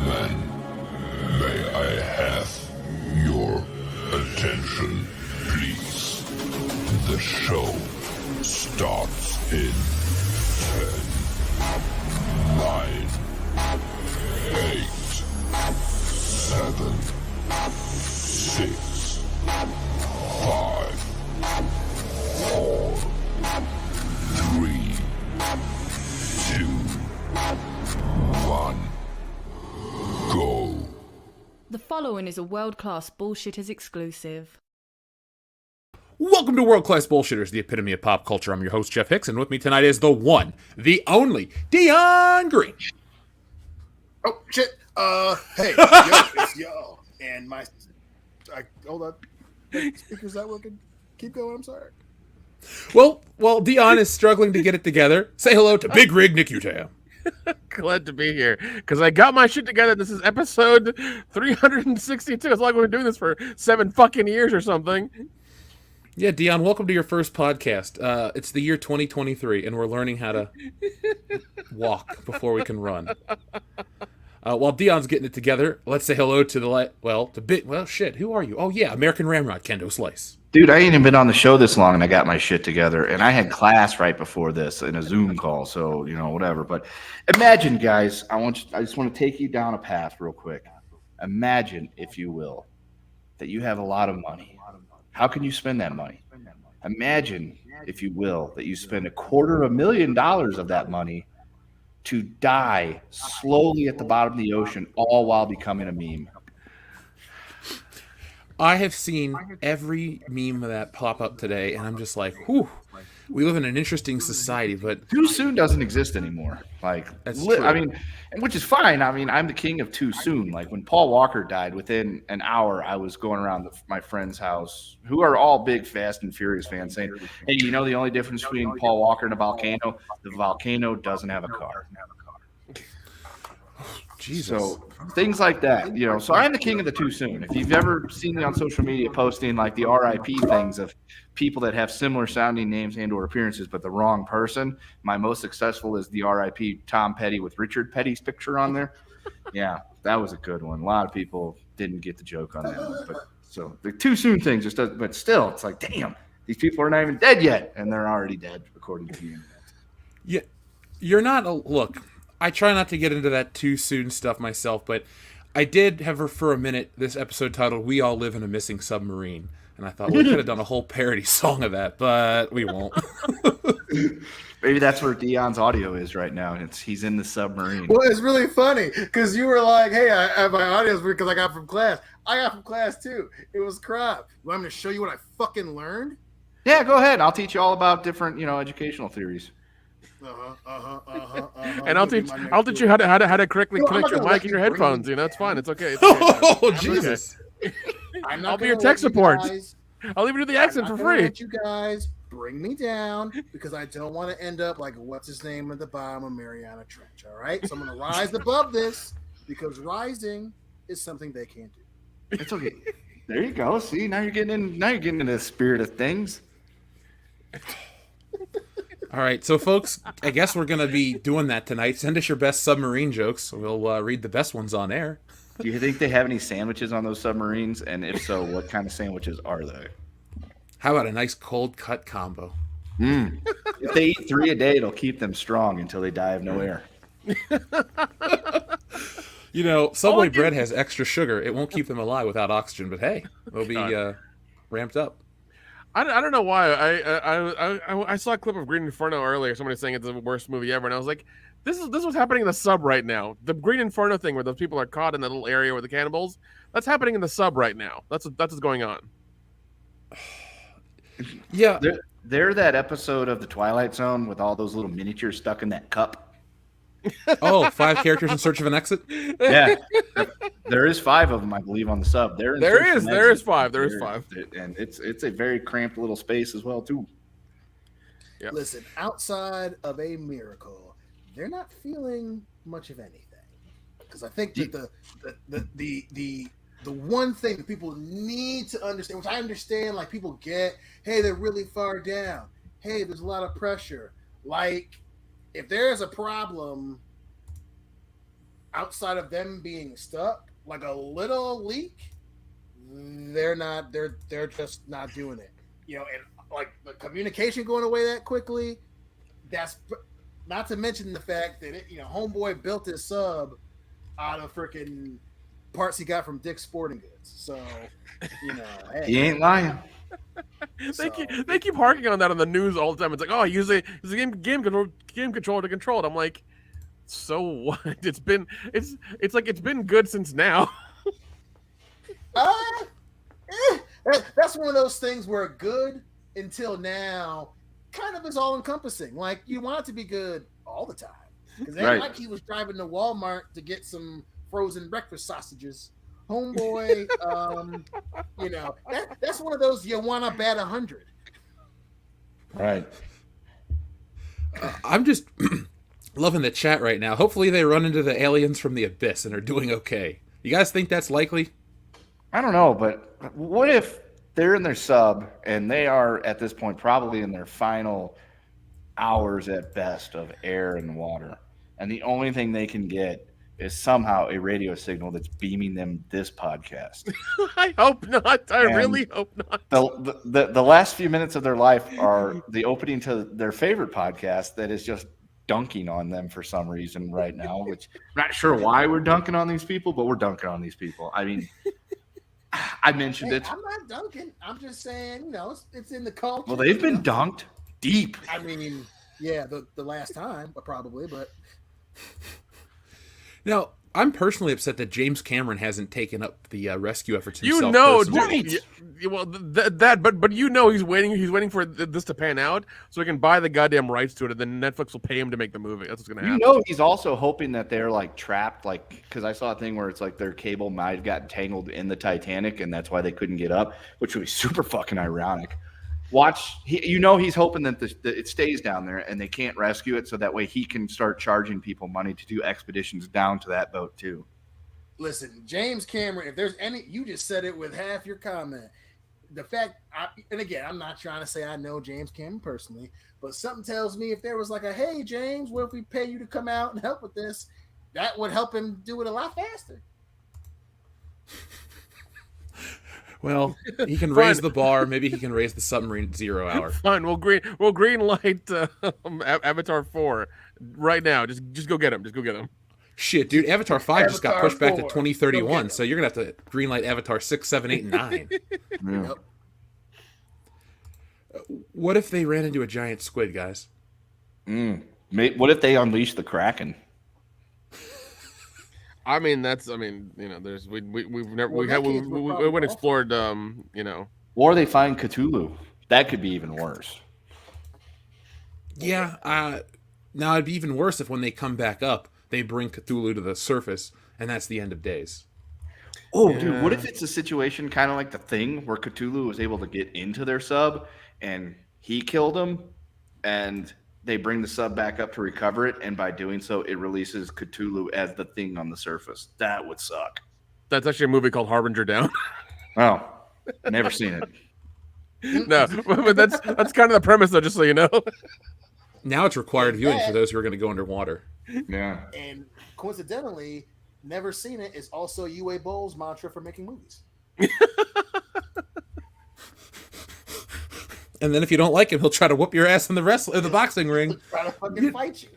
Then may I have your attention, please? The show starts in 10, 9, 8, 7, 6, 5, 4, 3, 2, 1, go. The following is a world-class Bullshitters exclusive. Welcome to World Class Bullshitters, the epitome of pop culture. I'm your host, Jeff Hicks, and with me tonight is the one, the only, Dion Green. Oh, shit. Hey, yo, it's yo. And hold on. Speaker's not working. Keep going, I'm sorry. Well, Dion is struggling to get it together. Say hello to Big Rig Nick Utah. Glad to be here because I got my shit together. This is episode 362. It's like we've been doing this for 7 fucking years or something. Yeah, Dion, welcome to your first podcast. It's the year 2023, and we're learning how to walk before we can run. While Dion's getting it together, let's say hello to who are you? Oh, yeah, American Ramrod, Kendo Slice. Dude, I ain't even been on the show this long, and I got my shit together. And I had class right before this in a Zoom call, so, whatever. But imagine, guys, I just want to take you down a path real quick. Imagine, if you will, that you have a lot of money. How can you spend that money? Imagine, if you will, that you spend $250,000 of that money to die slowly at the bottom of the ocean, all while becoming a meme. I have seen every meme of that pop up today, and I'm just like, whew, we live in an interesting society, but Too soon doesn't exist anymore. That's true. I mean, which is fine. I mean, I'm the king of too soon. Like when Paul Walker died, within an hour, I was going around my friend's house, who are all big Fast and Furious fans, saying, "Hey, the only difference between Paul Walker and a volcano? The volcano doesn't have a car." Jesus. So things like that, So I'm the king of the too soon. If you've ever seen me on social media posting like the RIP things of people that have similar sounding names and or appearances, but the wrong person, my most successful is the RIP Tom Petty with Richard Petty's picture on there. Yeah, that was a good one. A lot of people didn't get the joke on that one. But so the too soon thing just doesn't. But still, it's like, damn, these people are not even dead yet, and they're already dead according to the internet. Yeah, you're not look. I try not to get into that too soon stuff myself, but I did have for a minute this episode titled "We All Live in a Missing Submarine," and I thought we could have done a whole parody song of that, but we won't. Maybe that's where Dion's audio is right now. He's in the submarine. Well, it's really funny because you were like, hey, I have my audio because I got from class. I got from class too. It was crap. You want me to show you what I fucking learned? Yeah, go ahead. I'll teach you all about different, educational theories. And I'll teach you how to correctly connect your mic and your headphones. It's fine. It's okay. Oh, Jesus. I'll be your tech support. I'll even do the accent for free. Let you guys bring me down because I don't want to end up like what's his name at the bottom of Mariana Trench. All right, so I'm going to rise above this because rising is something they can't do. It's okay. There you go. See, now you're getting into the spirit of things. All right, so folks, I guess we're going to be doing that tonight. Send us your best submarine jokes. We'll read the best ones on air. Do you think they have any sandwiches on those submarines? And if so, what kind of sandwiches are they? How about a nice cold cut combo? If they eat 3 a day, it'll keep them strong until they die of no air. Subway bread has extra sugar. It won't keep them alive without oxygen, but hey, they'll be ramped up. I don't know why. I saw a clip of Green Inferno earlier. Somebody saying it's the worst movie ever, and I was like, this is what's happening in the sub right now. The Green Inferno thing, where those people are caught in that little area with the cannibals, that's happening in the sub right now. That's what's going on. Yeah, they're that episode of The Twilight Zone with all those little miniatures stuck in that cup. Oh, 5 characters in search of an exit? Yeah. There is 5 of them, I believe, on the sub. There is 5. There is 5. And it's a very cramped little space as well, too. Yep. Listen, outside of a miracle, they're not feeling much of anything. Because I think that the one thing that people need to understand, which I understand, like people get, hey, they're really far down. Hey, there's a lot of pressure. Like, if there's a problem, outside of them being stuck, like a little leak, they're just not doing it. You know, and like the communication going away that quickly, that's not to mention the fact that Homeboy built his sub out of freaking parts he got from Dick's Sporting Goods. So, hey, He ain't lying. They keep harking on that on the news all the time. It's like, oh, use a game control to control it. I'm like, so what? It's been good since now. That's one of those things where good until now kind of is all encompassing. Like, you want it to be good all the time. Because it ain't like he was driving to Walmart to get some frozen breakfast sausages. Homeboy, that's one of those you want to bat 100. Right. I'm just loving the chat right now. Hopefully they run into the aliens from the abyss and are doing okay. You guys think that's likely? I don't know, but what if they're in their sub and they are at this point probably in their final hours at best of air and water, and the only thing they can get is somehow a radio signal that's beaming them this podcast? I hope not. I really hope not. The last few minutes of their life are the opening to their favorite podcast that is just dunking on them for some reason right now, which I'm not sure why we're dunking on these people, but we're dunking on these people. I mean, I mentioned it. I'm not dunking. I'm just saying, it's in the culture. Well, they've been dunked deep. I mean, yeah, the last time, probably, but. Now, I'm personally upset that James Cameron hasn't taken up the rescue efforts himself. Dude, well, but he's waiting for this to pan out so he can buy the goddamn rights to it, and then Netflix will pay him to make the movie. That's what's gonna happen. He's also hoping that they're like trapped, like, because I saw a thing where it's like their cable might have gotten tangled in the Titanic, and that's why they couldn't get up, which would be super fucking ironic. He's hoping that it stays down there and they can't rescue it, so that way he can start charging people money to do expeditions down to that boat too. Listen, James Cameron, if there's you just said it with half your comment. The fact, and again, I'm not trying to say I know James Cameron personally, but something tells me if there was like hey, James, what if we pay you to come out and help with this? That would help him do it a lot faster. Well, he can raise the bar. Maybe he can raise the submarine at 0 hour. Fine. We'll green light Avatar 4 right now. Just go get him. Just go get him. Shit, dude. Avatar 5 just got pushed back to 2031, so you're going to have to green light Avatar 6, 7, 8, and 9. Yeah. What if they ran into a giant squid, guys? What if they unleash the Kraken? I mean, there's we haven't explored, Or they find Cthulhu. That could be even worse. Yeah. Now it'd be even worse if when they come back up, they bring Cthulhu to the surface, and that's the end of days. Oh, yeah. Dude, what if it's a situation kind of like The Thing, where Cthulhu was able to get into their sub, and he killed him, and they bring the sub back up to recover it, and by doing so, it releases Cthulhu as the Thing on the surface. That would suck. That's actually a movie called Harbinger Down. Oh, never seen it. No, but that's kind of the premise, though, just so you know. Now it's required viewing for those who are going to go underwater. Yeah. And coincidentally, never seen it is also Uwe Boll's mantra for making movies. And then if you don't like him, he'll try to whoop your ass in the boxing ring. He'll try to fucking fight you.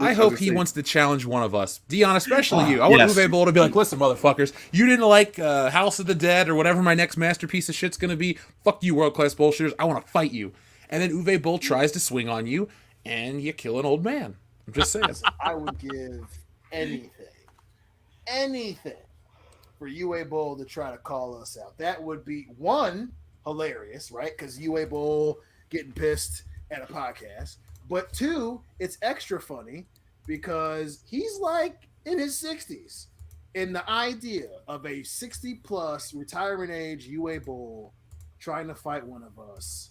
I hope he wants to challenge one of us. Dion, especially you. I want Uwe Boll to be like, listen, motherfuckers, you didn't like House of the Dead or whatever my next masterpiece of shit's going to be. Fuck you, world-class bullshitters. I want to fight you. And then Uwe Boll tries to swing on you, and you kill an old man. I'm just saying. I would give anything for Uwe Boll to try to call us out. That would be, one, hilarious, right? Because Uwe Boll getting pissed at a podcast. But two, it's extra funny because he's like in his 60s. And the idea of a 60-plus retirement age Uwe Boll trying to fight one of us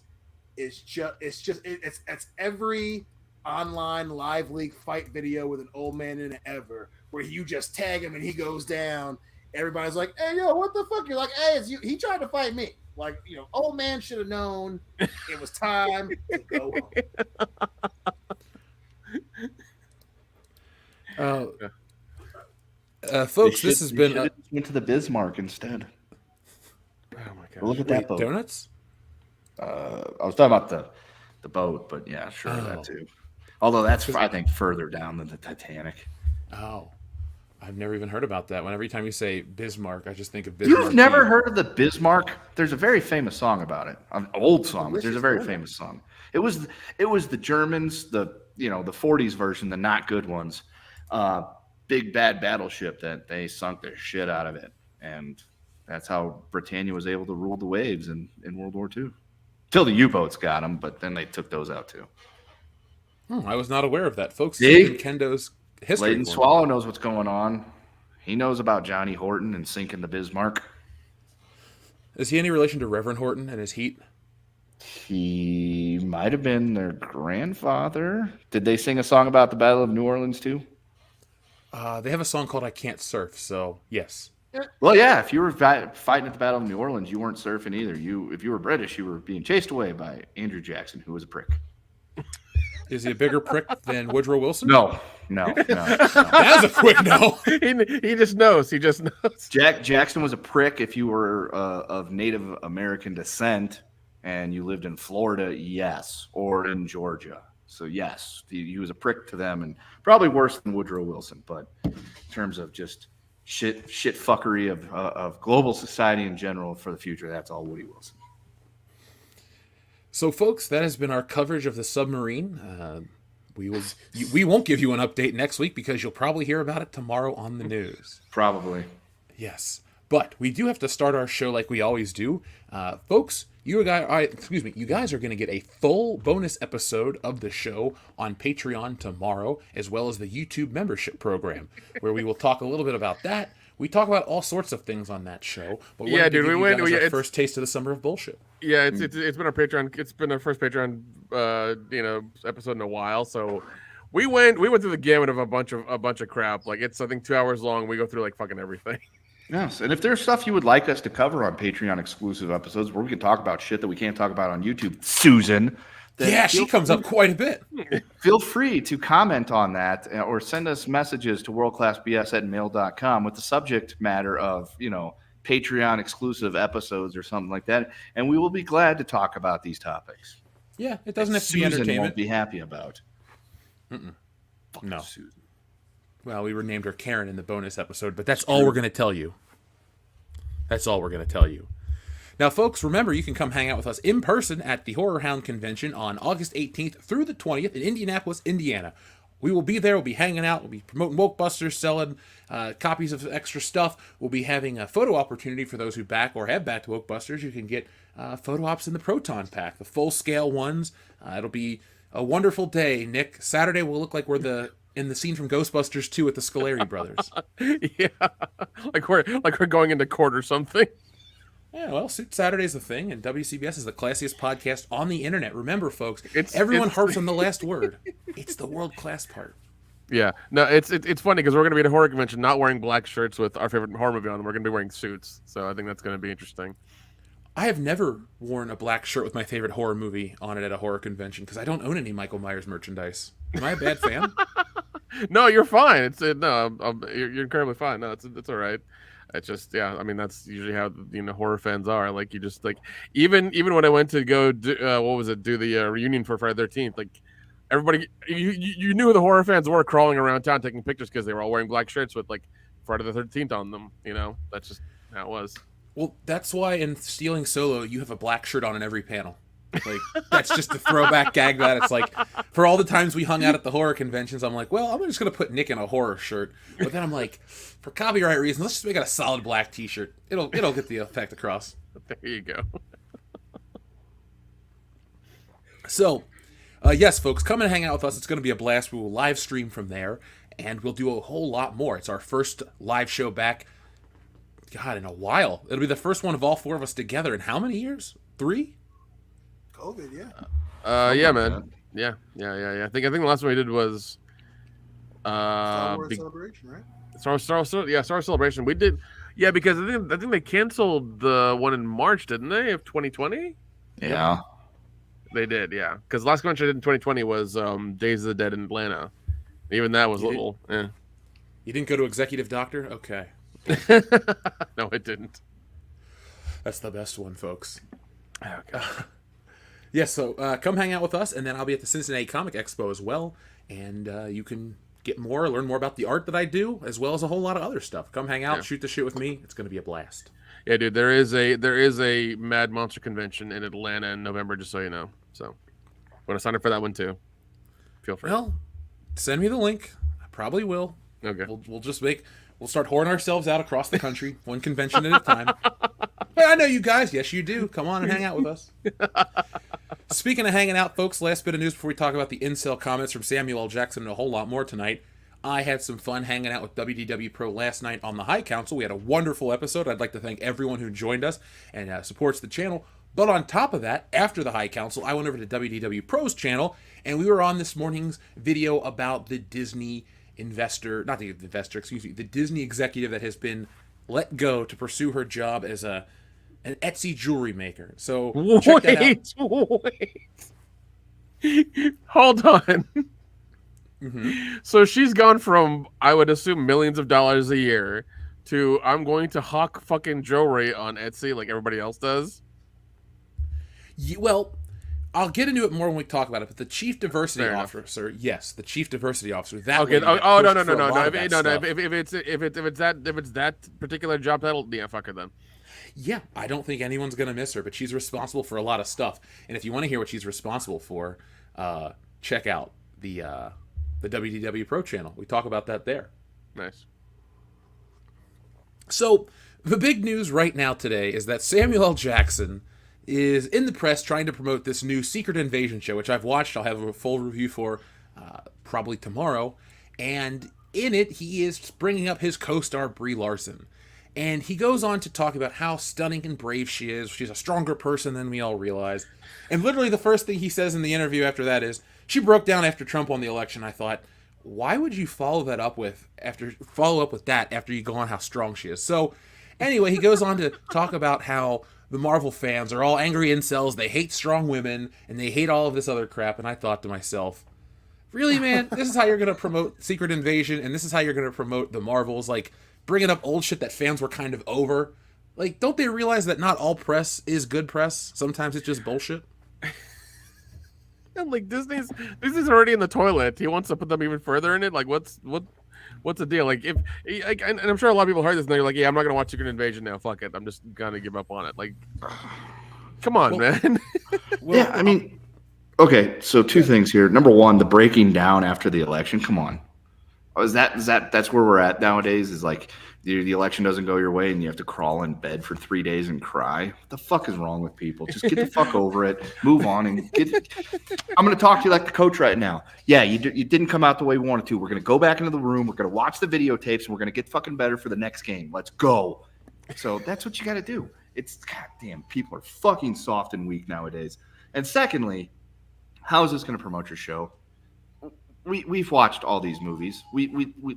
is it's every online live leak fight video with an old man in it ever, where you just tag him and he goes down. Everybody's like, hey, yo, what the fuck? You're like, hey, it's you. He tried to fight me. Like, old man should have known it was time to go home. Folks, this has been went to the Bismarck instead. Oh my god! Look at that boat. Donuts. I was talking about the boat, but yeah, sure, that too. Although that's I think further down than the Titanic. Oh, I've never even heard about that one. Every time you say Bismarck, I just think of Bismarck. You've never heard of the Bismarck? There's a very famous song about it. An old song, but there's a very famous song. It was the Germans, the 40s version, the not good ones. Big bad battleship that they sunk their shit out of it. And that's how Britannia was able to rule the waves in World War II. Till the U-boats got them, but then they took those out too. I was not aware of that, folks. See? Kendo's history. Leighton Swallow knows what's going on. He knows about Johnny Horton and sinking the Bismarck. Is he any relation to Reverend Horton and his heat? He might have been their grandfather. Did they sing a song about the Battle of New Orleans too? They have a song called "I Can't Surf," so yes. Well, yeah. If you were fighting at the Battle of New Orleans, you weren't surfing either. If you were British, you were being chased away by Andrew Jackson, who was a prick. Is he a bigger prick than Woodrow Wilson? No. That was a quick no. He just knows. He just knows. Jackson was a prick if you were of Native American descent and you lived in Florida, yes, or in Georgia. So yes, he was a prick to them and probably worse than Woodrow Wilson. But in terms of just shit fuckery of global society in general for the future, that's all Woody Wilson. So, folks, that has been our coverage of the Submarine. We won't give you an update next week because you'll probably hear about it tomorrow on the news. Probably. Yes, but we do have to start our show like we always do, folks. You guys are going to get a full bonus episode of the show on Patreon tomorrow, as well as the YouTube membership program, where we will talk a little bit about that. We talk about all sorts of things on that show. But yeah, dude, we went. Our first taste of the summer of bullshit. Yeah, it's been our Patreon. It's been our first Patreon, episode in a while. So we went through the gamut of a bunch of crap. Like it's I think 2 hours long. We go through like fucking everything. Yes, and if there's stuff you would like us to cover on Patreon exclusive episodes where we can talk about shit that we can't talk about on YouTube, Susan. Yeah, she comes up quite a bit. Feel free to comment on that or send us messages to worldclassbs@mail.com with the subject matter of, Patreon exclusive episodes or something like that. And we will be glad to talk about these topics. Yeah, it doesn't have to be Susan entertainment. won't be happy about. No. Susan. Well, we renamed her Karen in the bonus episode, but that's all we're going to tell you. That's all we're going to tell you. Now, folks, remember, you can come hang out with us in person at the Horror Hound Convention on August 18th through the 20th in Indianapolis, Indiana. We will be there. We'll be hanging out. We'll be promoting Wokebusters, selling copies of extra stuff. We'll be having a photo opportunity for those who back or have backed Wokebusters. You can get photo ops in the Proton Pack, the full-scale ones. It'll be a wonderful day, Nick. Saturday will look like we're in the scene from Ghostbusters 2 with the Scoleri brothers. Yeah, like we're going into court or something. Yeah, well, Suit Saturday's the thing, and WCBS is the classiest podcast on the internet. Remember, folks, everyone harps on the last word. It's the world-class part. Yeah, no, it's funny because we're going to be at a horror convention not wearing black shirts with our favorite horror movie on them. We're going to be wearing suits, so I think that's going to be interesting. I have never worn a black shirt with my favorite horror movie on it at a horror convention because I don't own any Michael Myers merchandise. Am I a bad fan? No, you're fine. You're incredibly fine. No, it's all right. It's just, yeah, I mean, that's usually how, horror fans are. Like, you just, like, even when I went to go do the reunion for Friday the 13th, like, everybody, you knew who the horror fans were crawling around town taking pictures because they were all wearing black shirts with, like, Friday the 13th on them, That's just how it was. Well, that's why in Stealing Solo, you have a black shirt on in every panel. Like, that's just a throwback gag that it's like, for all the times we hung out at the horror conventions, I'm like, well, I'm just going to put Nick in a horror shirt. But then I'm like, for copyright reasons, let's just make it a solid black t-shirt. It'll get the effect across. There you go. So, yes, folks, come and hang out with us. It's going to be a blast. We will live stream from there, and we'll do a whole lot more. It's our first live show back, God, in a while. It'll be the first one of all four of us together in how many years? 3? COVID, yeah. Yeah, man. Yeah. I think the last one we did was Star Wars Celebration, right? Star Wars Celebration. We did, yeah, because I think they canceled the one in March, didn't they, of 2020? Yeah. They did, yeah. Because the last convention I did in 2020 was Days of the Dead in Atlanta. Even that was a little, yeah. You didn't go to Executive Doctor? Okay. No, I didn't. That's the best one, folks. Okay. Yeah, so come hang out with us, and then I'll be at the Cincinnati Comic Expo as well, and you can learn more about the art that I do, as well as a whole lot of other stuff. Come hang out, shoot the shit with me. It's going to be a blast. Yeah, dude, there is a Mad Monster convention in Atlanta in November, just so you know. So, I'm going to sign up for that one too. Feel free. Well, send me the link. I probably will. Okay. We'll start whoring ourselves out across the country, one convention at a time. Hey, I know you guys. Yes, you do. Come on and hang out with us. Speaking of hanging out, folks, last bit of news before we talk about the incel comments from Samuel L. Jackson and a whole lot more tonight. I had some fun hanging out with WDW Pro last night on the High Council. We had a wonderful episode. I'd like to thank everyone who joined us and supports the channel. But on top of that, after the High Council, I went over to WDW Pro's channel, and we were on this morning's video about the Disney the Disney executive that has been let go to pursue her job as an Etsy jewelry maker. So check that out. Wait. Hold on. Mm-hmm. So she's gone from, I would assume, millions of dollars a year to I'm going to hawk fucking jewelry on Etsy like everybody else does. Well, I'll get into it more when we talk about it, but the chief diversity officer, yes, the chief diversity officer. That okay. No. If it's that particular job title, yeah, fuck her then. Yeah, I don't think anyone's gonna miss her, but she's responsible for a lot of stuff. And if you want to hear what she's responsible for, check out the WDW Pro channel. We talk about that there. Nice. So the big news right now today is that Samuel L. Jackson is in the press trying to promote this new Secret Invasion show, which I've watched. I'll have a full review for probably tomorrow. And in it, he is bringing up his co-star Brie Larson. And he goes on to talk about how stunning and brave she is. She's a stronger person than we all realize. And literally the first thing he says in the interview after that is, she broke down after Trump won the election. I thought, why would you follow up with that after you go on how strong she is? So anyway, he goes on to talk about how the Marvel fans are all angry incels, they hate strong women, and they hate all of this other crap. And I thought to myself, really, man, this is how you're going to promote Secret Invasion, and this is how you're going to promote the Marvels, like bringing up old shit that fans were kind of over. Like, don't they realize that not all press is good press? Sometimes it's just bullshit. And like Disney's already in the toilet. He wants to put them even further in it. Like, what's the deal? Like, and I'm sure a lot of people heard this and they're like, yeah, I'm not gonna watch Secret Invasion now. Fuck it, I'm just gonna give up on it. Like, come on, man. Yeah, I mean, okay. So two things here. Number one, the breaking down after the election. Come on, that's where we're at nowadays? Is like the election doesn't go your way and you have to crawl in bed for 3 days and cry. What the fuck is wrong with people? Just get the fuck over it, move on, and I'm going to talk to you like the coach right now. Yeah, you didn't come out the way we wanted to. We're going to go back into the room. We're going to watch the videotapes, and we're going to get fucking better for the next game. Let's go. So that's what you got to do. It's goddamn, people are fucking soft and weak nowadays. And secondly, how is this going to promote your show? We've watched all these movies.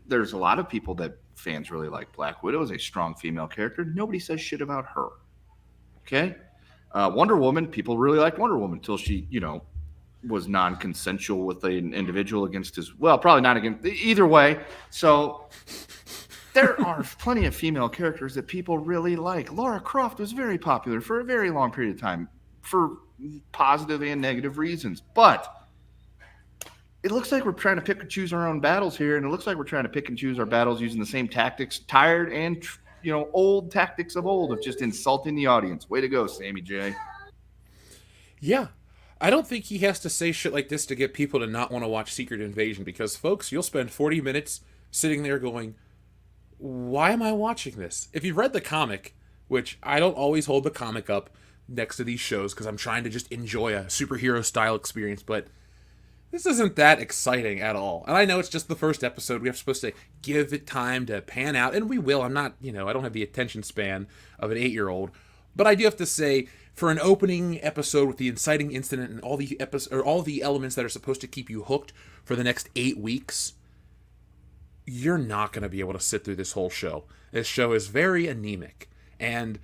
There's a lot of people that fans really like. Black Widow is a strong female character. Nobody says shit about her. Okay? Wonder Woman, people really liked Wonder Woman until she, was non-consensual with an individual against his, well, probably not against, either way. So there are plenty of female characters that people really like. Laura Croft was very popular for a very long period of time for positive and negative reasons. But it looks like we're trying to pick and choose our own battles here, and it looks like we're trying to pick and choose our battles using the same tactics, tired and old tactics of old, of just insulting the audience. Way to go, Sammy J. Yeah, I don't think he has to say shit like this to get people to not want to watch Secret Invasion, because, folks, you'll spend 40 minutes sitting there going, why am I watching this? If you've read the comic, which I don't always hold the comic up next to these shows because I'm trying to just enjoy a superhero-style experience, but this isn't that exciting at all. And I know it's just the first episode. We are supposed to give it time to pan out, and we will. I'm not, I don't have the attention span of an 8-year-old. But I do have to say, for an opening episode with the inciting incident and all the elements that are supposed to keep you hooked for the next 8 weeks, you're not going to be able to sit through this whole show. This show is very anemic. And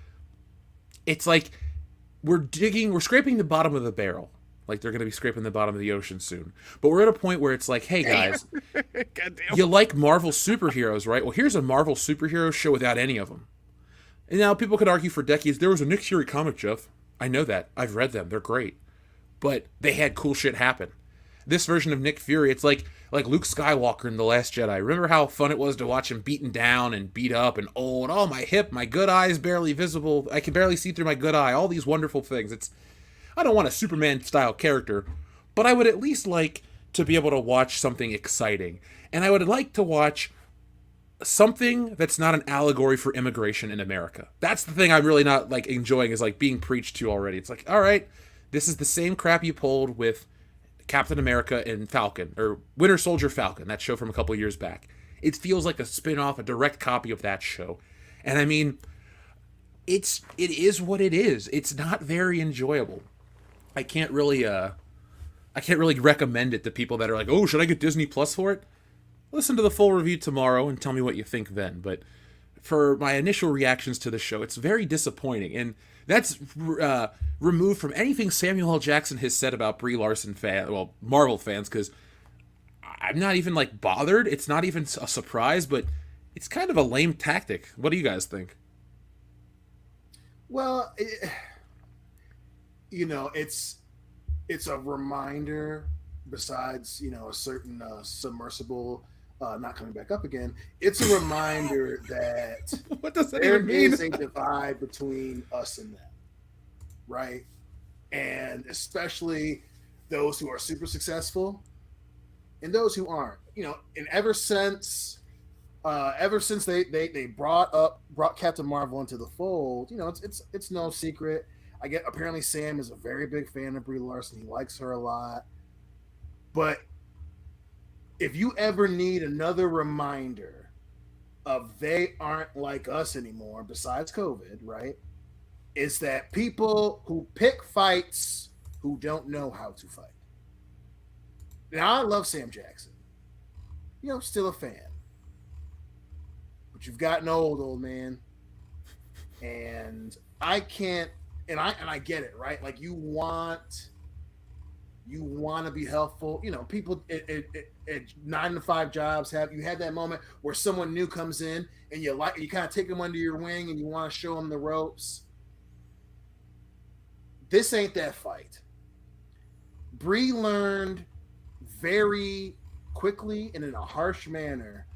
it's like we're scraping the bottom of the barrel. Like they're going to be scraping the bottom of the ocean soon. But we're at a point where it's like, hey guys, Goddamn. you like Marvel superheroes, right? Well, here's a Marvel superhero show without any of them. And now people could argue for decades, there was a Nick Fury comic, Jeff. I know that. I've read them. They're great. But they had cool shit happen. This version of Nick Fury, it's like Luke Skywalker in The Last Jedi. Remember how fun it was to watch him beaten down and beat up and old? Oh, my hip, my good eye is barely visible. I can barely see through my good eye. All these wonderful things. I don't want a Superman-style character, but I would at least like to be able to watch something exciting. And I would like to watch something that's not an allegory for immigration in America. That's the thing I'm really not like enjoying, is like being preached to already. It's like, all right, this is the same crap you pulled with Captain America and Falcon, or Winter Soldier Falcon, that show from a couple years back. It feels like a spin-off, a direct copy of that show. And I mean, it is what it is. It's not very enjoyable. I can't really recommend it to people that are like, oh, should I get Disney Plus for it? Listen to the full review tomorrow and tell me what you think then. But for my initial reactions to the show, it's very disappointing. And that's removed from anything Samuel L. Jackson has said about Brie Larson Marvel fans, because I'm not even like bothered. It's not even a surprise, but it's kind of a lame tactic. What do you guys think? Well, it's a reminder, besides, a certain submersible not coming back up again. It's a reminder that What does that there even mean? is a divide between us and them, right? And especially those who are super successful and those who aren't. And ever since they brought Captain Marvel into the fold, it's no secret. I get, apparently Sam is a very big fan of Brie Larson. He likes her a lot. But if you ever need another reminder of they aren't like us anymore, besides COVID, right, is that people who pick fights who don't know how to fight. Now, I love Sam Jackson. Still a fan. But you've gotten old man. And I can't, and I get it, right? Like, you want to be helpful. People at 9 to 5 jobs you had that moment where someone new comes in and you kind of take them under your wing and you want to show them the ropes. This ain't that fight. Brie learned very quickly and in a harsh manner,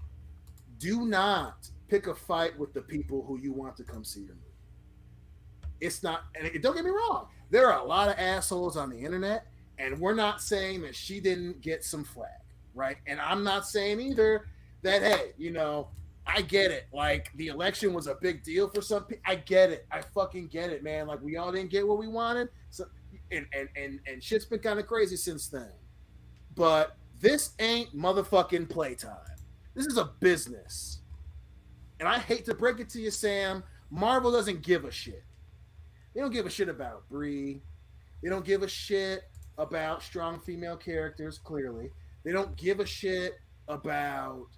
do not pick a fight with the people who you want to come see your movie. It's not, and don't get me wrong, there are a lot of assholes on the internet, and we're not saying that she didn't get some flack, right? And I'm not saying either that, hey, I get it. Like, the election was a big deal for some people. I get it. I fucking get it, man. Like, we all didn't get what we wanted. So, and shit's been kind of crazy since then. But this ain't motherfucking playtime. This is a business. And I hate to break it to you, Sam, Marvel doesn't give a shit. They don't give a shit about Brie. They don't give a shit about strong female characters, clearly. They don't give a shit about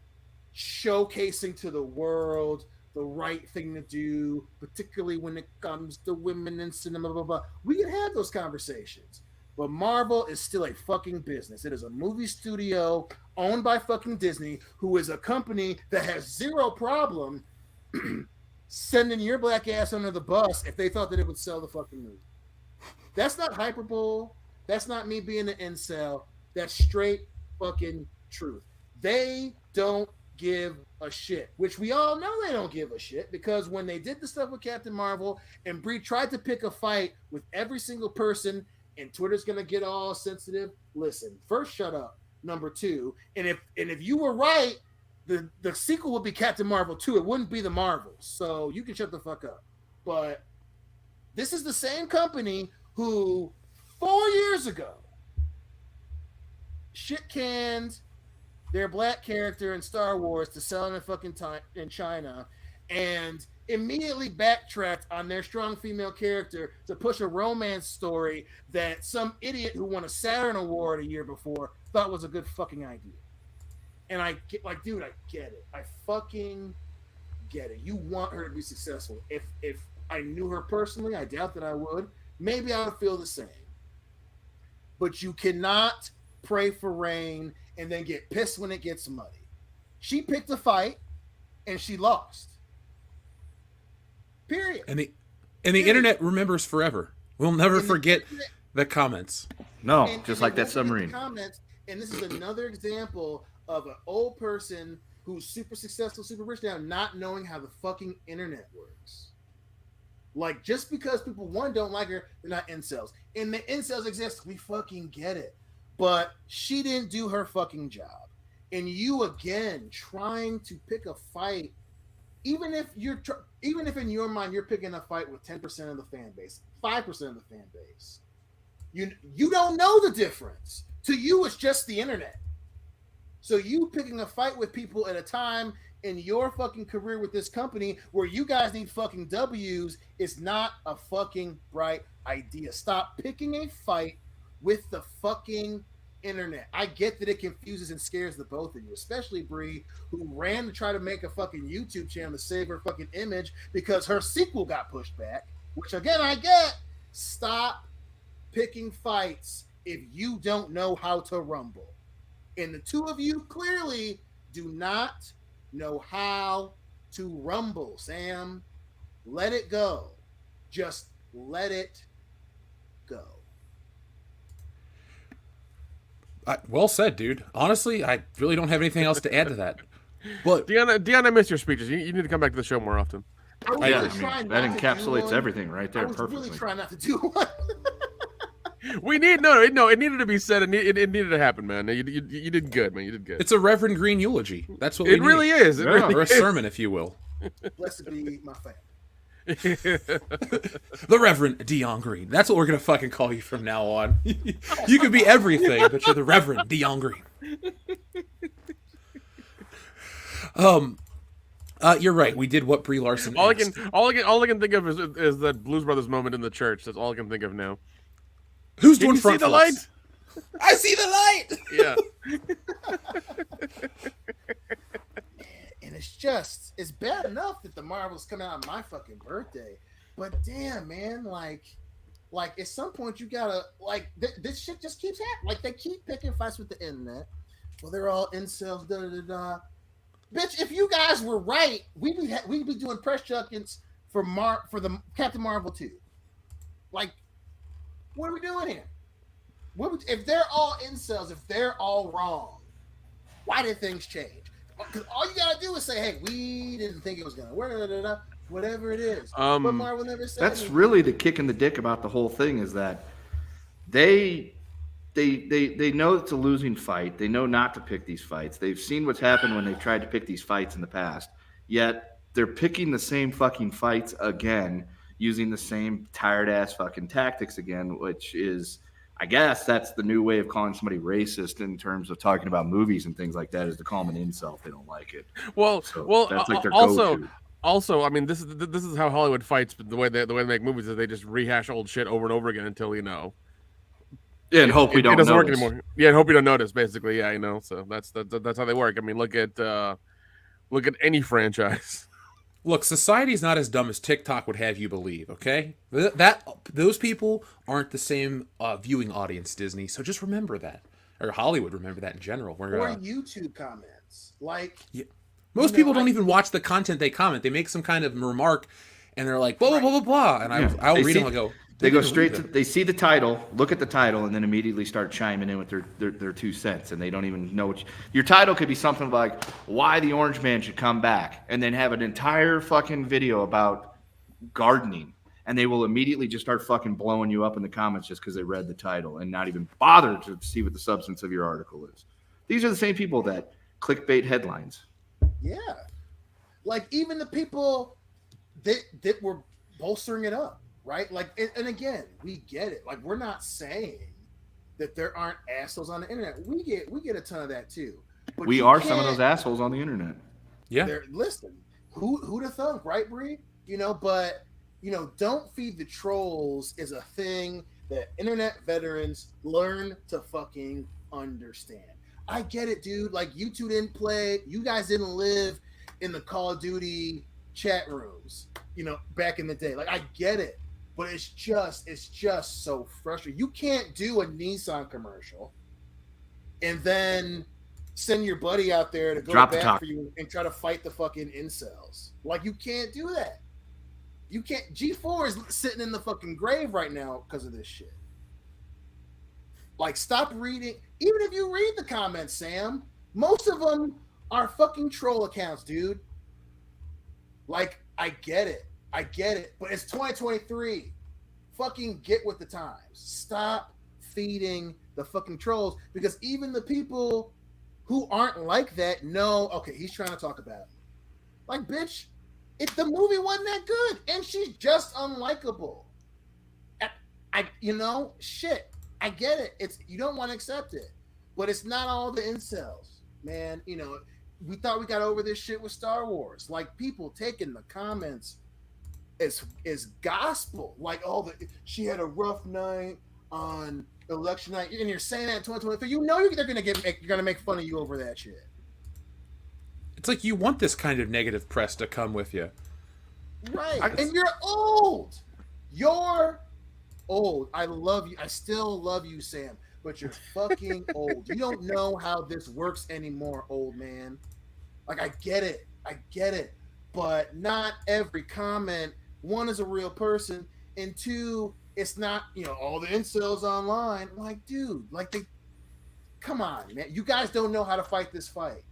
showcasing to the world the right thing to do, particularly when it comes to women in cinema, blah, blah, blah. We can have those conversations. But Marvel is still a fucking business. It is a movie studio owned by fucking Disney, who is a company that has zero problem sending your black ass under the bus if they thought that it would sell the fucking movie. That's not hyperbole. That's not me being an incel. That's straight fucking truth. They don't give a shit, which we all know they don't give a shit, because when they did the stuff with Captain Marvel and Brie tried to pick a fight with every single person, and Twitter's gonna get all sensitive. Listen, first, shut up. Number two, and if you were right, the sequel would be Captain Marvel 2. It wouldn't be the Marvels. So you can shut the fuck up. But this is the same company who 4 years ago shit canned their black character in Star Wars to sell in fucking time in China, and immediately backtracked on their strong female character to push a romance story that some idiot who won a Saturn Award a year before thought was a good fucking idea. And I get, like, dude, I get it. I fucking get it. You want her to be successful. If I knew her personally, I doubt that I would. Maybe I would feel the same. but you cannot pray for rain and then get pissed when it gets muddy. She picked a fight and she lost. Period. And the internet remembers forever. We'll never forget the comments. No, and just like that submarine. Comments, and this is another example of an old person who's super successful, super rich now, not knowing how the fucking internet works. Like, just because people, one, don't like her, they're not incels. And the incels exist, we fucking get it. But she didn't do her fucking job. And you, again, trying to pick a fight, even if in your mind you're picking a fight with 10% of the fan base, 5% of the fan base, you don't know the difference. To you, it's just the internet. So you picking a fight with people at a time in your fucking career with this company where you guys need fucking W's is not a fucking bright idea. Stop picking a fight with the fucking internet. I get that it confuses and scares the both of you, especially Brie, who ran to try to make a fucking YouTube channel to save her fucking image because her sequel got pushed back, which again I get. Stop picking fights if you don't know how to rumble. And the two of you clearly do not know how to rumble, Sam. Let it go. Just let it go. Well said, dude. Honestly, I really don't have anything else to add to that. But Deanna, I miss your speeches. You need to come back to the show more often. I Yeah, was really trying that not to encapsulates do one. everything right there I was perfectly. really trying not to do one. We need no. It needed to be said. It needed to happen, man. You did good, man. You did good. it's a Reverend Green eulogy. That's what we It need. really is. It Yeah. really Or a is. sermon, if you will. Blessed be my family. The Reverend Dion Green. That's what we're gonna fucking call you from now on. You could be everything, but you're the Reverend Dion Green. You're right. We did what Brie Larson all I asked. can think of is that Blues Brothers moment in the church. That's all I can think of now. Who's Can doing you see front the light? flips? I see the light. Yeah. And it's bad enough that the Marvels come out on my fucking birthday, but damn, man, like at some point you gotta this shit just keeps happening. Like, they keep picking fights with the internet. Well, they're all incels. Da da da da. Bitch, if you guys were right, we'd be doing press junkets for the Captain Marvel 2. Like, what are we doing here? If they're all incels, if they're all wrong, why did things change? Because all you gotta do is say, "Hey, we didn't think it was gonna work." Da, da, da, whatever it is. But Marvel never said That's anything. really the kick in the dick about the whole thing is that they know it's a losing fight. They know not to pick these fights. They've seen what's happened when they've tried to pick these fights in the past. Yet they're picking the same fucking fights again, using the same tired ass fucking tactics again, which is, I guess that's the new way of calling somebody racist in terms of talking about movies and things like that, is to call them an incel if they don't like it. Well, that's like their also, go-to. I mean, this is how Hollywood fights. But the way they make movies is they just rehash old shit over and over again until Yeah, and hope we don't it doesn't work notice. anymore. Yeah, and hope you don't notice. Basically, yeah, So that's how they work. I mean, look at any franchise. Look, society's not as dumb as TikTok would have you believe, okay? Those people aren't the same viewing audience, Disney, so just remember that. Or Hollywood, remember that in general. Or YouTube comments. Like, most people don't even watch the content they comment. They make some kind of remark, and they're like, blah, blah, blah, blah, blah. And I'll read them and go... They go straight to, they see the title, look at the title, and then immediately start chiming in with their 2 cents, and they don't even know your title could be something like why the Orange Man should come back, and then have an entire fucking video about gardening, and they will immediately just start fucking blowing you up in the comments just because they read the title and not even bother to see what the substance of your article is. These are the same people that clickbait headlines. yeah. Like, even the people that were bolstering it up. Right? Like, and again, we get it. Like, we're not saying that there aren't assholes on the internet. We get a ton of that too. But We are some of those assholes on the internet. Yeah. Listen, who'd have thunk, right, Brie? But don't feed the trolls is a thing that internet veterans learn to fucking understand. I get it, dude. Like, you two didn't play. You guys didn't live in the Call of Duty chat rooms, back in the day. Like, I get it. But it's just so frustrating. You can't do a Nissan commercial and then send your buddy out there to go back for you and try to fight the fucking incels. Like, you can't do that. You can't. G4 is sitting in the fucking grave right now because of this shit. Like, stop reading. Even if you read the comments, Sam, most of them are fucking troll accounts, dude. Like, I get it, but it's 2023. Fucking get with the times. Stop feeding the fucking trolls, because even the people who aren't like that know, okay, he's trying to talk about me. Like, bitch, the movie wasn't that good, and she's just unlikable. Shit. I get it. It's, you don't want to accept it, but it's not all the incels, man. You know, we thought we got over this shit with Star Wars. Like, people taking the comments as gospel. Like, she had a rough night on election night, and you're saying that in 2023. You know they're gonna make fun of you over that shit. It's like you want this kind of negative press to come with you, right? And you're old. You're old. I love you. I still love you, Sam, but you're fucking old. You don't know how this works anymore, old man. Like, I get it, but not every comment, one, is a real person, and two, it's not, all the incels online. Like, dude, come on, man. You guys don't know how to fight this fight.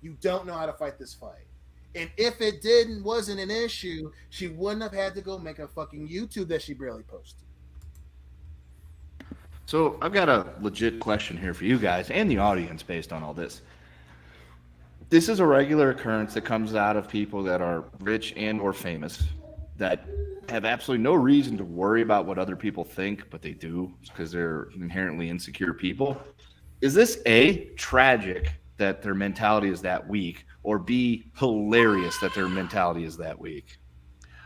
You don't know how to fight this fight. And if it wasn't an issue, she wouldn't have had to go make a fucking YouTube that she barely posted. So I've got a legit question here for you guys and the audience based on all this. This is a regular occurrence that comes out of people that are rich and or famous that have absolutely no reason to worry about what other people think, but they do because they're inherently insecure people. Is this A, tragic that their mentality is that weak, or B, hilarious that their mentality is that weak?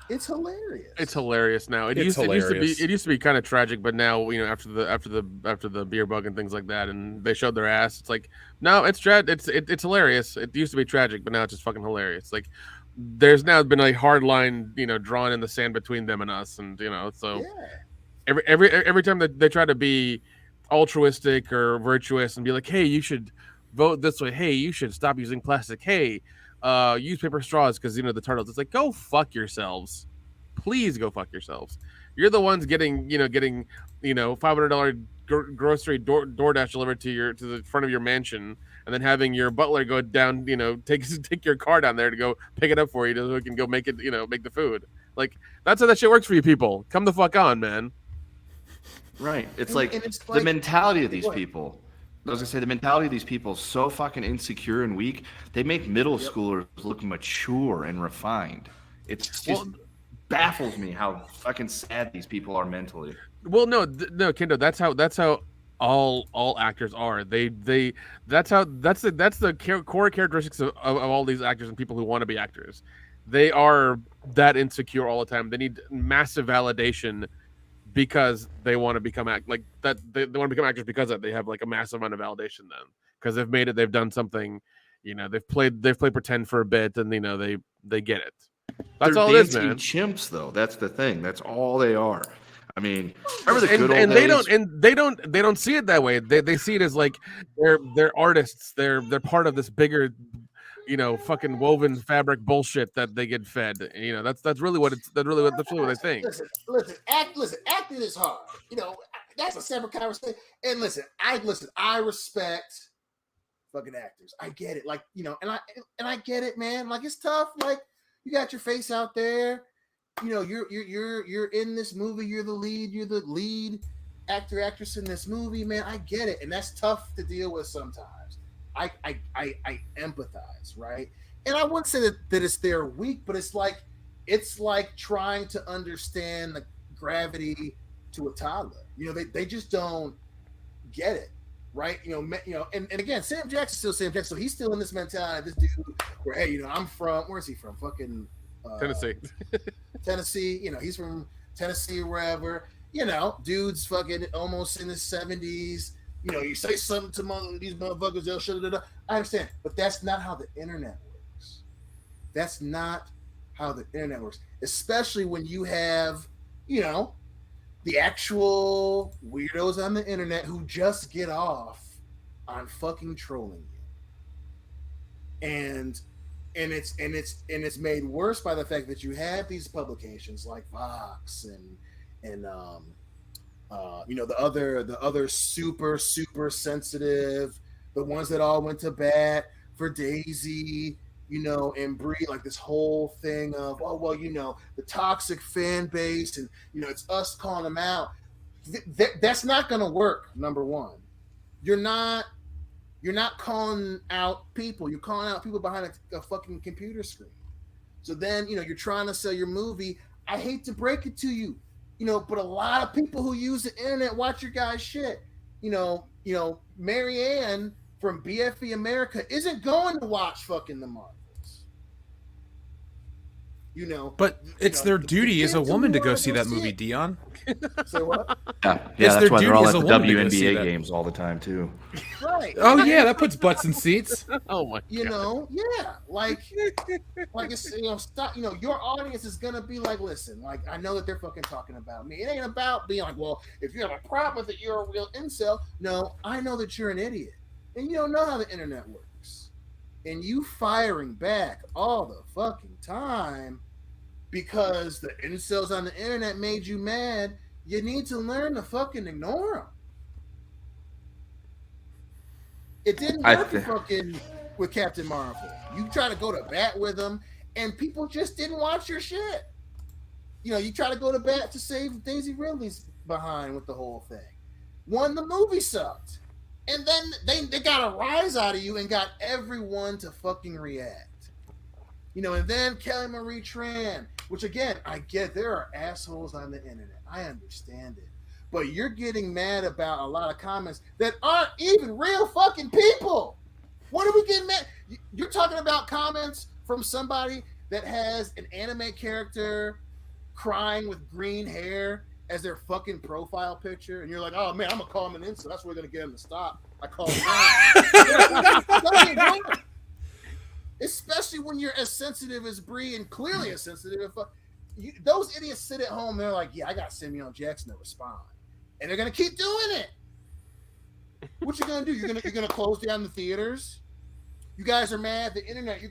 It's hilarious. It's hilarious now. It used to be kind of tragic, but now, after the beer bug and things like that, and they showed their ass, it's like, no, it's hilarious. It used to be tragic, but now it's just fucking hilarious. Like, there's now been a hard line, drawn in the sand between them and us, and so yeah. every time that they try to be altruistic or virtuous and be like, hey, you should vote this way. Hey, you should stop using plastic. Hey, use paper straws because the turtles. It's like, go fuck yourselves. Please go fuck yourselves. You're the ones getting $500 grocery DoorDash delivered to the front of your mansion, and then having your butler go down, take your car down there to go pick it up for you so we can go make it, make the food. Like, that's how that shit works for you people. Come the fuck on, man. Right. It's like the mentality of these people. I was gonna say, the mentality of these people is so fucking insecure and weak. They make middle schoolers look mature and refined. It just baffles me how fucking sad these people are mentally. Well, no, Kendo. That's how all actors are. That's the core characteristics of all these actors and people who want to be actors. They are that insecure all the time. They need massive validation because they want to become they want to become actors because they have like a massive amount of validation then, because they've made it, they've done something, they've played pretend for a bit, and they get it. That's all it is, man. Chimps, though. That's the thing. That's all they are. I mean, remember the good old and days? they don't see it that way. They see it as like they're artists. They're part of this bigger, fucking woven fabric bullshit that they get fed. That's really what it's. That's really what they think. Listen, acting is hard. That's a separate conversation. And I respect fucking actors. I get it. Like, and I get it, man. Like, it's tough. Like, you got your face out there. You're in this movie. You're the lead actor, actress in this movie, man. I get it, and that's tough to deal with sometimes. I empathize, right? And I wouldn't say that it's their weak, but it's like trying to understand the gravity to a toddler. They just don't get it, right? And again, Sam Jackson's still Sam Jackson, so he's still in this mentality. This dude, where, hey, I'm from, where's he from? Fucking Tennessee. Tennessee. He's from Tennessee or wherever. Dude's fucking almost in his 70s. You say something to these motherfuckers, they'll shut it up. I understand, but that's not how the internet works. That's not how the internet works, especially when you have you know, the actual weirdos on the internet who just get off on fucking trolling you. And it's made worse by the fact that you have these publications like Vox and the other super sensitive, the ones that all went to bat for Daisy, and Brie, like this whole thing of, the toxic fan base, and it's us calling them out. That's not going to work. Number one, you're not calling out people. You're calling out people behind a fucking computer screen. So then, you're trying to sell your movie. I hate to break it to you, but a lot of people who use the internet watch your guys' shit. Marianne from BFE America isn't going to watch fucking the Marvels. But it's their duty as a woman to go see that movie, Dion. Say what? Yeah, It's that's their why they're duty all as at a the woman to go see WNBA that. games all the time too. Right. Oh yeah, that puts butts in seats. Oh my god. Yeah, like it's stop. Your audience is gonna be like, listen, like I know that they're fucking talking about me. It ain't about being like, well, if you have a problem with it, you're a real incel. No, I know that you're an idiot, and you don't know how the internet works, and you firing back all the fucking time because the incels on the internet made you mad. You need to learn to fucking ignore them. It didn't work fucking with Captain Marvel. You try to go to bat with them, and people just didn't watch your shit. You try to go to bat to save Daisy Ridley's behind with the whole thing. One, the movie sucked. And then they got a rise out of you and got everyone to fucking react. And then Kelly Marie Tran, which again, I get there are assholes on the internet. I understand it. But you're getting mad about a lot of comments that aren't even real fucking people. What are we getting mad? You're talking about comments from somebody that has an anime character crying with green hair as their fucking profile picture, and you're like, oh man, I'm gonna call him an incel. That's where we're gonna get him to stop. I call him that. Especially when you're as sensitive as Brie and clearly as sensitive. Those idiots sit at home, they're like, yeah, I got Samuel Jackson to respond. And they're going to keep doing it. What you going to do? You're going to close down the theaters? You guys are mad. The internet,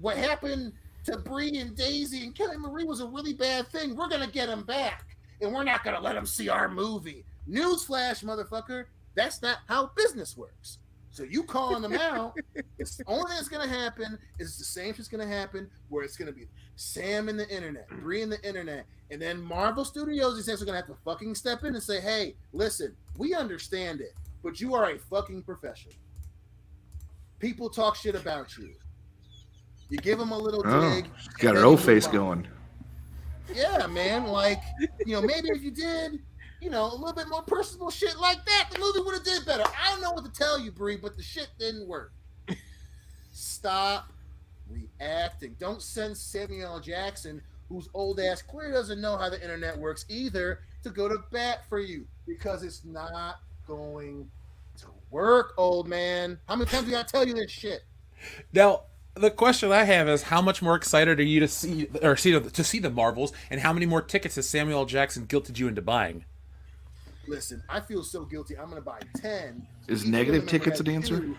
what happened to Brie and Daisy and Kelly Marie was a really bad thing. We're going to get them back. And we're not going to let them see our movie. Newsflash, motherfucker. That's not how business works. So you calling them out, it's the only thing that's going to happen is the same shit's going to happen where it's going to be Sam in the internet, Brie in the internet, and then Marvel Studios, these things are going to have to fucking step in and say, hey, listen, we understand it, but you are a fucking professional. People talk shit about you. You give them a little dig. Got her O face going. Yeah, man. Like, maybe if you did, a little bit more personable shit like that, the movie would have did better. I don't know what to tell you, Brie, but the shit didn't work. Stop reacting. Don't send Samuel L. Jackson, whose old ass clearly doesn't know how the internet works either, to go to bat for you, because it's not going to work, old man. How many times do I tell you this shit? Now, the question I have is, how much more excited are you to see the Marvels, and how many more tickets has Samuel L. Jackson guilted you into buying? Listen, I feel so guilty. I'm going to buy 10. Is negative tickets an answer?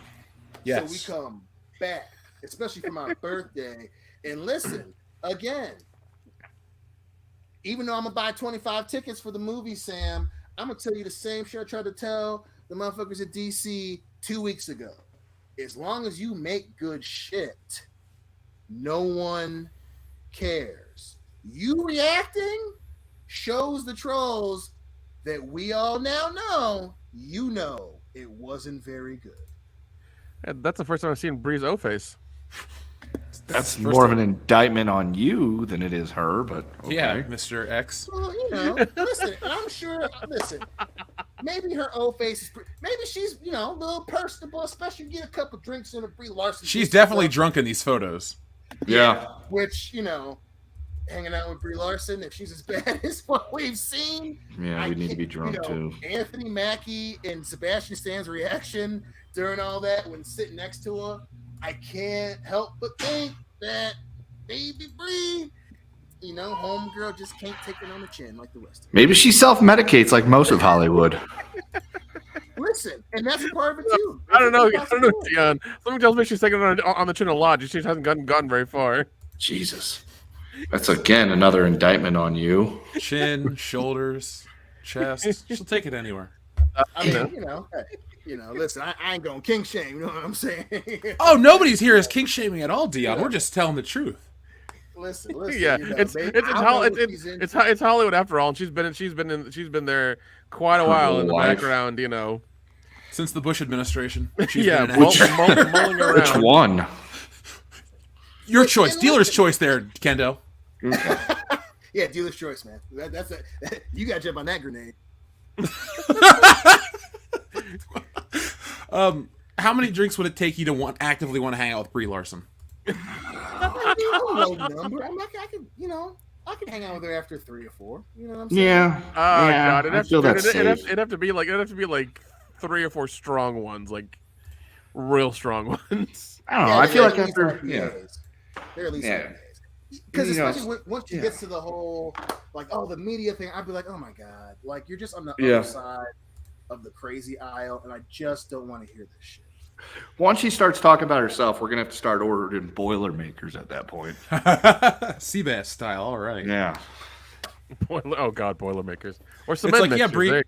Yes. So we come back, especially for my birthday. And listen, again, even though I'm going to buy 25 tickets for the movie, Sam, I'm going to tell you the same shit I tried to tell the motherfuckers at DC 2 weeks ago. As long as you make good shit, no one cares. You reacting shows the trolls that we all now know, it wasn't very good. Yeah, that's the first time I've seen Brie's O face. That's more of an indictment on you than it is her, but okay. Yeah, Mr. X. Well, listen, I'm sure, maybe her O face is, maybe she's, a little personable, especially get a couple drinks in a Brie Larson. She's definitely drunk in these photos. Yeah. Which, hanging out with Brie Larson, if she's as bad as what we've seen. Yeah, we need to be drunk too. Anthony Mackie and Sebastian Stan's reaction during all that when sitting next to her, I can't help but think that baby Brie homegirl just can't take it on the chin like the rest of them. Maybe she self-medicates like most of Hollywood. Listen, and that's a part of it too. I don't know, Dion. Something tells me she's taking it on the chin a lot. She hasn't gotten very far. Jesus. That's, again, another indictment on you. Chin, shoulders, chest. She'll take it anywhere. I mean, listen, I ain't going king shame. You know what I'm saying? Oh, nobody's here is king shaming at all, Dion. We're just telling the truth. Listen. Yeah, it's Hollywood after all, and she's been there quite a while in the background, Since the Bush administration. Mulling around. Which one? Your choice, dealer's choice there, Kendo. Yeah, dealer's choice, man. That's it. You got to jump on that grenade. How many drinks would it take you to actively want to hang out with Brie Larson? Low number. I can hang out with her after 3 or 4. You know what I'm saying? Yeah. God, it'd have to be like 3 or 4 strong ones, like real strong ones. I don't know. I feel like after they're at least 7 days. Because especially once she gets to the whole the media thing, I'd be like, oh my god, like you're just on the other side of the crazy aisle, and I just don't want to hear this shit. Once she starts talking about herself, we're gonna have to start ordering Boilermakers at that point. Seabass style, all right. Yeah. Boilermakers or cement it's like, mixers. Brie.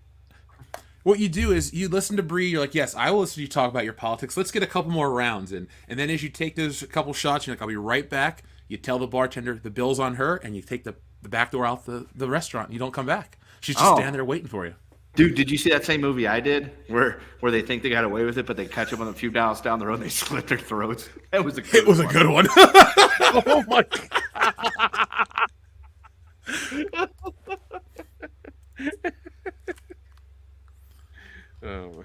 What you do is you listen to Brie. You're like, yes, I will listen to you talk about your politics. Let's get a couple more rounds in, and then as you take those couple shots, you're like, I'll be right back. You tell the bartender the bill's on her, and you take the back door out the restaurant. And you don't come back. She's just standing there waiting for you. Dude, did you see that same movie I did where they think they got away with it, but they catch them on a few miles down the road and they slit their throats? That was a good one. A good one. Oh my god.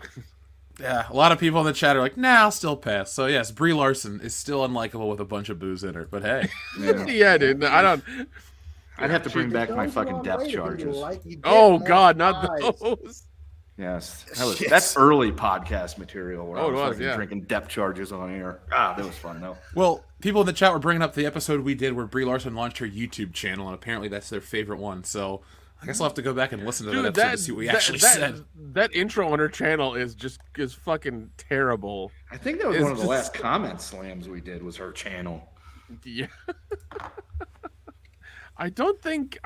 Yeah, a lot of people in the chat are like, nah, I'll still pass. So yes, Brie Larson is still unlikable with a bunch of booze in her, but hey. Yeah, dude. I don't. I'd have to bring back my fucking depth charges. Oh God, not those. Yes, that's early podcast material where I was yeah. drinking depth charges on air. That was fun though. Well, people in the chat were bringing up the episode we did where Brie Larson launched her YouTube channel, and apparently that's their favorite one. So I guess I'll have to go back and listen to that episode to see what we actually said. That intro on her channel is fucking terrible. I think that was one of the last comment slams we did was her channel. Yeah. I don't think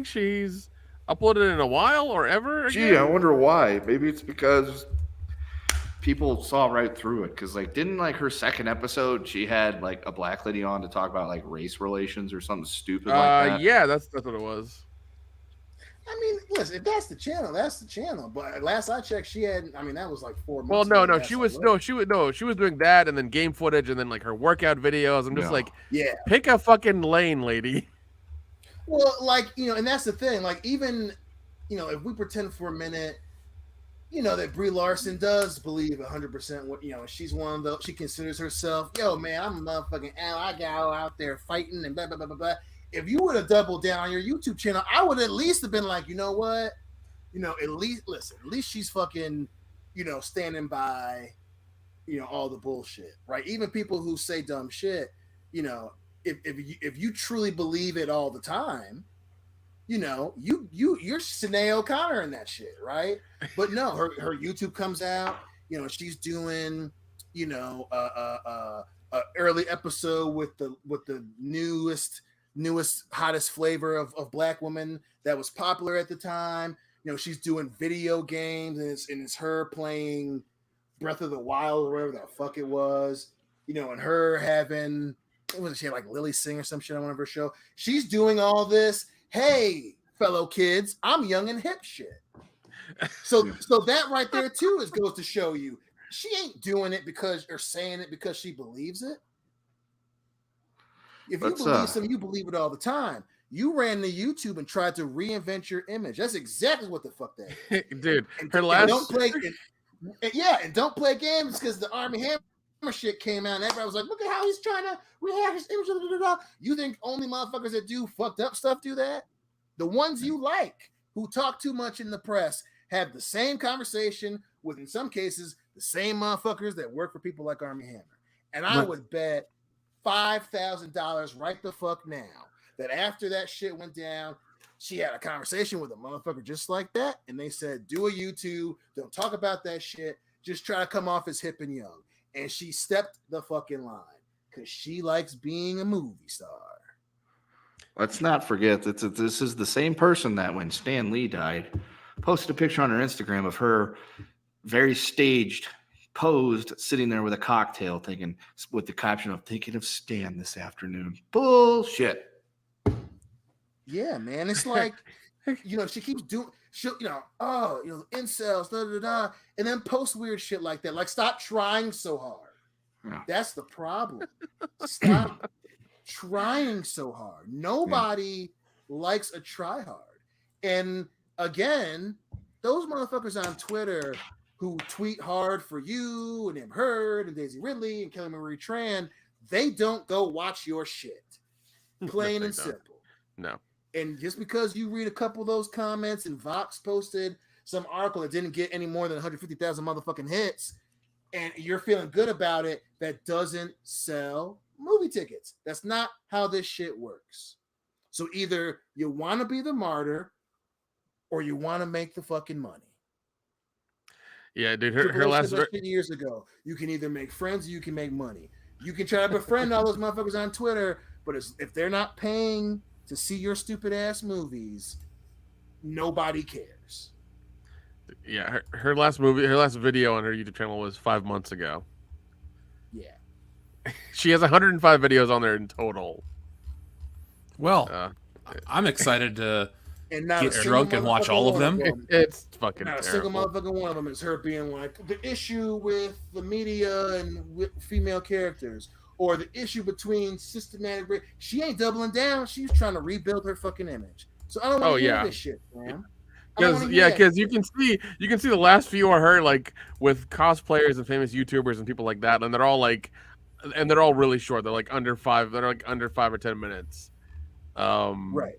she's uploaded in a while or ever again. Gee, I wonder why. Maybe it's because people saw right through it. Because didn't her second episode she had a black lady on to talk about race relations or something stupid like that? Yeah, that's what it was. I mean, listen, if that's the channel, that's the channel. But last I checked, she had. I mean, that was 4 months. Well, no, she was doing that, and then game footage, and then her workout videos. I'm just pick a fucking lane, lady. Well, and that's the thing. Even, if we pretend for a minute, that Brie Larson does believe 100% what, she's one of those. She considers herself, yo, man, I'm a motherfucking I go out there fighting and blah blah blah blah blah. If you would have doubled down on your YouTube channel, I would at least have been like, you know what? At least she's fucking, standing by, all the bullshit, right? Even people who say dumb shit, if you truly believe it all the time, you're Sinead O'Connor in that shit, right? But no, her YouTube comes out, she's doing, early episode with the newest hottest flavor of black woman that was popular at the time. She's doing video games and it's her playing Breath of the Wild or whatever the fuck it was, and her having she had Lily Singh or some shit on one of her show. She's doing all this. Hey, fellow kids, I'm young and hip shit. So that right there too goes to show you she ain't doing it or saying it because she believes it. If you believe something, you believe it all the time. You ran to YouTube and tried to reinvent your image. That's exactly what the fuck that is. Dude, don't play games because the Army Hammer shit came out and everybody was like, look at how he's trying to rehash his image. You think only motherfuckers that do fucked up stuff do that? The ones you like who talk too much in the press have the same conversation with, in some cases, the same motherfuckers that work for people like Army Hammer. And I would bet $5,000 right the fuck now that after that shit went down, she had a conversation with a motherfucker just like that, and they said, do a YouTube, don't talk about that shit, just try to come off as hip and young. And she stepped the fucking line because she likes being a movie star. Let's not forget that this is the same person that when Stan Lee died, posted a picture on her Instagram of her very staged, posed, sitting there with a cocktail, thinking with the caption of "thinking of Stan this afternoon." Bullshit. Yeah, man, it's like, she keeps doing, incels, da da da, and then post weird shit like that. Like, stop trying so hard. Yeah. That's the problem. Stop trying so hard. Nobody likes a try hard. And again, those motherfuckers on Twitter who tweet hard for you and Em Heard and Daisy Ridley and Kelly Marie Tran, they don't go watch your shit. Plain and simple. No. And just because you read a couple of those comments and Vox posted some article that didn't get any more than 150,000 motherfucking hits, and you're feeling good about it, that doesn't sell movie tickets. That's not how this shit works. So either you want to be the martyr or you want to make the fucking money. Yeah, dude, her last years ago, you can either make friends or you can make money. You can try to befriend all those motherfuckers on Twitter, but if they're not paying to see your stupid ass movies, nobody cares. Yeah, her last video on her YouTube channel was 5 months ago. Yeah. She has 105 videos on there in total. Well, I'm excited to and not get drunk and watch all of them. It's fucking not terrible. A single motherfucking one of them is her being like, the issue with the media and with female characters, or the issue between systematic rape. She ain't doubling down. She's trying to rebuild her fucking image. So I don't want to hear this shit, man. Because you can see the last few are her like with cosplayers and famous YouTubers and people like that, and they're all really short. They're like under 5. They're like under 5 or 10 minutes. Right.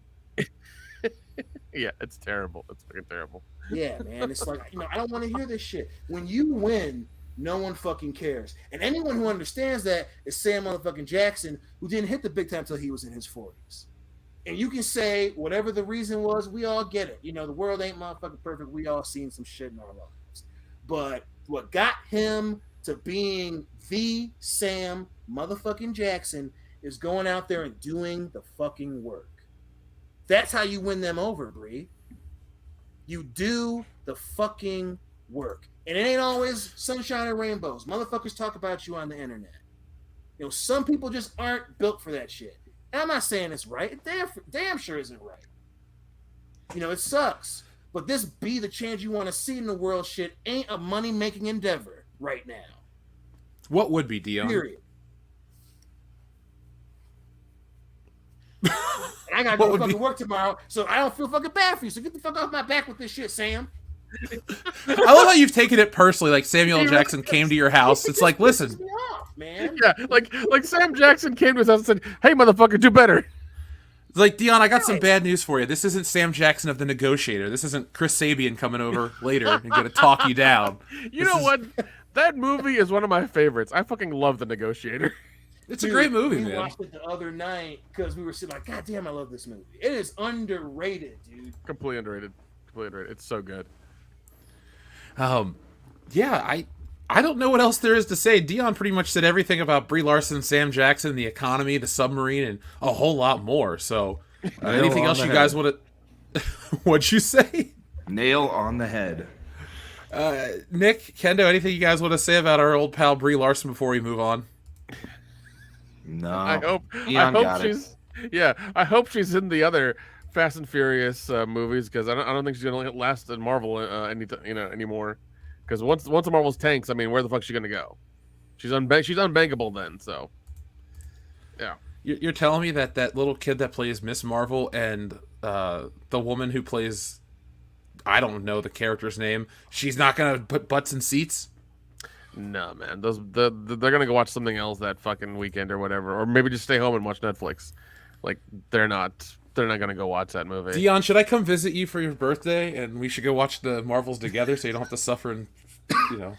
Yeah, it's terrible. It's fucking terrible. Yeah, man. It's like, I don't want to hear this shit. When you win, no one fucking cares. And anyone who understands that is Sam motherfucking Jackson, who didn't hit the big time until he was in his 40s. And you can say whatever the reason was, we all get it. The world ain't motherfucking perfect. We all seen some shit in our lives. But what got him to being the Sam motherfucking Jackson is going out there and doing the fucking work. That's how you win them over, Brie. You do the fucking work. And it ain't always sunshine and rainbows. Motherfuckers talk about you on the internet. Some people just aren't built for that shit. And I'm not saying it's right. It damn sure isn't right. It sucks. But this be the change you want to see in the world shit ain't a money-making endeavor right now. What would be, Dion? Period. And I gotta go to fucking work tomorrow, so I don't feel fucking bad for you. So get the fuck off my back with this shit, Sam. I love how you've taken it personally. Like Samuel L. Jackson came to your house. It's like, listen, me off, man. Yeah, like Sam Jackson came to his house and said, "Hey, motherfucker, do better." It's like, Dion, I got some bad news for you. This isn't Sam Jackson of The Negotiator. This isn't Chris Sabian coming over later and going to talk you down. What? That movie is one of my favorites. I fucking love The Negotiator. It's a great movie, man. We watched it the other night because we were sitting like, God damn, I love this movie. It is underrated, dude. Completely underrated. It's so good. Yeah, I don't know what else there is to say. Dion pretty much said everything about Brie Larson, Sam Jackson, the economy, the submarine, and a whole lot more. So, anything else you guys want to... What'd you say? Nail on the head. Nick, Kendo, anything you guys want to say about our old pal Brie Larson before we move on? No. I hope she's in the other Fast and Furious movies, because I don't think she's gonna last in Marvel anymore. Because once the Marvel's tanks, I mean, where the fuck's she gonna go? She's unbankable then. So, yeah. You're telling me that little kid that plays Miss Marvel and the woman who plays, I don't know the character's name, she's not gonna put butts in seats? No, man. They're gonna go watch something else that fucking weekend or whatever, or maybe just stay home and watch Netflix. Like they're not gonna go watch that movie. Dion, should I come visit you for your birthday and we should go watch the Marvels together so you don't have to suffer in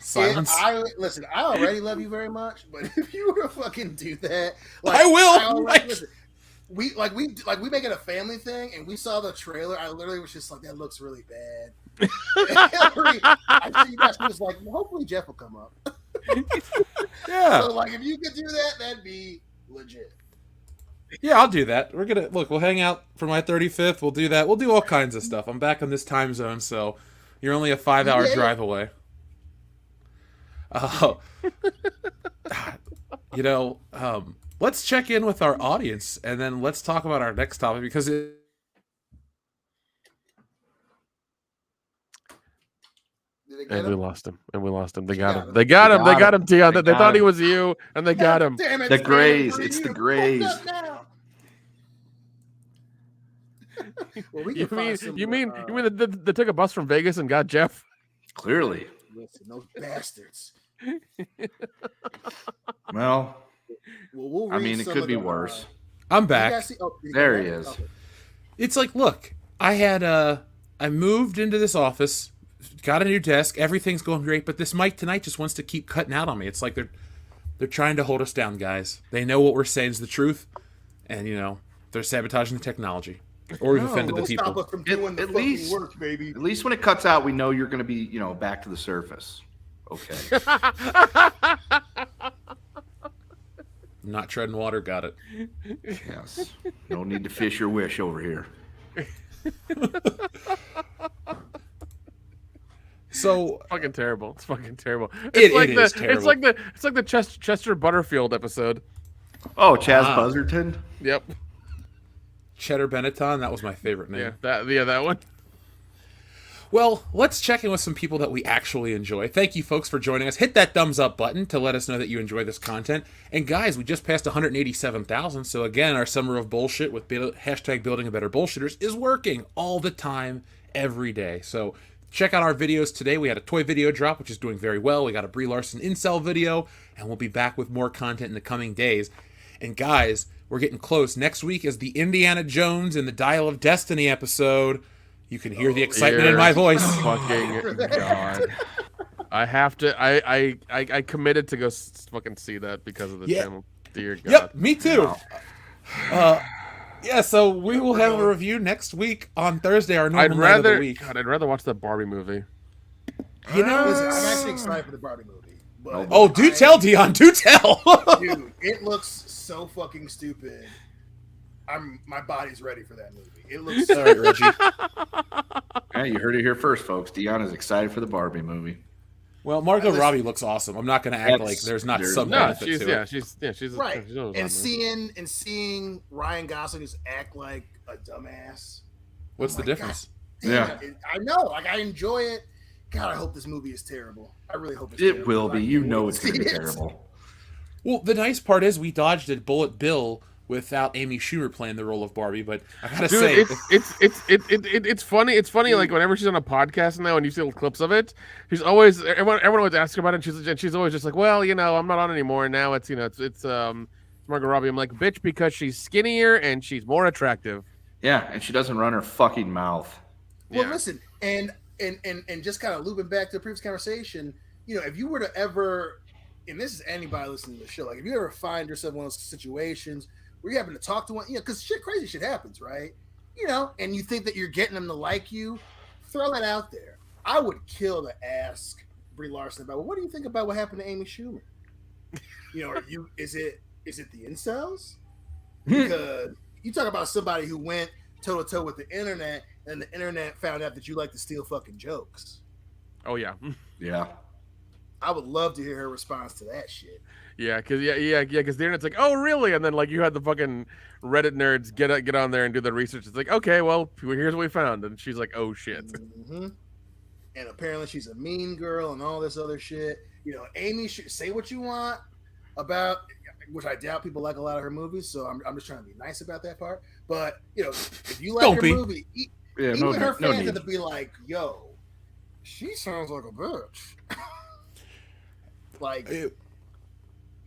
silence? Listen, I already love you very much, but if you were to fucking do that, I will. listen, we make it a family thing, and we saw the trailer. I literally was just like, that looks really bad. I see you guys was like, well, hopefully Jeff will come up. Yeah. So like, if you could do that, that'd be legit. Yeah, I'll do that. We're gonna look. We'll hang out for my 35th. We'll do that. We'll do all kinds of stuff. I'm back in this time zone, so you're only a 5-hour drive away. Oh, let's check in with our audience, and then let's talk about our next topic because it. And we lost him. They got him. They got him, Dion. They thought he was you, and they got him. Damn it, The Grays. It's the Grays. Well, we You can find some, mean they took a bus from Vegas and got Jeff? Clearly. listen, those bastards. Well, We'll I read mean, it some could of be the, worse. I'm you back. guys see- oh, There he is. Okay. It's like, look, I moved into this office, got a new desk, everything's going great, but this mic tonight just wants to keep cutting out on me. It's like they're trying to hold us down, guys. They know what we're saying is the truth, and they're sabotaging the technology, or we've offended the Don't stop people. us from doing the At fucking least- work, baby. At least when it cuts out, we know you're going to be, back to the surface. Okay. Not treading water, got it. Yes. No need to fish your wish over here. So Fucking terrible. It's fucking terrible. It like is terrible. It's like the Chester Butterfield episode. Oh, Chaz Wow. Buzzerton? Yep. Cheddar Benetton, that was my favorite name. Yeah, that one. Well, let's check in with some people that we actually enjoy. Thank you, folks, for joining us. Hit that thumbs up button to let us know that you enjoy this content. And guys, we just passed 187,000. So again, our summer of bullshit with hashtag building a better bullshitters is working all the time, every day. So check out our videos today. We had a toy video drop, which is doing very well. We got a Brie Larson incel video, and we'll be back with more content in the coming days. And guys, we're getting close. Next week is the Indiana Jones and the Dial of Destiny episode. You can hear the excitement in my voice. Fucking God. I have to. I committed to go fucking see that because of the channel. Dear God. Yep, me too. Yeah, so we will have a review next week on Thursday, our normal night of the week. God, I'd rather watch the Barbie movie. You know, Listen, I'm actually excited for the Barbie movie. But oh, do tell, Dion, do tell. dude, it looks so fucking stupid. My body's ready for that movie. It looks so All right, Reggie. Yeah, you heard it here first, folks. Dion is excited for the Barbie movie. Well, Margot Robbie looks awesome. I'm not going to act like there's not some No, benefit to it. she's right. she's Seeing Ryan Gosling just act like a dumbass. What's the difference? Yeah. I know. Like, I enjoy it. God, I hope this movie is terrible. I really hope it's It terrible. will be. I You can't know wait it's to going to be see it. terrible. Well, the nice part is we dodged a bullet bill without Amy Schumer playing the role of Barbie, but I gotta say, it's funny. It's funny. Like whenever she's on a podcast now, and you see little clips of it, she's always everyone always asks her about it. And she's always just like, well, I'm not on anymore. And now it's Margot Robbie. I'm like, bitch, because she's skinnier and she's more attractive. Yeah, and she doesn't run her fucking mouth. Well, Yeah. listen, and just kind of looping back to the previous conversation, if you were to ever, and this is anybody listening to the show, like if you ever find yourself in one of those situations where you happen to talk to one, because crazy shit happens, right? And you think that you're getting them to like you, throw that out there. I would kill to ask Brie Larson about, well, what do you think about what happened to Amy Schumer? Is it the incels? Because you talk about somebody who went toe to toe with the internet, and the internet found out that you like to steal fucking jokes. Oh yeah. Yeah. I would love to hear her response to that shit. Yeah, because the internet's like, oh really? And then like you had the fucking Reddit nerds get on there and do the research. It's like, okay, well here's what we found, and she's like, oh shit. Mm-hmm. And apparently she's a mean girl and all this other shit. Amy should say what you want about, which I doubt people like a lot of her movies. So I'm just trying to be nice about that part. But if you like her movie, even her fans have to be like, yo, she sounds like a bitch. Like.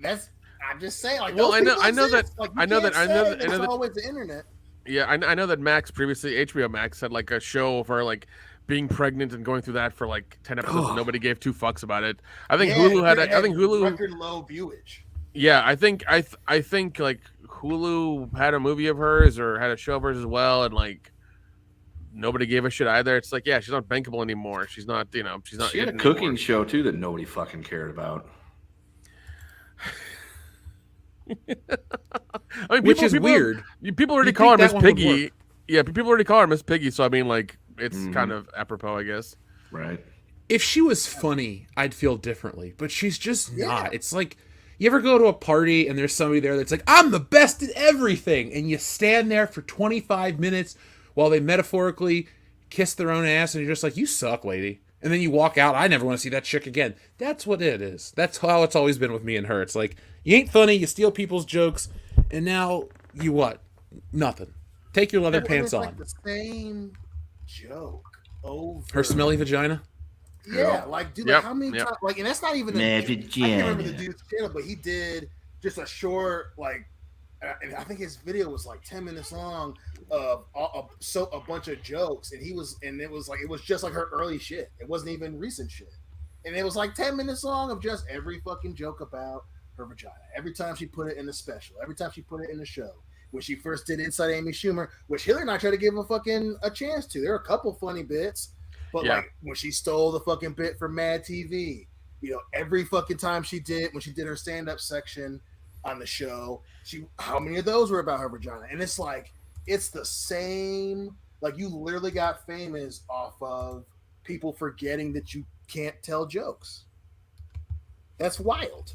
I'm just saying. Like, well, I know exist. that. Like, I know that. it's always the internet. Yeah, I know that Max previously, HBO Max had like a show of her like being pregnant and going through that for like 10 episodes. And nobody gave two fucks about it. I think Hulu had. I think Hulu record low viewage. Yeah, I think like Hulu had a movie of hers or had a show of hers as well, and like nobody gave a shit either. It's like, yeah, she's not bankable anymore. She's not, she's not. She had a it cooking anymore. show too that nobody fucking cared about. I mean, Which is weird. People already You'd call her think Miss that one would Piggy. work. Yeah, people already call her Miss Piggy. So I mean, like, it's kind of apropos, I guess. Right. If she was funny, I'd feel differently, but she's just not. It's like, you ever go to a party and there's somebody there that's like, I'm the best at everything, and you stand there for 25 minutes while they metaphorically kiss their own ass, and you're just like, you suck, lady. And then you walk out, I never want to see that chick again. That's what it is. That's how it's always been with me and her. It's like, you ain't funny, you steal people's jokes, and now you what? Nothing. Take your leather pants It's like on. the same joke over. Her smelly vagina? Yeah, like, dude, Yep, how many yep. times? Like, and that's not even. I can't remember the dude's channel, but he did just a short, like, and I think his video was like 10 minutes long of a bunch of jokes, and it was just like her early shit. It wasn't even recent shit, and it was like 10 minutes long of just every fucking joke about her vagina. Every time she put it in the special, every time she put it in the show. When she first did Inside Amy Schumer, which Hillary and I tried to give a chance to. There are a couple funny bits. But like when she stole the fucking bit from Mad TV, every fucking time when she did her stand-up section on the show, how many of those were about her vagina? And it's like, it's the same, like you literally got famous off of people forgetting that you can't tell jokes. That's wild.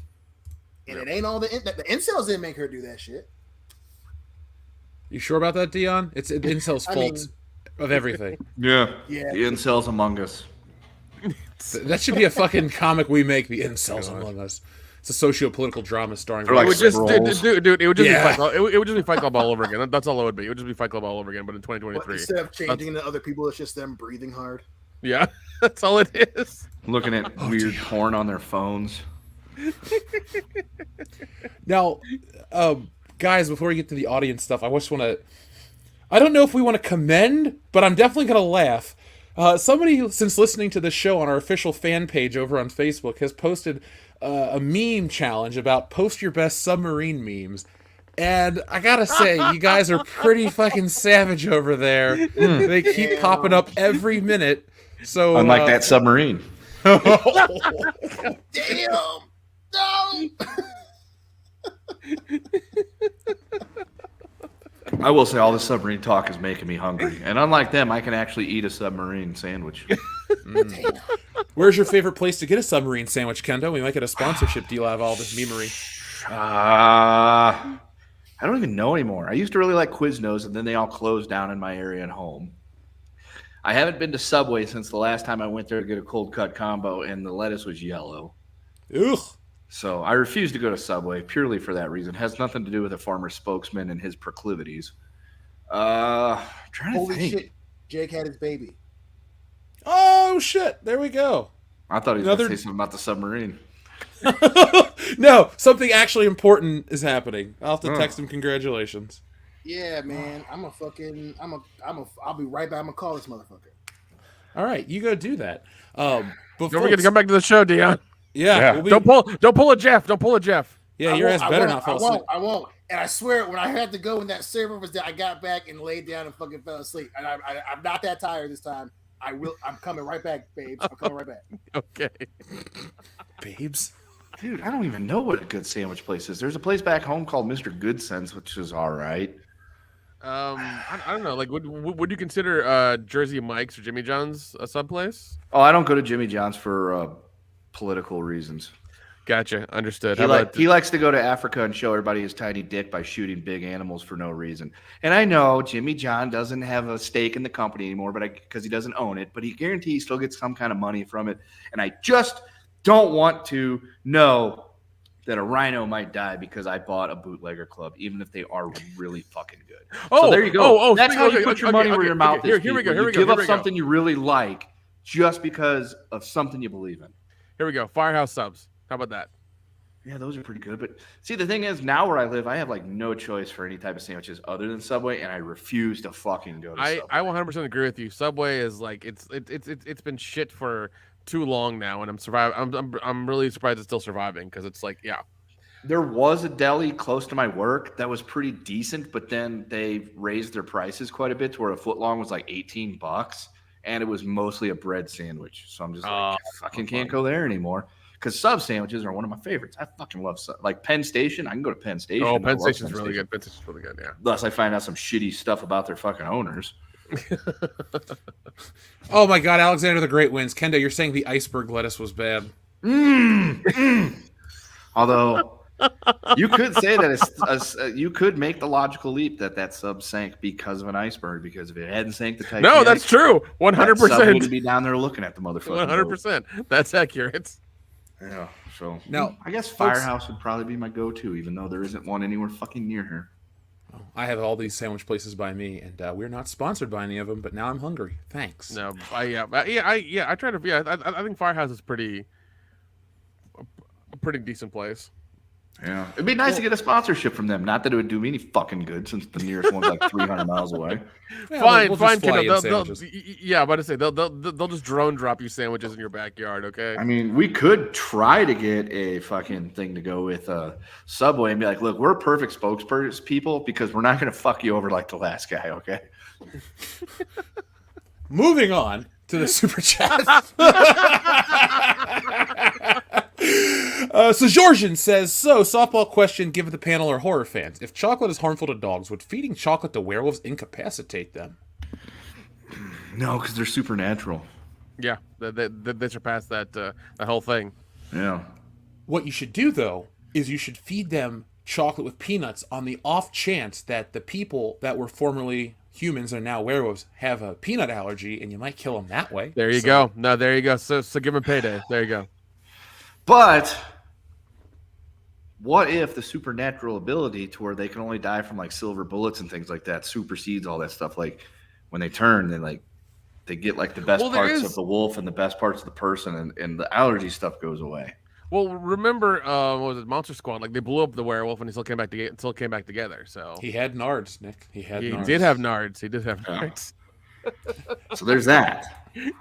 And it ain't all the incels didn't make her do that shit. You sure about that, Dion? It's Incel's fault of everything. Yeah. The incels among us. That should be a fucking comic we make, the Incels Among Us. It's a socio-political drama starring... They're like It would just, scrolls. dude, it would just Yeah. be Fight Club. It would just be Fight Club all over again. That's all it would be. It would just be Fight Club all over again, but in 2023. Instead of changing to other people, it's just them breathing hard. Yeah, that's all it is. Looking at weird porn on their phones. Now, guys, before we get to the audience stuff, I just want to... I don't know if we want to commend, but I'm definitely going to laugh. Somebody, since listening to this show on our official fan page over on Facebook, has posted a meme challenge about post your best Submarine memes. And I gotta say, you guys are pretty fucking savage over there. They keep popping up every minute. So Unlike that submarine. Damn! No! I will say all this submarine talk is making me hungry. And unlike them, I can actually eat a submarine sandwich. Where's your favorite place to get a submarine sandwich, Kendo? We might get a sponsorship deal out of all this memery. I don't even know anymore. I used to really like Quiznos, and then they all closed down in my area and home. I haven't been to Subway since the last time I went there to get a cold cut combo, and the lettuce was yellow. Ugh. So I refuse to go to Subway purely for that reason. It has nothing to do with a former spokesman and his proclivities. Trying to Holy think. shit! Jake had his baby. Oh shit! There we go. I thought he was Another- going to say something about the submarine. No, something actually important is happening. I'll have to text him congratulations. Yeah, man. I'll be right back. I'm gonna call this motherfucker. All right, you go do that. But Don't forget to come back to the show, Dion. Yeah, Yeah. we'll be- Don't pull a Jeff. Don't pull a Jeff. Yeah, your ass better not fall asleep. I won't. And I swear, when I had to go when that server was there, I got back and laid down and fucking fell asleep. And I'm not that tired this time. I'm coming right back, babes. I'm coming right back. Okay. Babes. Dude, I don't even know what a good sandwich place is. There's a place back home called Mr. Good Sense, which is all right. I don't know. Like, would you consider Jersey Mike's or Jimmy John's a sub place? Oh, I don't go to Jimmy John's for political reasons. Gotcha. Understood. He likes to go to Africa and show everybody his tiny dick by shooting big animals for no reason. And I know Jimmy John doesn't have a stake in the company anymore, but because he doesn't own it, but he guarantees he still gets some kind of money from it. And I just don't want to know that a rhino might die because I bought a bootlegger club, even if they are really fucking good. Oh, so there you go. That's how you okay, put your okay, money okay, where your mouth is. Here we go. People. Here we You go. give Here up we go. something you really like just because of something you believe in. Here we go. Firehouse subs. How about that? Yeah, those are pretty good. But see, the thing is, now where I live, I have like no choice for any type of sandwiches other than Subway, and I refuse to fucking go to Subway. I 100% agree with you. Subway is like it's been shit for too long now, and I'm really surprised it's still surviving because it's like There was a deli close to my work that was pretty decent, but then they raised their prices quite a bit to where a footlong was like $18, and it was mostly a bread sandwich. So I'm just like, I fucking can't go there anymore. Because sub sandwiches are one of my favorites. I fucking love like Penn Station. I can go to Penn Station. Oh, Penn Station's really good. Penn Station's really good, yeah. Thus, I find out some shitty stuff about their fucking owners. Oh my God, Alexander the Great wins. Kendo, you're saying the iceberg lettuce was bad. Although you could say that you could make the logical leap that sub sank because of an iceberg. Because if it hadn't sank the Titanic, no, that's true. 100%. Would be down there looking at the motherfucker. 100%. That's accurate. Yeah. So now, I guess Firehouse would probably be my go-to, even though there isn't one anywhere fucking near here. I have all these sandwich places by me, and we're not sponsored by any of them. But now I'm hungry. Thanks. No, I try to. Yeah, I think Firehouse is a pretty decent place. Yeah, it'd be nice to get a sponsorship from them. Not that it would do me any fucking good, since the nearest one's like 300 miles away. Yeah, fine, fly Kendall. in Yeah, about to say they'll just drone drop you sandwiches in your backyard. Okay. I mean, we could try to get a fucking thing to go with Subway and be like, look, we're perfect spokesperson people because we're not going to fuck you over like the last guy. Okay. Moving on to the super chat. So Georgian says, softball question given the panel are horror fans. If chocolate is harmful to dogs, would feeding chocolate to werewolves incapacitate them? No, because they're supernatural. Yeah, they surpassed that whole thing. Yeah. What you should do, though, is you should feed them chocolate with peanuts on the off chance that the people that were formerly humans and now werewolves have a peanut allergy, and you might kill them that way. There you go. No, there you go. So give them payday. There you go. But what if the supernatural ability to where they can only die from like silver bullets and things like that supersedes all that stuff? Like when they turn, they get like the best parts of the wolf and the best parts of the person, and the allergy stuff goes away. Well, remember, what was it, Monster Squad? Like they blew up the werewolf and he still came back together. So he had nards, Nick. He did have nards. He did have nards. So there's that. They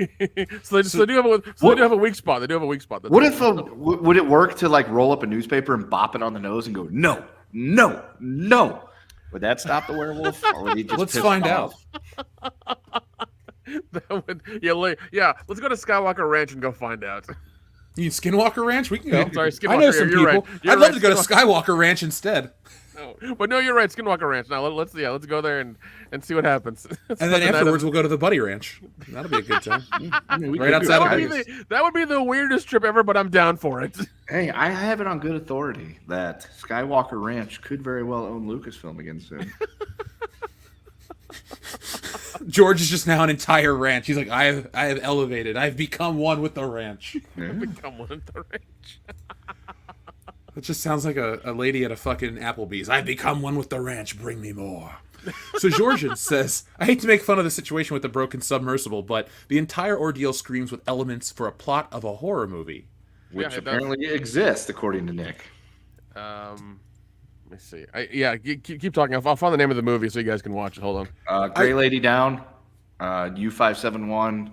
do have a weak spot. They do have a weak spot. What if would it work to like roll up a newspaper and bop it on the nose and go no, no, no? Would that stop the werewolf? Or would he just Let's find out. That would, yeah. Let's go to Skywalker Ranch and go find out. You need Skinwalker Ranch? We can go. Sorry, Skinwalker. I know some people. Right. I'd love to go to Skywalker Ranch instead. No, but no, you're right. Skinwalker Ranch. Now let's go there and see what happens. And then afterwards we'll go to the Buddy Ranch. That'll be a good time. Right outside of Vegas. That would be the weirdest trip ever, but I'm down for it. Hey, I have it on good authority that Skywalker Ranch could very well own Lucasfilm again soon. George is just now an entire ranch. He's like, I have elevated. I've become one with the ranch. I've become one with the ranch. It just sounds like a lady at a fucking Applebee's. I've become one with the ranch. Bring me more. So Georgian says, I hate to make fun of the situation with the broken submersible, but the entire ordeal screams with elements for a plot of a horror movie. Which apparently exists, according to Nick. Let me see. Keep talking. I'll find the name of the movie so you guys can watch it. Hold on. Gray Lady Down, U571.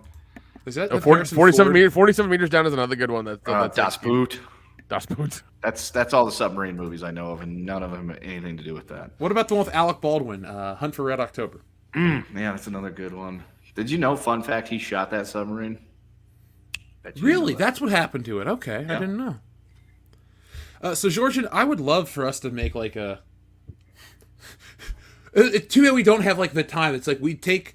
Is that 47 meters down is another good one. That's Das Boot. Das Boot. That's all the submarine movies I know of, and none of them have anything to do with that. What about the one with Alec Baldwin, Hunt for Red October? Yeah, that's another good one. Did you know, fun fact, he shot that submarine? Really? That's what happened to it. Okay, yeah. I didn't know. So, Georgian, I would love for us to make like a... Too bad we don't have like the time. It's like we take...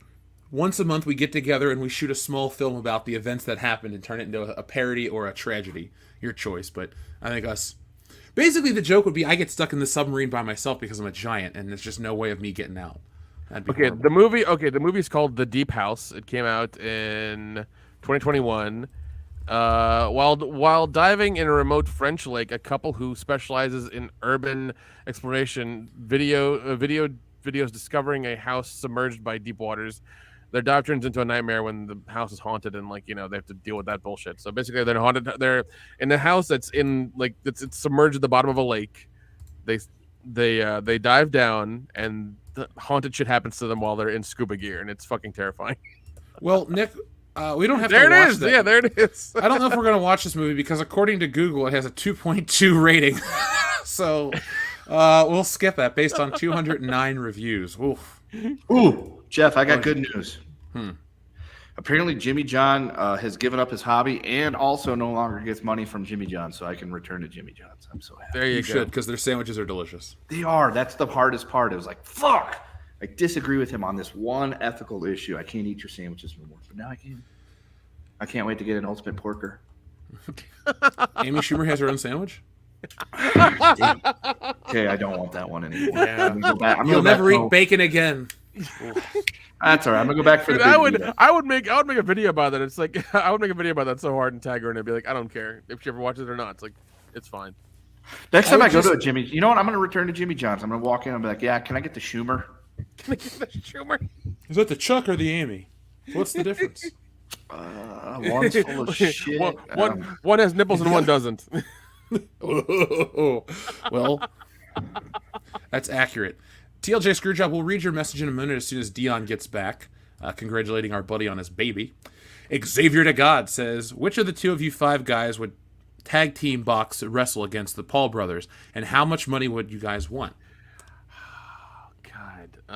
Once a month we get together and we shoot a small film about the events that happened and turn it into a parody or a tragedy. Your choice, but I think us... Basically, the joke would be I get stuck in the submarine by myself because I'm a giant and there's just no way of me getting out. That'd be horrible. The movie is called The Deep House. It came out in 2021. While diving in a remote French lake, a couple who specializes in urban exploration videos discovering a house submerged by deep waters. Their dive turns into a nightmare when the house is haunted and they have to deal with that bullshit. So basically they're haunted. They're in a house that's in it's submerged at the bottom of a lake. They dive down and the haunted shit happens to them while they're in scuba gear, and it's fucking terrifying. Well, Nick, we don't have to watch that. Yeah, there it is. I don't know if we're going to watch this movie because according to Google, it has a 2.2 rating. So we'll skip that based on 209 reviews. Oof. Ooh, Jeff, I got good news. Apparently, Jimmy John has given up his hobby and also no longer gets money from Jimmy John, so I can return to Jimmy John's. I'm so happy. There you go. should, because their sandwiches are delicious. They are. That's the hardest part. It was like, fuck. I disagree with him on this one ethical issue. I can't eat your sandwiches no more, but now I can. I can't wait to get an ultimate porker. Amy Schumer has her own sandwich? Okay, I don't want that one anymore. Yeah. I'm gonna go back. You'll never eat bacon again. That's all right. I'm gonna go back for Dude, the I would make a video about that. It's like I would make a video about that so hard and tag her and I'd be like, I don't care if she ever watches it or not. It's like it's fine. Next time I go to a Jimmy, you know what? I'm gonna return to Jimmy John's. I'm gonna walk in and be like, yeah, can I get the Schumer? Can I get the Schumer? Is that the Chuck or the Amy? What's the difference? One's full of shit. One has nipples and one doesn't. Well, that's accurate. TLJ Screwjob, we'll read your message in a minute as soon as Dion gets back, congratulating our buddy on his baby. Xavier to God says, which of the two of you five guys would tag team box wrestle against the Paul brothers, and how much money would you guys want?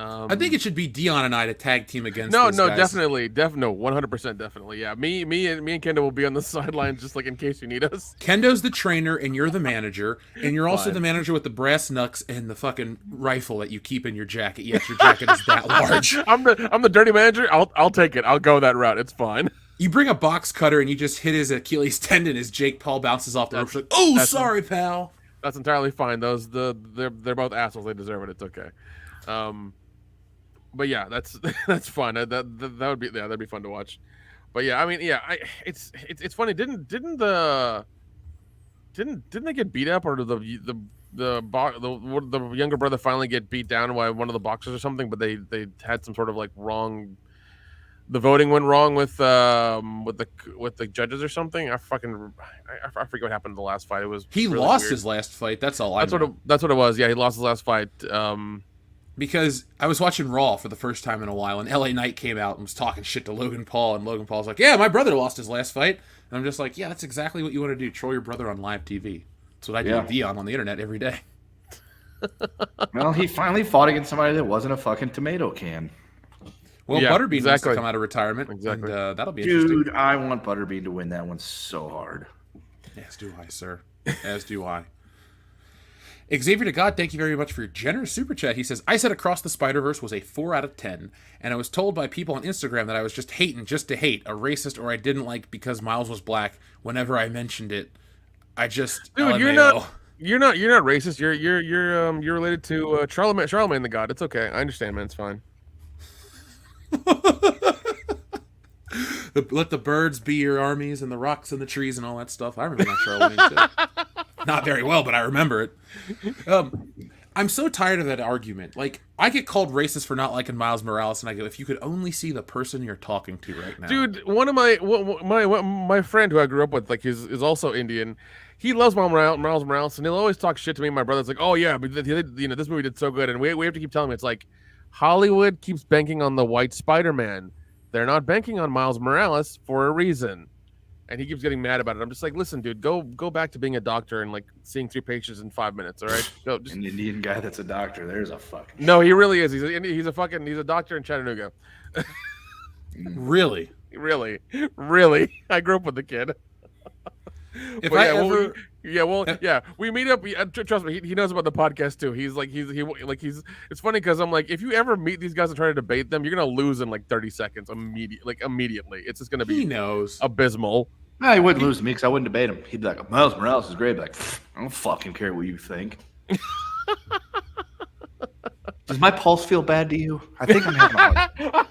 I think it should be Dion and I to tag team against. No, those guys. definitely, 100% definitely. Yeah, me and Kendo will be on the sidelines just like in case you need us. Kendo's the trainer and you're the manager, and you're also the manager with the brass knucks and the fucking rifle that you keep in your jacket. Yes, your jacket is that large. I'm the dirty manager. I'll take it. I'll go that route. It's fine. You bring a box cutter and you just hit his Achilles tendon as Jake Paul bounces off the rope. Like, oh, sorry, pal. That's entirely fine. They're both assholes. They deserve it. It's okay. But yeah, that's fun. That would be that'd be fun to watch. But yeah, I mean, yeah, it's funny. Didn't they get beat up, or did the younger brother finally get beat down by one of the boxers or something? But they had some sort of like wrong. The voting went wrong with the judges or something. I forget what happened in the last fight. It was he really lost weird. his last fight. That's all I know. That's what it was. Yeah, he lost his last fight. Because I was watching Raw for the first time in a while, and LA Knight came out and was talking shit to Logan Paul, and Logan Paul's like, yeah, my brother lost his last fight. And I'm just like, yeah, that's exactly what you want to do. Troll your brother on live TV. That's what I do with Dion on the internet every day. Well, he finally fought against somebody that wasn't a fucking tomato can. Well, Butterbean wants to come out of retirement, and that'll be interesting. Dude, I want Butterbean to win that one so hard. As do I, sir. As do I. Xavier to God, thank you very much for your generous super chat. He says, I said Across the Spider-Verse was a 4 out of 10, and I was told by people on Instagram that I was just hating just to hate, a racist, or I didn't like because Miles was black. Whenever I mentioned it, I just dude, LMAO. you're not racist. You're related to Charlemagne the God. It's okay. I understand, man. It's fine. Let the birds be your armies and the rocks and the trees and all that stuff. I remember that Charlemagne too. Not very well, but I remember it. I'm so tired of that argument. Like, I get called racist for not liking Miles Morales, and I go, if you could only see the person you're talking to right now. Dude, one of my friend who I grew up with, like, is also Indian. He loves Miles Morales, and he'll always talk shit to me. My brother's like, oh yeah, but this movie did so good, and we have to keep telling him, it's like, Hollywood keeps banking on the white Spider-Man. They're not banking on Miles Morales for a reason. And he keeps getting mad about it. I'm just like, listen, dude, go back to being a doctor and like seeing 3 patients in 5 minutes. All right, go. An Indian guy that's a doctor. There's a fucking. No, he really is. He's a doctor in Chattanooga. Really? Really. I grew up with the kid. We meet up. Trust me, he knows about the podcast too. He's it's funny because I'm like, if you ever meet these guys and try to debate them, you're gonna lose in like 30 seconds immediately. It's just gonna be abysmal. No, he wouldn't lose to me because I wouldn't debate him. He'd be like, Miles Morales is great. I'd be like, I don't fucking care what you think. Does my pulse feel bad to you? I think I'm having a heart.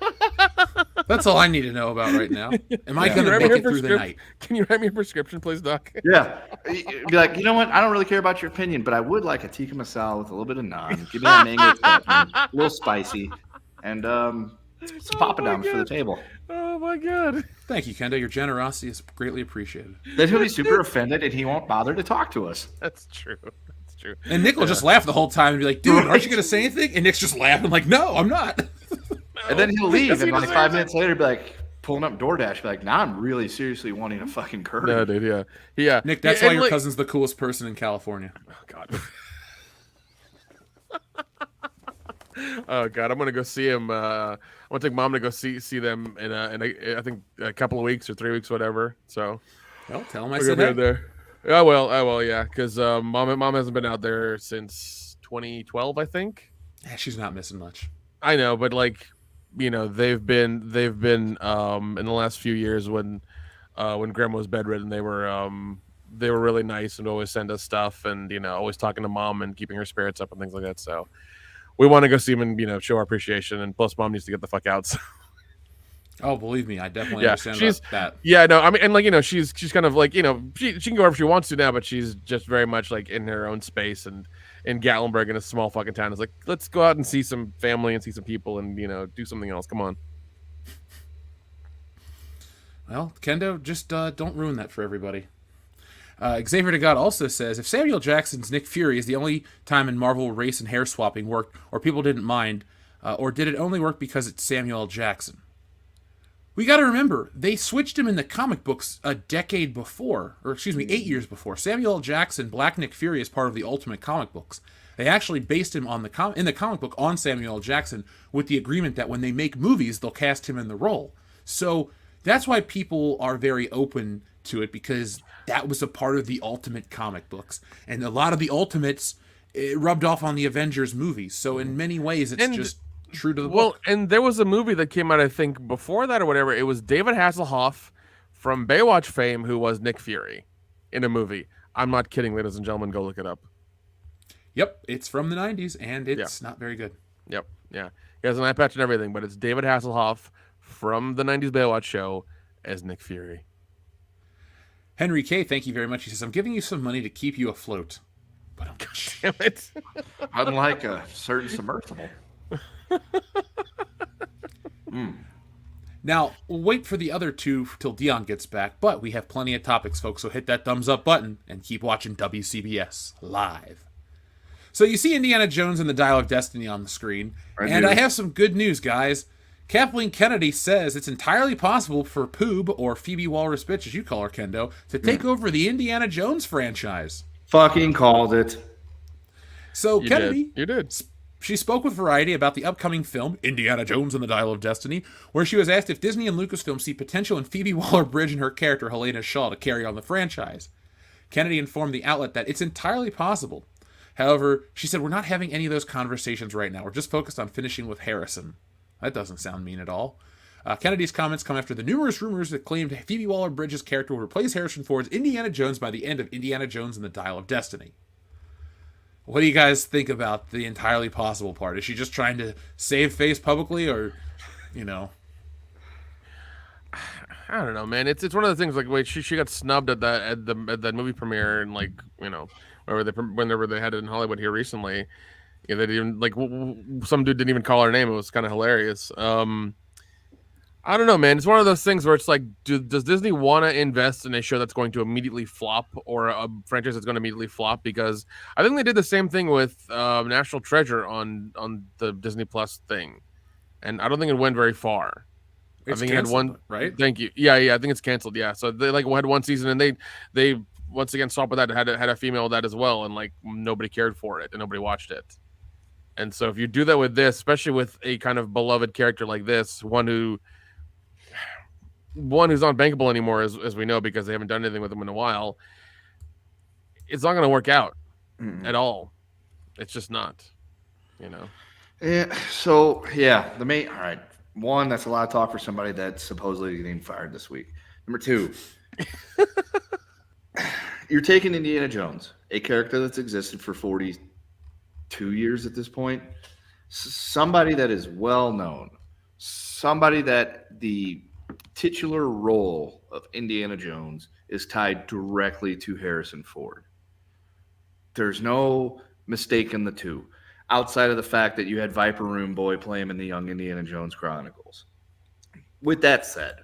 That's all I need to know about right now. Am I going to make it through the night? Can you write me a prescription, please, Doc? Yeah. Be like, you know what? I don't really care about your opinion, but I would like a tikka masala with a little bit of naan. Give me that mango chutney, a little spicy, and some papadums for the table. Oh, my God. Thank you, Kendo. Your generosity is greatly appreciated. Then he'll be super offended, and he won't bother to talk to us. That's true. And Nick will just laugh the whole time and be like, dude, aren't you going to say anything? And Nick's just laughing like, no, I'm not. And then he'll leave, and like 5 minutes later, be like, pulling up DoorDash, be like, now I'm really seriously wanting a fucking curry. No, dude, yeah. Nick, that's why your cousin's the coolest person in California. Oh, God. Oh God, I'm gonna go see him. I'm gonna take mom to go see them in I think a couple of weeks or 3 weeks, whatever. So Well, tell him I we're said gonna be hey. out there. I will, yeah, because mom hasn't been out there since 2012, I think. Yeah, she's not missing much. I know, but like, they've been in the last few years when grandma was bedridden, they were really nice and always send us stuff and always talking to mom and keeping her spirits up and things like that. So we want to go see him and show our appreciation. And plus, mom needs to get the fuck out. So. Oh, believe me, I definitely Yeah, understand she's about that. yeah, no, I mean, and like she's kind of like she can go wherever she wants to now, but she's just very much like in her own space and in Gatlinburg in a small fucking town. It's like let's go out and see some family and see some people and do something else. Come on. Well, Kendo, just don't ruin that for everybody. Xavier to God also says, if Samuel Jackson's Nick Fury is the only time in Marvel race and hair swapping worked, or people didn't mind, or did it only work because it's Samuel L. Jackson? We got to remember, they switched him in the comic books a decade before, or excuse me, 8 years before. Samuel L. Jackson, Black Nick Fury, is part of the Ultimate comic books. They actually based him on in the comic book on Samuel L. Jackson with the agreement that when they make movies, they'll cast him in the role. So that's why people are very open to it, because that was a part of the Ultimate comic books. And a lot of the Ultimates, it rubbed off on the Avengers movies. So in many ways, it's just true to the book. And there was a movie that came out, I think, before that or whatever. It was David Hasselhoff from Baywatch fame who was Nick Fury in a movie. I'm not kidding, ladies and gentlemen. Go look it up. Yep, it's from the 90s, and it's not very good. Yep, yeah. He has an eye patch and everything, but it's David Hasselhoff from the 90s Baywatch show as Nick Fury. Henry K., thank you very much. He says, I'm giving you some money to keep you afloat. But Damn it. Unlike a certain submersible. Now, we'll wait for the other two till Dion gets back, but we have plenty of topics, folks, so hit that thumbs up button and keep watching WCBs live. So you see Indiana Jones and the Dial of Destiny on the screen, and I have some good news, guys. Kathleen Kennedy says it's entirely possible for Poob, or Phoebe Waller-Bridge, as you call her, Kendo, to take over the Indiana Jones franchise. Fucking called it. So Kennedy, You did. She spoke with Variety about the upcoming film, Indiana Jones and the Dial of Destiny, where she was asked if Disney and Lucasfilm see potential in Phoebe Waller-Bridge and her character, Helena Shaw, to carry on the franchise. Kennedy informed the outlet that it's entirely possible. However, she said, we're not having any of those conversations right now. We're just focused on finishing with Harrison. That doesn't sound mean at all. Kennedy's comments come after the numerous rumors that claimed Phoebe Waller-Bridge's character will replace Harrison Ford's Indiana Jones by the end of Indiana Jones and the Dial of Destiny. What do you guys think about the entirely possible part? Is she just trying to save face publicly, or, I don't know, man. It's one of the things like wait, she got snubbed at that movie premiere and whenever they had it in Hollywood here recently. Yeah, they didn't some dude didn't even call her name. It was kind of hilarious. I don't know, man. It's one of those things where it's like, does Disney want to invest in a show that's going to immediately flop, or a franchise that's going to immediately flop? Because I think they did the same thing with National Treasure on the Disney Plus thing, and I don't think it went very far. It's I think it had one, right? Thank you. Yeah, I think it's canceled. Yeah, so they had one season, and they once again swapped with that, had a female with that as well, and nobody cared for it and nobody watched it. And so if you do that with this, especially with a kind of beloved character like this, one who's not bankable anymore, as we know, because they haven't done anything with him in a while, it's not going to work out at all. It's just not, Yeah. So yeah, all right. One, that's a lot of talk for somebody that's supposedly getting fired this week. Number two, you're taking Indiana Jones, a character that's existed for 42 years at this point, somebody that is well known, somebody that the titular role of Indiana Jones is tied directly to Harrison Ford. There's no mistake in the two, outside of the fact that you had Viper Room Boy play him in the Young Indiana Jones Chronicles. With that said,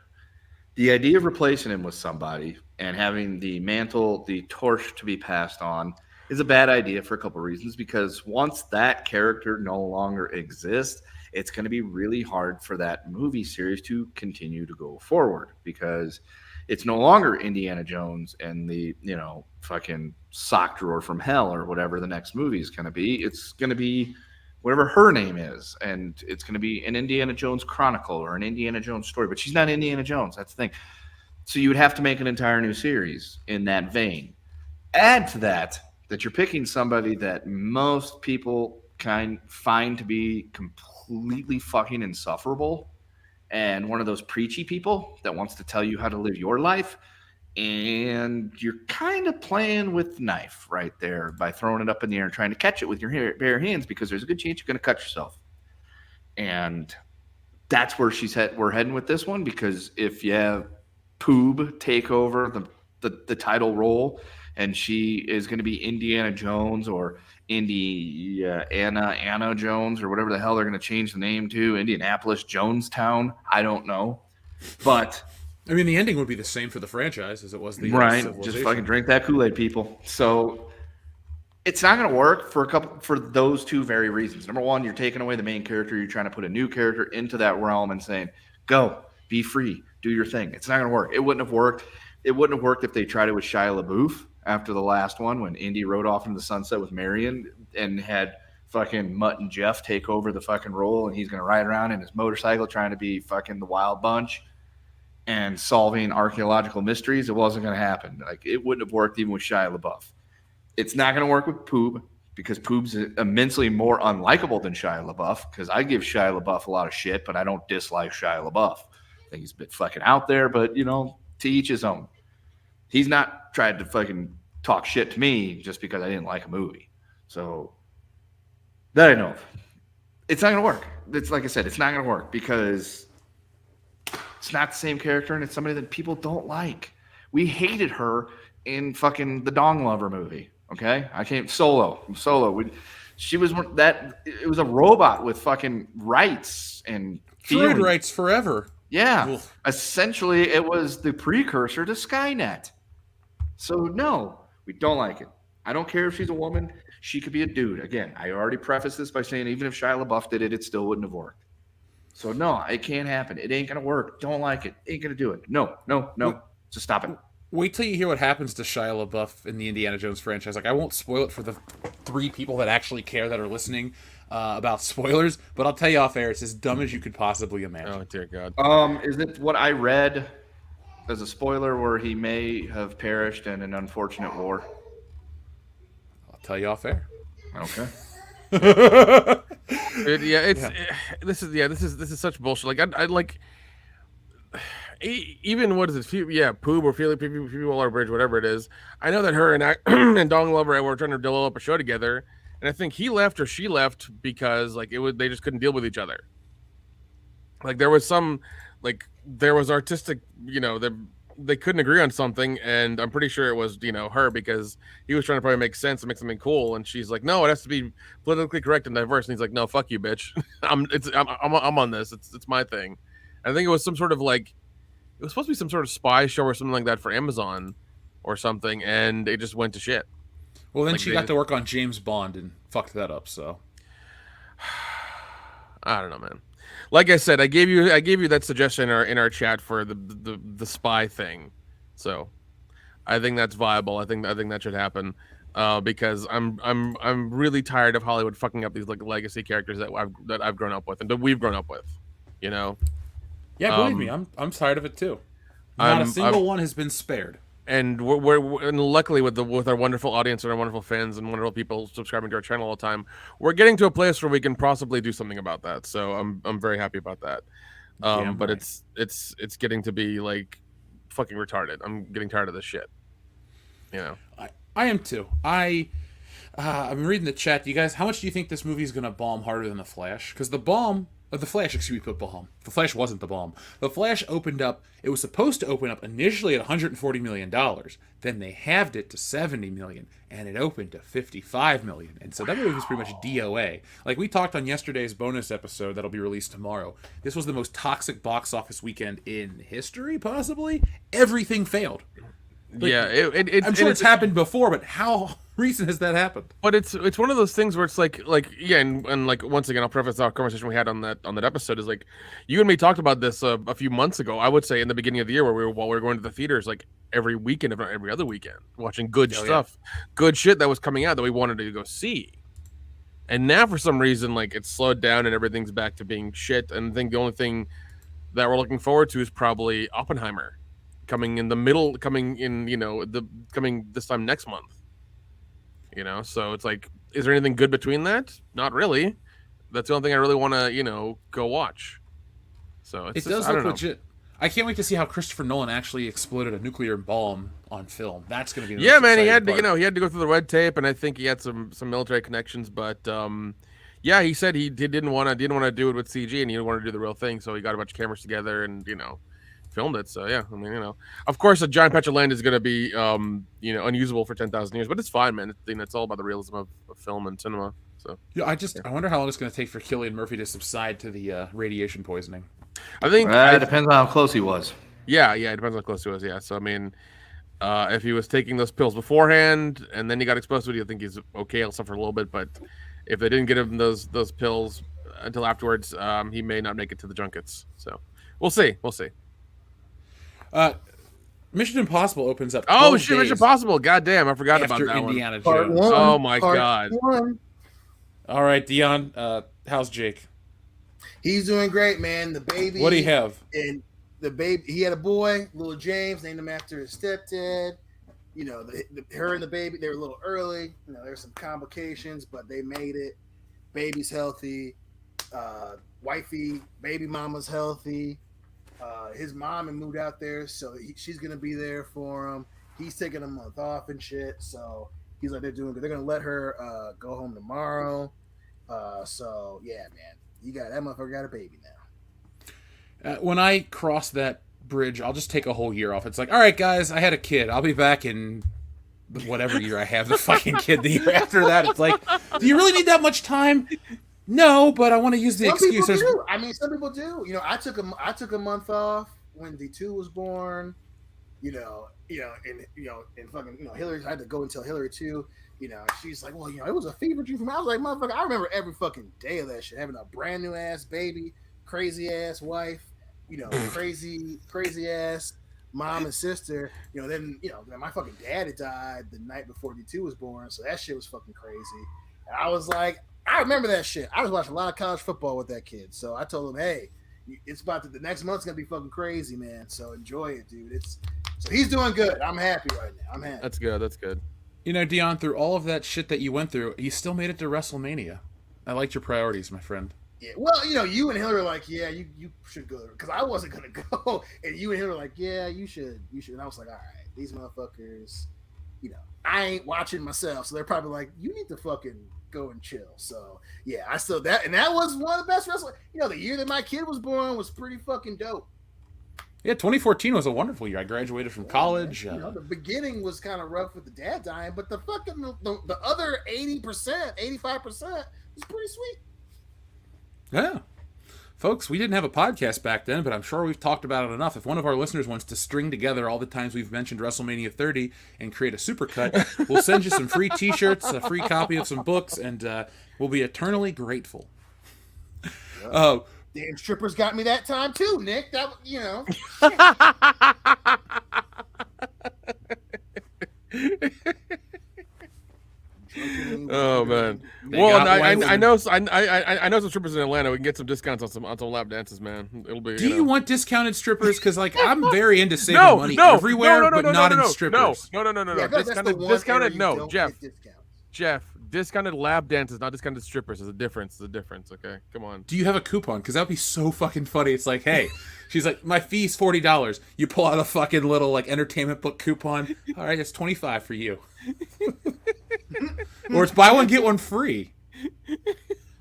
the idea of replacing him with somebody and having the mantle, the torch to be passed on, is a bad idea for a couple of reasons. Because once that character no longer exists, it's going to be really hard for that movie series to continue to go forward, because it's no longer Indiana Jones and the, fucking sock drawer from hell or whatever the next movie is going to be. It's going to be whatever her name is, and it's going to be an Indiana Jones Chronicle or an Indiana Jones story, but she's not Indiana Jones. That's the thing. So you would have to make an entire new series in that vein. Add to that you're picking somebody that most people find to be completely fucking insufferable and one of those preachy people that wants to tell you how to live your life. And you're kind of playing with the knife right there by throwing it up in the air and trying to catch it with your bare hands, because there's a good chance you're going to cut yourself. And that's where we're heading with this one, because if you have Poob take over the title role, and she is going to be Indiana Jones or Anna Jones or whatever the hell they're going to change the name to, Indianapolis Jonestown. I don't know. But I mean, the ending would be the same for the franchise as it was the right. Just fucking drink that Kool-Aid, people. So it's not going to work for those two very reasons. Number one, you're taking away the main character. You're trying to put a new character into that realm and saying, go, be free, do your thing. It's not going to work. It wouldn't have worked. It wouldn't have worked if they tried it with Shia LaBeouf after the last one, when Indy rode off into the sunset with Marion and had fucking Mutt and Jeff take over the fucking role, and he's going to ride around in his motorcycle trying to be fucking the Wild Bunch and solving archaeological mysteries. It wasn't going to happen. Like, it wouldn't have worked even with Shia LaBeouf. It's not going to work with Poob, because Poob's immensely more unlikable than Shia LaBeouf, because I give Shia LaBeouf a lot of shit, but I don't dislike Shia LaBeouf. I think he's a bit fucking out there, but, to each his own. He's not tried to fucking talk shit to me just because I didn't like a movie. So that I know of. It's not going to work. It's like I said, it's not going to work because it's not the same character, and it's somebody that people don't like. We hated her in fucking the Dong Lover movie. Okay, I came Solo. She was that. It was a robot with fucking rights and droid rights forever. Yeah, Oof. Essentially, it was the precursor to Skynet. So no, we don't like it. I don't care if she's a woman. She could be a dude. Again, I already prefaced this by saying even if Shia LaBeouf did it still wouldn't have worked. So no, it can't happen. It ain't gonna work. Don't like it. Ain't gonna do it. No. Just stop it. Wait till you hear what happens to Shia LaBeouf in the Indiana Jones franchise. Like, I won't spoil it for the 3 people that actually care that are listening about spoilers, but I'll tell you off air, it's as dumb as you could possibly imagine. Oh dear God. Is it what I read as a spoiler where he may have perished in an unfortunate war? I'll tell you off air. Okay. This is such bullshit. Like I like. Even what is it? Poob or People Waller Bridge, whatever it is. I know that her and Dong Lover were trying to develop a show together, and I think he left or she left because they just couldn't deal with each other. Like there was artistic, they couldn't agree on something, and I'm pretty sure it was her, because he was trying to probably make sense and make something cool, and she's like, no, it has to be politically correct and diverse, and he's like, no, fuck you, bitch. I'm on this. It's my thing. And I think it was some sort of it was supposed to be some sort of spy show or something like that for Amazon or something, and it just went to shit. Well, then she got to work on James Bond and fucked that up, so. I don't know, man. Like I said, I gave you that suggestion in our chat for the spy thing. So I think that's viable. I think that should happen. Because I'm really tired of Hollywood fucking up these legacy characters that I've grown up with and that we've grown up with. Yeah, believe me, I'm tired of it too. Not a single one has been spared. And we're luckily with our wonderful audience and our wonderful fans and wonderful people subscribing to our channel all the time, we're getting to a place where we can possibly do something about that. So I'm very happy about that. But it's getting to be fucking retarded. I'm getting tired of this shit. I am too. I'm reading the chat. You guys, how much do you think this movie is going to bomb harder than The Flash? Because The Flash put bomb. The Flash wasn't the bomb. The Flash opened up, it was supposed to open up initially at $140 million. Then they halved it to $70 million, and it opened to $55 million. And so that movie was pretty much DOA. Like we talked on yesterday's bonus episode that'll be released tomorrow. This was the most toxic box office weekend in history, possibly. Everything failed. I'm sure it's happened before, but how recent has that happened? But it's one of those things where it's and once again, I'll preface our conversation we had on that episode is you and me talked about this a few months ago. I would say in the beginning of the year while we were going to the theaters every weekend, if not every other weekend, watching good stuff, good shit that was coming out that we wanted to go see. And now for some reason, like it's slowed down and everything's back to being shit. And I think the only thing that we're looking forward to is probably Oppenheimer coming in coming this time next month. So it's like, is there anything good between that? Not really. That's the only thing I really want to, go watch. So it does look legit. I can't wait to see how Christopher Nolan actually exploded a nuclear bomb on film. That's going to be man. He had to, he had to go through the red tape, and I think he had some military connections. But he said he didn't want to do it with CG, and he didn't want to do the real thing. So he got a bunch of cameras together and filmed it. So yeah, I mean, of course, a giant patch of land is going to be unusable for 10,000 years, but it's fine, man. It's all about the realism of film and cinema. So yeah, I wonder how long it's going to take for Cillian Murphy to subside to the radiation poisoning. I think it depends on how close he was. Yeah, it depends on how close he was. Yeah, so I mean, if he was taking those pills beforehand and then he got exposed to it, I think he's okay. He'll suffer a little bit, but if they didn't get him those pills until afterwards, he may not make it to the junkets. So we'll see. Mission Impossible opens up. Oh shit! Mission Impossible. God damn, I forgot about that Indiana one. Jones. Oh my god. All right, Dion. How's Jake? He's doing great, man. The baby. What do you have? And the baby, he had a boy, little James, named him after his stepdad. Her and the baby, they were a little early. There's some complications, but they made it. Baby's healthy. Wifey, baby mama's healthy. His mom had moved out there, so she's gonna be there for him. He's taking a month off and shit, so he's like, they're doing good. They're gonna let her go home tomorrow. So yeah, man. That motherfucker got a baby now. When I cross that bridge, I'll just take a whole year off. It's like, all right, guys, I had a kid. I'll be back in whatever year I have the fucking kid. The year after that, it's like, do you really need that much time? No, but I want to use the excuse. Some people do. I mean, some people do. I took a month off when D2 was born. And fucking, Hillary, I had to go and tell Hillary too. She's like, well, it was a fever dream for me. I was like, motherfucker, I remember every fucking day of that shit. Having a brand new ass baby, crazy ass wife, crazy ass mom and sister. Then my fucking dad had died the night before D2 was born, so that shit was fucking crazy. And I was like, I remember that shit. I was watching a lot of college football with that kid, so I told him, hey, it's about the next month's gonna be fucking crazy, man. So enjoy it, dude. So he's doing good. I'm happy right now. I'm happy. That's good. Dion, through all of that shit that you went through, you still made it to WrestleMania. I liked your priorities, my friend. Yeah, well, you and Hillary were like, yeah, you should go, because I wasn't gonna go, and you and Hillary were like, yeah, you should. And I was like, all right, these motherfuckers, I ain't watching myself, so they're probably like, you need to fucking go and chill. So yeah, I still that was one of the best wrestlers. The year that my kid was born was pretty fucking dope. Yeah, 2014 was a wonderful year. I graduated from college. The beginning was kind of rough with the dad dying, but the fucking the other 80%, 85% was pretty sweet. Yeah. Folks, we didn't have a podcast back then, but I'm sure we've talked about it enough. If one of our listeners wants to string together all the times we've mentioned WrestleMania 30 and create a supercut, we'll send you some free t-shirts, a free copy of some books, and we'll be eternally grateful. Yep. Damn strippers got me that time too, Nick. That Oh man. Well, I know some strippers in Atlanta. We can get some discounts on some lap dances, man. It'll be. Do you want discounted strippers? Because I'm very into saving money everywhere, but not in strippers. No. Yeah, discounted. No, Jeff. Discounted lap dances, not discounted strippers. There's a difference. Okay, come on. Do you have a coupon? Because that'd be so fucking funny. It's like, hey, she's like, my fee's $40. You pull out a fucking little entertainment book coupon. All right, it's $25 for you. Or it's buy one get one free.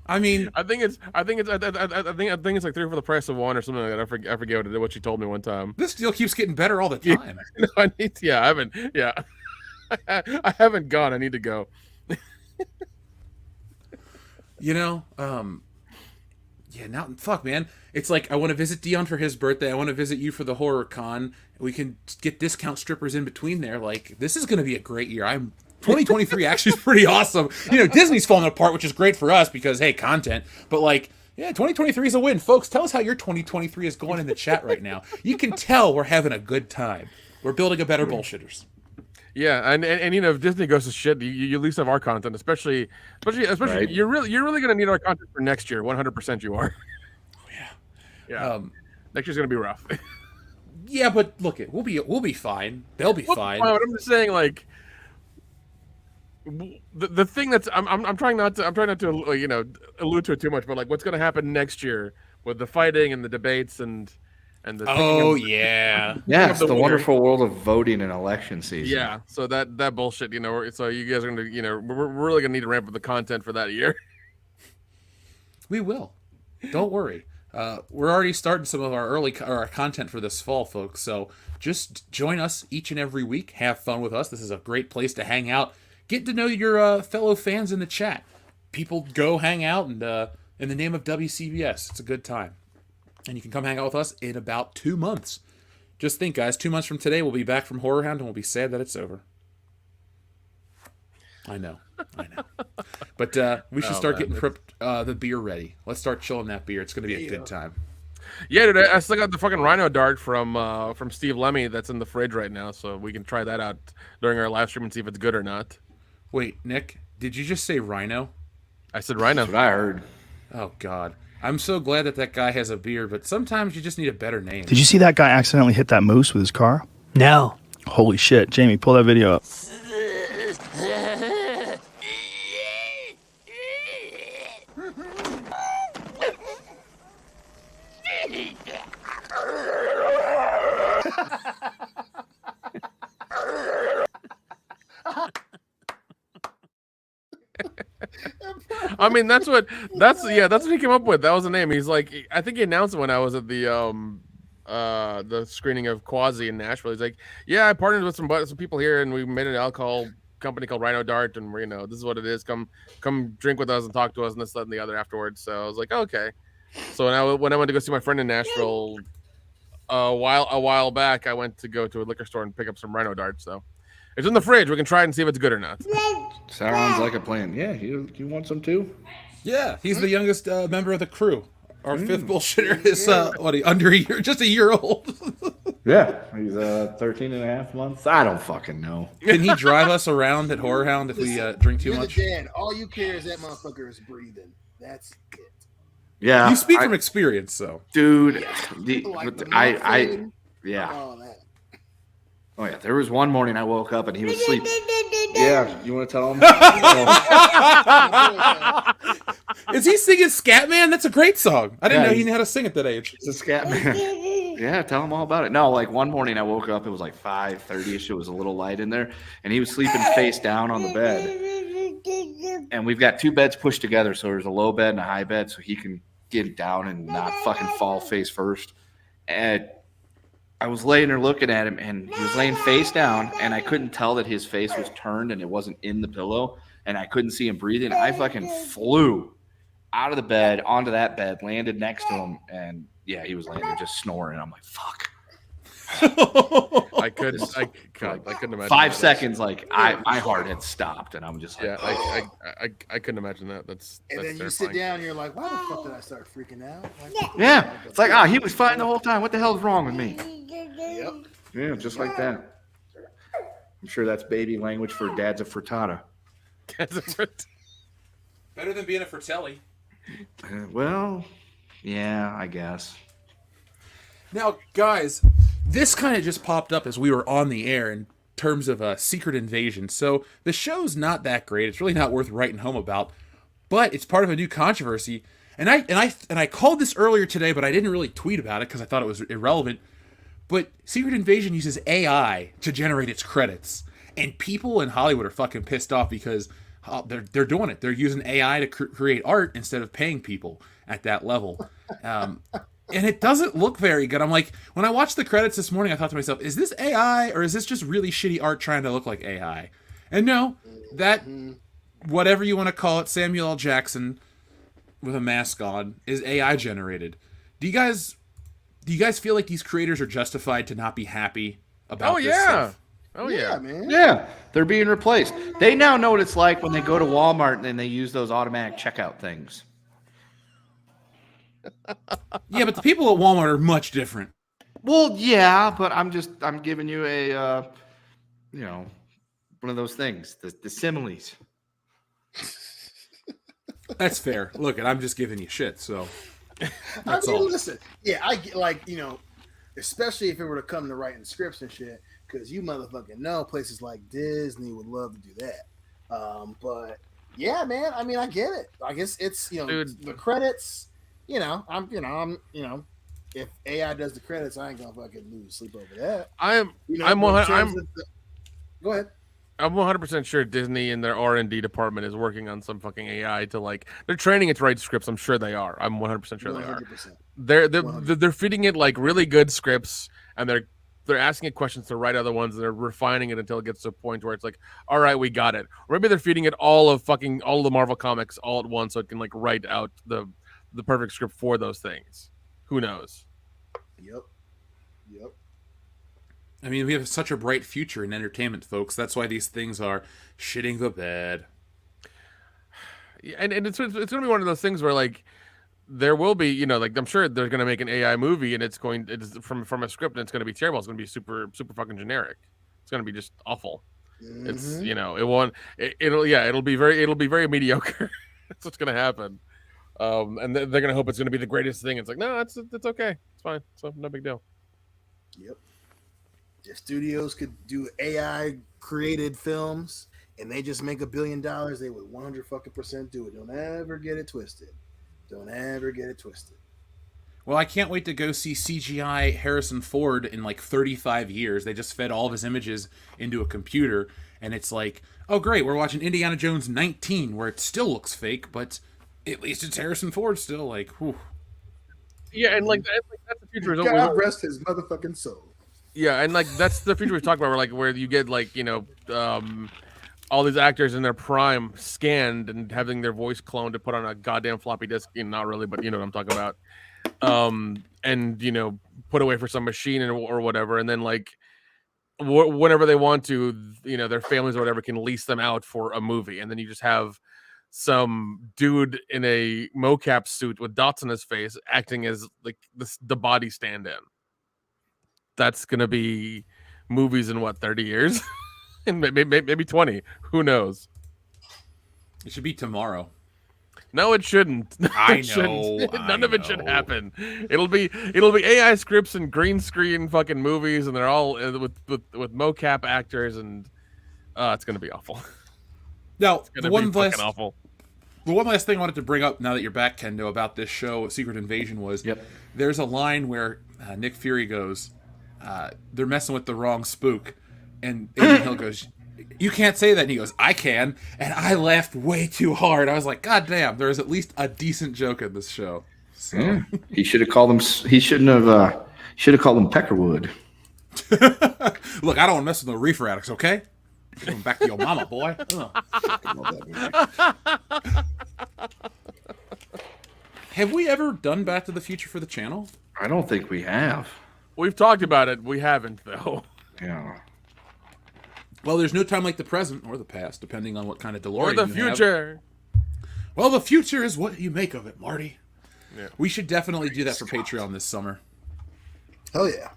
I mean, I think it's like 3 for the price of 1 or something like that. I forget what she told me one time. This deal keeps getting better all the time. I haven't gone. I need to go. Now, fuck, man. It's like, I want to visit Dion for his birthday. I want to visit you for the horror con. We can get discount strippers in between there. Like, this is going to be a great year. 2023 actually is pretty awesome. Disney's falling apart, which is great for us because, hey, content. But 2023 is a win. Folks, tell us how your 2023 is going in the chat right now. You can tell we're having a good time. We're building a better bullshitters. Yeah, and if Disney goes to shit, you at least have our content, especially Right. you're really gonna need our content for next year. 100% you are. Yeah. Next year's gonna be rough. Yeah, but look, we'll be fine. They'll be fine. But I'm just saying, like, the thing that's I'm trying not to allude to it too much, but like what's gonna happen next year with the fighting and the debates and the yeah. Yeah, it's the wonderful world of voting and election season. Yeah, so that bullshit, so you guys are gonna, we're really gonna need to ramp up the content for that year. We will. Don't worry. We're already starting some of our content for this fall, folks. So just join us each and every week. Have fun with us. This is a great place to hang out. Get to know your fellow fans in the chat. People go hang out and in the name of WCBs. It's a good time. And you can come hang out with us in about 2 months. Just think, guys, 2 months from today, we'll be back from Horror Hound and we'll be sad that it's over. I know. But we should start getting the beer ready. Let's start chilling that beer. It's going to be a good time. Yeah, dude, I still got the fucking Rhino Dart from Steve Lemmy that's in the fridge right now, so we can try that out during our live stream and see if it's good or not. Wait, Nick, did you just say Rhino? I said Rhino. That's what I heard. Oh, God. I'm so glad that guy has a beard, but sometimes you just need a better name. Did you see that guy accidentally hit that moose with his car? No. Holy shit. Jamie, pull that video up. I mean, that's what he came up with. That was the name. He's like, I think he announced it when I was at the screening of Quasi in Nashville. He's like, yeah, I partnered with some people here, and we made an alcohol company called Rhino Dart, and we're, this is what it is. Come drink with us and talk to us and this, that, and the other afterwards. So I was like, okay. So when I went to go see my friend in Nashville a while back, I went to go to a liquor store and pick up some Rhino Dart. So it's in the fridge. We can try it and see if it's good or not. Sounds like a plan. Yeah, you want some too? Yeah, he's the youngest member of the crew. Our fifth bullshitter is under a year, just a year old. Yeah, he's 13 and a half months. I don't fucking know. Can he drive us around at Horror Hound if we drink too much? Dad, all you care is that motherfucker is breathing. That's it. Yeah, you speak from experience, though, dude. Yeah. Oh yeah, there was one morning I woke up and he was asleep. Yeah, you want to tell him? Is he singing Scatman? That's a great song. I didn't know he knew how to sing at that age. It's a Scatman. Yeah, tell him all about it. No, like one morning I woke up, it was like 5:30ish. It was a little light in there, and he was sleeping face down on the bed. And we've got 2 beds pushed together, so there's a low bed and a high bed, so he can get down and not fucking fall face first. And I was laying there looking at him, and he was laying face down, and I couldn't tell that his face was turned and it wasn't in the pillow, and I couldn't see him breathing. I fucking flew out of the bed onto that bed, landed next to him, and yeah, he was laying there just snoring. I'm like, fuck. I couldn't imagine. 5 seconds, like my heart had stopped, and I'm just like, I couldn't imagine that. That's then terrifying. you sit down, and you're like, why the fuck did I start freaking out? Like, yeah, it's like, he was fine the whole time. What the hell is wrong with me? Yep. Yeah, just like that. I'm sure that's baby language for dad's a frittata. Better than being a Fratelli. Well, yeah, I guess. Now, guys, this kind of just popped up as we were on the air in terms of Secret Invasion. So the show's not that great. It's really not worth writing home about, but it's part of a new controversy. And I called this earlier today, but I didn't really tweet about it because I thought it was irrelevant. But Secret Invasion uses AI to generate its credits, and people in Hollywood are fucking pissed off because they're doing it. They're using AI to create art instead of paying people at that level. And it doesn't look very good. I'm like, when I watched the credits this morning, I thought to myself, is this AI or is this just really shitty art trying to look like AI? And no, that, whatever you want to call it, Samuel L. Jackson with a mask on, is AI generated. Do you guys feel like these creators are justified to not be happy about this stuff? Oh yeah, man. Yeah, they're being replaced. They now know what it's like when they go to Walmart and they use those automatic checkout things. Yeah, but the people at Walmart are much different. Well, yeah, but I'm giving you a one of those things. The similes. That's fair. Look, I'm just giving you shit, so I mean, listen, yeah, I get especially if it were to come to writing scripts and shit, because you motherfucking know places like Disney would love to do that. But yeah, man, I mean, I get it. I guess it's Dude. The credits. I'm if AI does the credits, I ain't gonna fucking lose sleep over that. Go ahead. I'm 100% sure Disney and their R&D department is working on some fucking AI to they're training it to write scripts. I'm sure they are. I'm 100% sure 100%. they are. They're feeding it really good scripts, and they're asking it questions to write other ones, and they're refining it until it gets to a point where it's like, all right, we got it. Or maybe they're feeding it all of the Marvel comics all at once, so it can write out the perfect script for those things. Who knows? Yep. I mean, we have such a bright future in entertainment, folks. That's why these things are shitting the bed. Yeah, and it's going to be one of those things where there will be, I'm sure they're going to make an AI movie, and it's from a script, and it's going to be terrible. It's going to be super super fucking generic. It's going to be just awful. Mm-hmm. It's it'll be very mediocre. That's what's going to happen. And they're going to hope it's going to be the greatest thing. It's no, it's okay. It's fine. So no big deal. Yep. If studios could do AI created films and they just make $1 billion, they would 100% do it. Don't ever get it twisted. Well, I can't wait to go see CGI Harrison Ford in 35 years. They just fed all of his images into a computer, and it's oh great, we're watching Indiana Jones 19, where it still looks fake, but at least it's Harrison Ford still. Whew. Yeah, and that's the future. God rest his motherfucking soul. Yeah, and that's the future we talked about, where you get all these actors in their prime scanned and having their voice cloned to put on a goddamn floppy disk. Not really, but you know what I'm talking about. And put away for some machine or whatever, and then whenever they want to, their families or whatever can lease them out for a movie, and then you just have some dude in a mocap suit with dots on his face acting as the body stand-in. That's gonna be movies in 30 years, and maybe 20. Who knows? It should be tomorrow. No, it shouldn't. I know. None of it should happen. It'll be AI scripts and green screen fucking movies, and they're all with mocap actors, and it's gonna be awful. Now, The one last thing I wanted to bring up now that you're back, Kendo, about this show, Secret Invasion, was there's a line where Nick Fury goes, they're messing with the wrong spook, and Adrian Hill goes, you can't say that, and he goes, I can, and I laughed way too hard. I was like, God damn, there was at least a decent joke in this show. So. Yeah. He should have called them. He shouldn't have. Should have called them Peckerwood. Look, I don't want to mess with no reefer addicts, okay? Going back to your mama, boy. Have we ever done Back to the Future for the channel? I don't think we have. We've talked about it. We haven't, though. Yeah. Well, there's no time like the present or the past, depending on what kind of DeLorean or the you future. Have. Well, the future is what you make of it, Marty. Yeah. We should definitely do that for Patreon this summer. Hell yeah.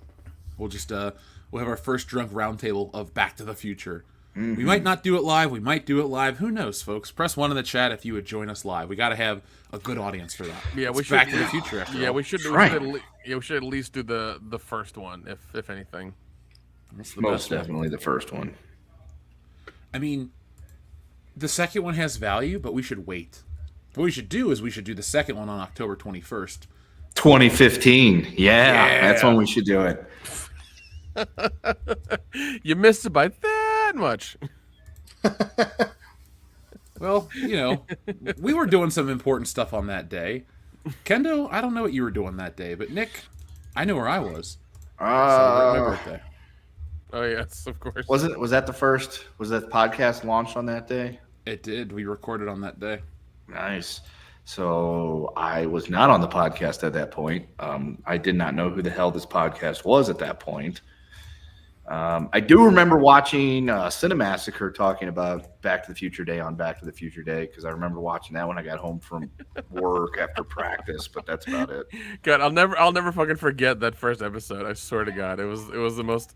We'll just we'll have our first drunk roundtable of Back to the Future. Mm-hmm. We might not do it live. We might do it live. Who knows, folks? Press 1 in the chat if you would join us live. We got to have a good audience for that. Yeah, we should. Back to the Future. After all. We should at least do the first one, if anything. That's most definitely the first one. I mean, the second one has value, but we should wait. What we should do is we should do the second one on October 21st. 2015. Yeah, that's when we should do it. You missed it by that much. Well, we were doing some important stuff on that day. Kendo, I don't know what you were doing that day, but Nick, I know where I was. Celebrate my birthday. Oh yes, of course. Was that the first? Was that podcast launched on that day? It did. We recorded on that day. Nice. So I was not on the podcast at that point. I did not know who the hell this podcast was at that point. I do remember watching Cinemassacre talking about Back to the Future Day on Back to the Future Day because I remember watching that when I got home from work after practice. But that's about it. God, I'll never fucking forget that first episode. I swear to God, it was the most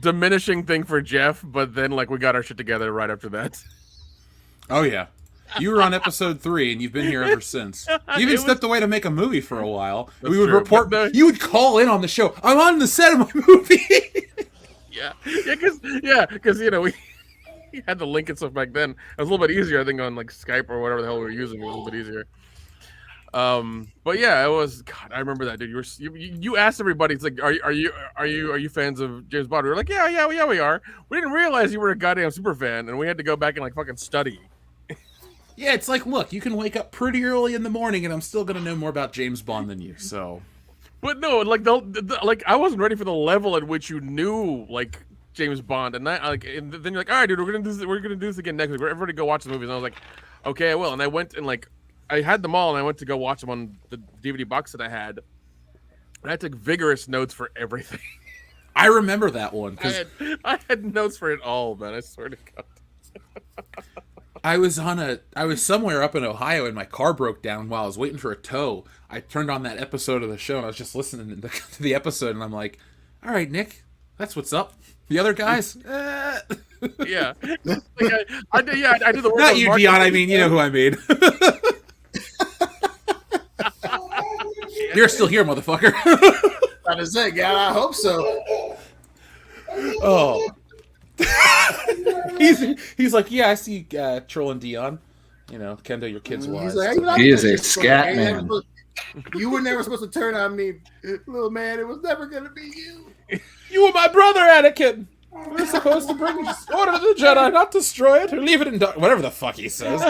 diminishing thing for Jeff. But then like we got our shit together right after that. Oh yeah. You were on episode 3, and you've been here ever since. You even stepped away to make a movie for a while. We would true, report. but You would call in on the show. I'm on the set of my movie. Because you know we had the link and stuff back then. It was a little bit easier, I think, on like Skype or whatever the hell we were using. It was a little bit easier. But yeah, it was. God, I remember that, dude. You asked everybody. It's like, are you fans of James Bond? We were like, yeah, we are. We didn't realize you were a goddamn super fan, and we had to go back and like fucking study. Yeah, it's like, look, you can wake up pretty early in the morning, and I'm still gonna know more about James Bond than you. So, but no, like like I wasn't ready for the level at which you knew like James Bond, and and then you're like, all right, dude, we're gonna do this again next week. Everybody go watch the movies, and I was like, okay, I will. And I went and like I had them all, and I went to go watch them on the DVD box that I had, and I took vigorous notes for everything. I remember that one because I had notes for it all, man. I swear to God. I was somewhere up in Ohio and my car broke down while I was waiting for a tow. I turned on that episode of the show and I was just listening to the episode and I'm like, all right, Nick, that's what's up. The other guys? Yeah. Like I did the work. Not you, Dion. I mean, you know who I mean. You're still here, motherfucker. About to say, God, I hope so. Oh. he's like, yeah, I see Troll and Dion. You know, Kendo, your kid's wise. He's like, hey, He is a scat man. You were never supposed to turn on me, little man. It was never going to be you. You were my brother, Anakin. We're supposed to bring order to the Jedi, not destroy it or leave it in dark. Whatever the fuck he says.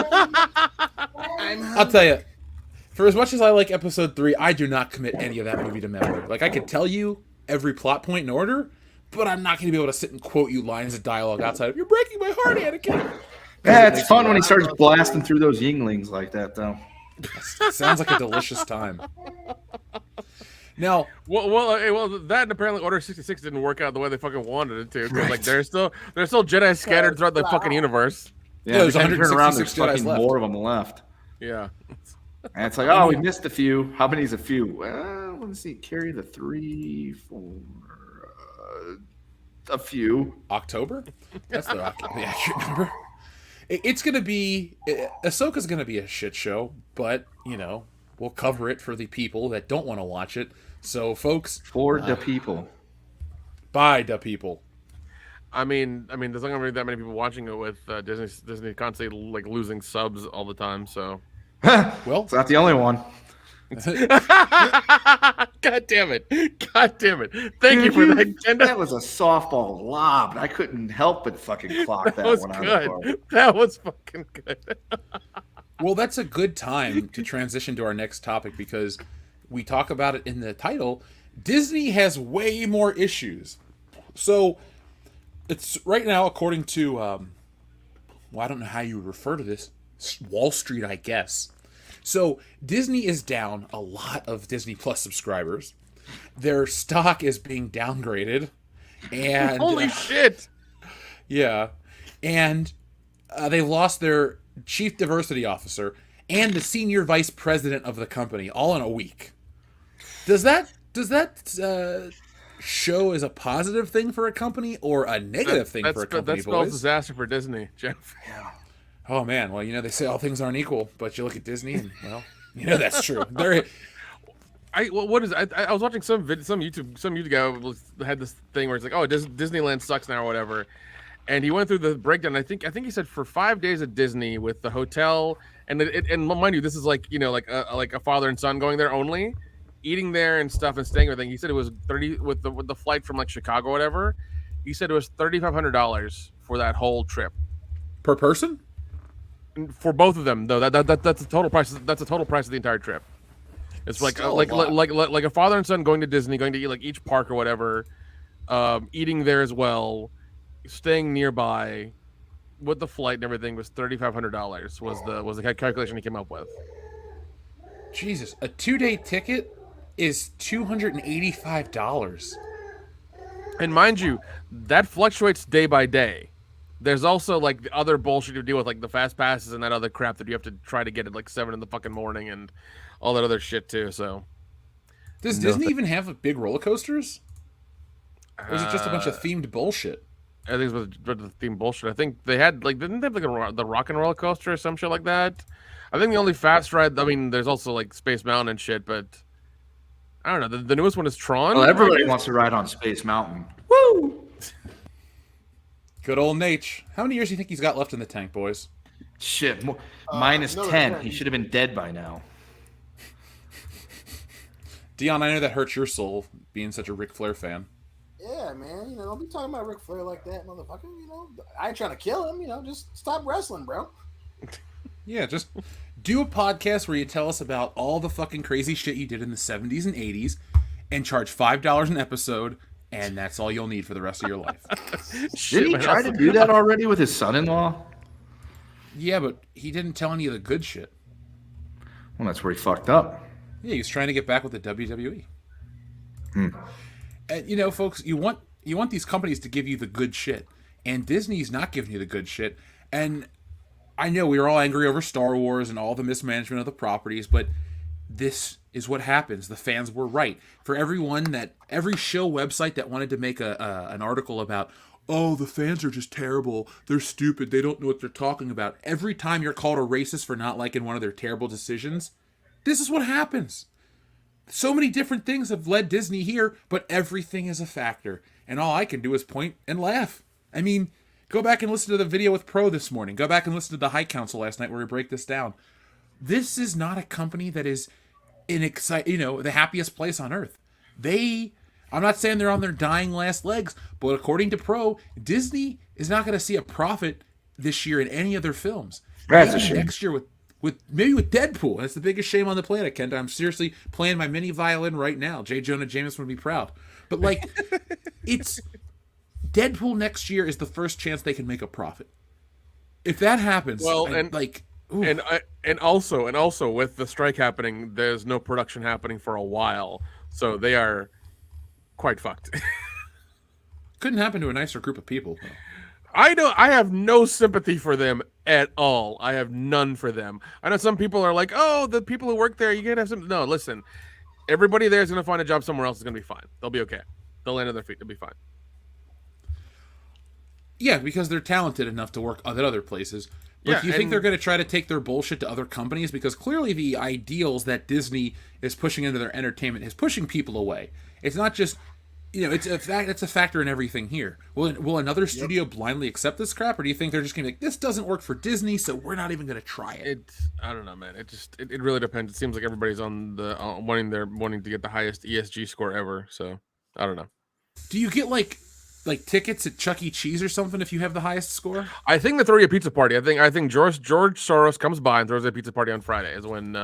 I'll tell you, for as much as I like Episode 3, I do not commit any of that movie to memory. Like, I could tell you every plot point in order, but I'm not going to be able to sit and quote you lines of dialogue outside of, you're breaking my heart, Anakin. Yeah, it's fun when he starts blasting through those Yinglings like that, though. Sounds like a delicious time. Now, well, that and apparently Order 66 didn't work out the way they fucking wanted it to. Right. Like there's still Jedi scattered throughout the fucking universe. Yeah, there's turn around, 166 there's Jedis fucking left. more of them left. Yeah. And it's like, oh, we missed a few. How many's a few? Well, let's see. Carry the 3, 4, a few. October? That's the accurate number. It's going to be... Ahsoka's going to be a shit show, but, you know, we'll cover it for the people that don't want to watch it. So, folks... For the people. By the people. I mean, there's not going to be that many people watching it with Disney constantly, like, losing subs all the time, so... Well... It's not the only one. God damn it. Thank you for that, Kendo. That was a softball lob. I couldn't help but fucking clock that was one out good. of the park. That was fucking good. Well, that's a good time to transition to our next topic because we talk about it in the title. Disney has way more issues. So, it's right now, according to, well, I don't know how you would refer to this, Wall Street, I guess. So, Disney is down a lot of Disney Plus subscribers. Their stock is being downgraded. And holy shit! Yeah. And they lost their chief diversity officer and the senior vice president of the company all in a week. Does that show as a positive thing for a company or a negative thing for a company, that spells boys? disaster for Disney, Jeff. Yeah. Oh, man. Well, you know, they say all things aren't equal, but you look at Disney and, well, you know that's true. I was watching some YouTube guy had this thing where it's like, oh, Disneyland sucks now or whatever. And he went through the breakdown. I think he said for 5 days at Disney with the hotel and mind you, this is like, you know, like a father and son going there only, eating there and stuff and staying everything. He said it was 30 with the flight from like Chicago or whatever. He said it was $3,500 for that whole trip Per person? for both of them. Though that's the total price. That's the total price of the entire trip. It's like a father and son going to Disney, going to eat like each park or whatever, eating there as well, staying nearby, with the flight and everything was $3,500 was the calculation he came up with. Jesus, a 2-day ticket is $285. And mind you, that fluctuates day by day. There's also like the other bullshit you deal with, like the fast passes and that other crap that you have to try to get at like 7 in the fucking morning and all that other shit too. So, Does Disney even have big roller coasters? Or is it just a bunch of themed bullshit? I think it's with the theme bullshit. I think they had like didn't they have like the rock and roller coaster or some shit like that? I think the only fast ride. I mean, there's also like Space Mountain and shit, but I don't know. The newest one is Tron. Well, everybody wants to ride on Space Mountain. Woo! Good old Nate. How many years do you think he's got left in the tank, boys? Shit, minus 10. 10. He should have been dead by now. Dion, I know that hurts your soul, being such a Ric Flair fan. Yeah, man. You know, don't be talking about Ric Flair like that, motherfucker. You know, I ain't trying to kill him. You know, just stop wrestling, bro. Yeah, just do a podcast where you tell us about all the fucking crazy shit you did in the 70s and 80s and charge $5 an episode, and that's all you'll need for the rest of your life. Didn't he try to do that already with his son-in-law? Yeah, but he didn't tell any of the good shit. Well, that's where he fucked up. Yeah, he was trying to get back with the WWE. And, you know, folks, you want these companies to give you the good shit, and Disney's not giving you the good shit. And I know we were all angry over Star Wars and all the mismanagement of the properties, but this is what happens. The fans were right. For every show website that wanted to make an article about, oh, the fans are just terrible, they're stupid, they don't know what they're talking about. Every time you're called a racist for not liking one of their terrible decisions, this is what happens. So many different things have led Disney here, but everything is a factor. And all I can do is point and laugh. I mean, go back and listen to the video with Pro this morning. Go back and listen to the High Council last night where we break this down. This is not a company that is the happiest place on earth. I'm not saying they're on their dying last legs, but according to Pro, Disney is not going to see a profit this year in any of their films. That's Maybe a shame. next year maybe with Deadpool. That's the biggest shame on the planet, Kent. I'm seriously playing my mini violin right now. J. Jonah Jameson would be proud. But like, it's Deadpool next year is the first chance they can make a profit. If that happens, and also with the strike happening, there's no production happening for a while, so they are quite fucked. Couldn't happen to a nicer group of people. Though. I have no sympathy for them at all. I have none for them. I know some people are like, oh, the people who work there, you can't have some. No, listen, everybody there is going to find a job somewhere else. Is going to be fine. They'll be okay. They'll land on their feet. They'll be fine. Yeah, because they're talented enough to work at other places. But do you think they're going to try to take their bullshit to other companies? Because clearly the ideals that Disney is pushing into their entertainment is pushing people away. It's not just, it's a factor in everything here. Will another studio blindly accept this crap, or do you think they're just going to be like, this doesn't work for Disney, so we're not even going to try it? I don't know, man. It really depends. It seems like everybody's on the wanting to get the highest ESG score ever. So I don't know. Do you get like tickets at Chuck E. Cheese or something if you have the highest score? I think they throw you a pizza party. I think George Soros comes by and throws a pizza party on Friday. Is when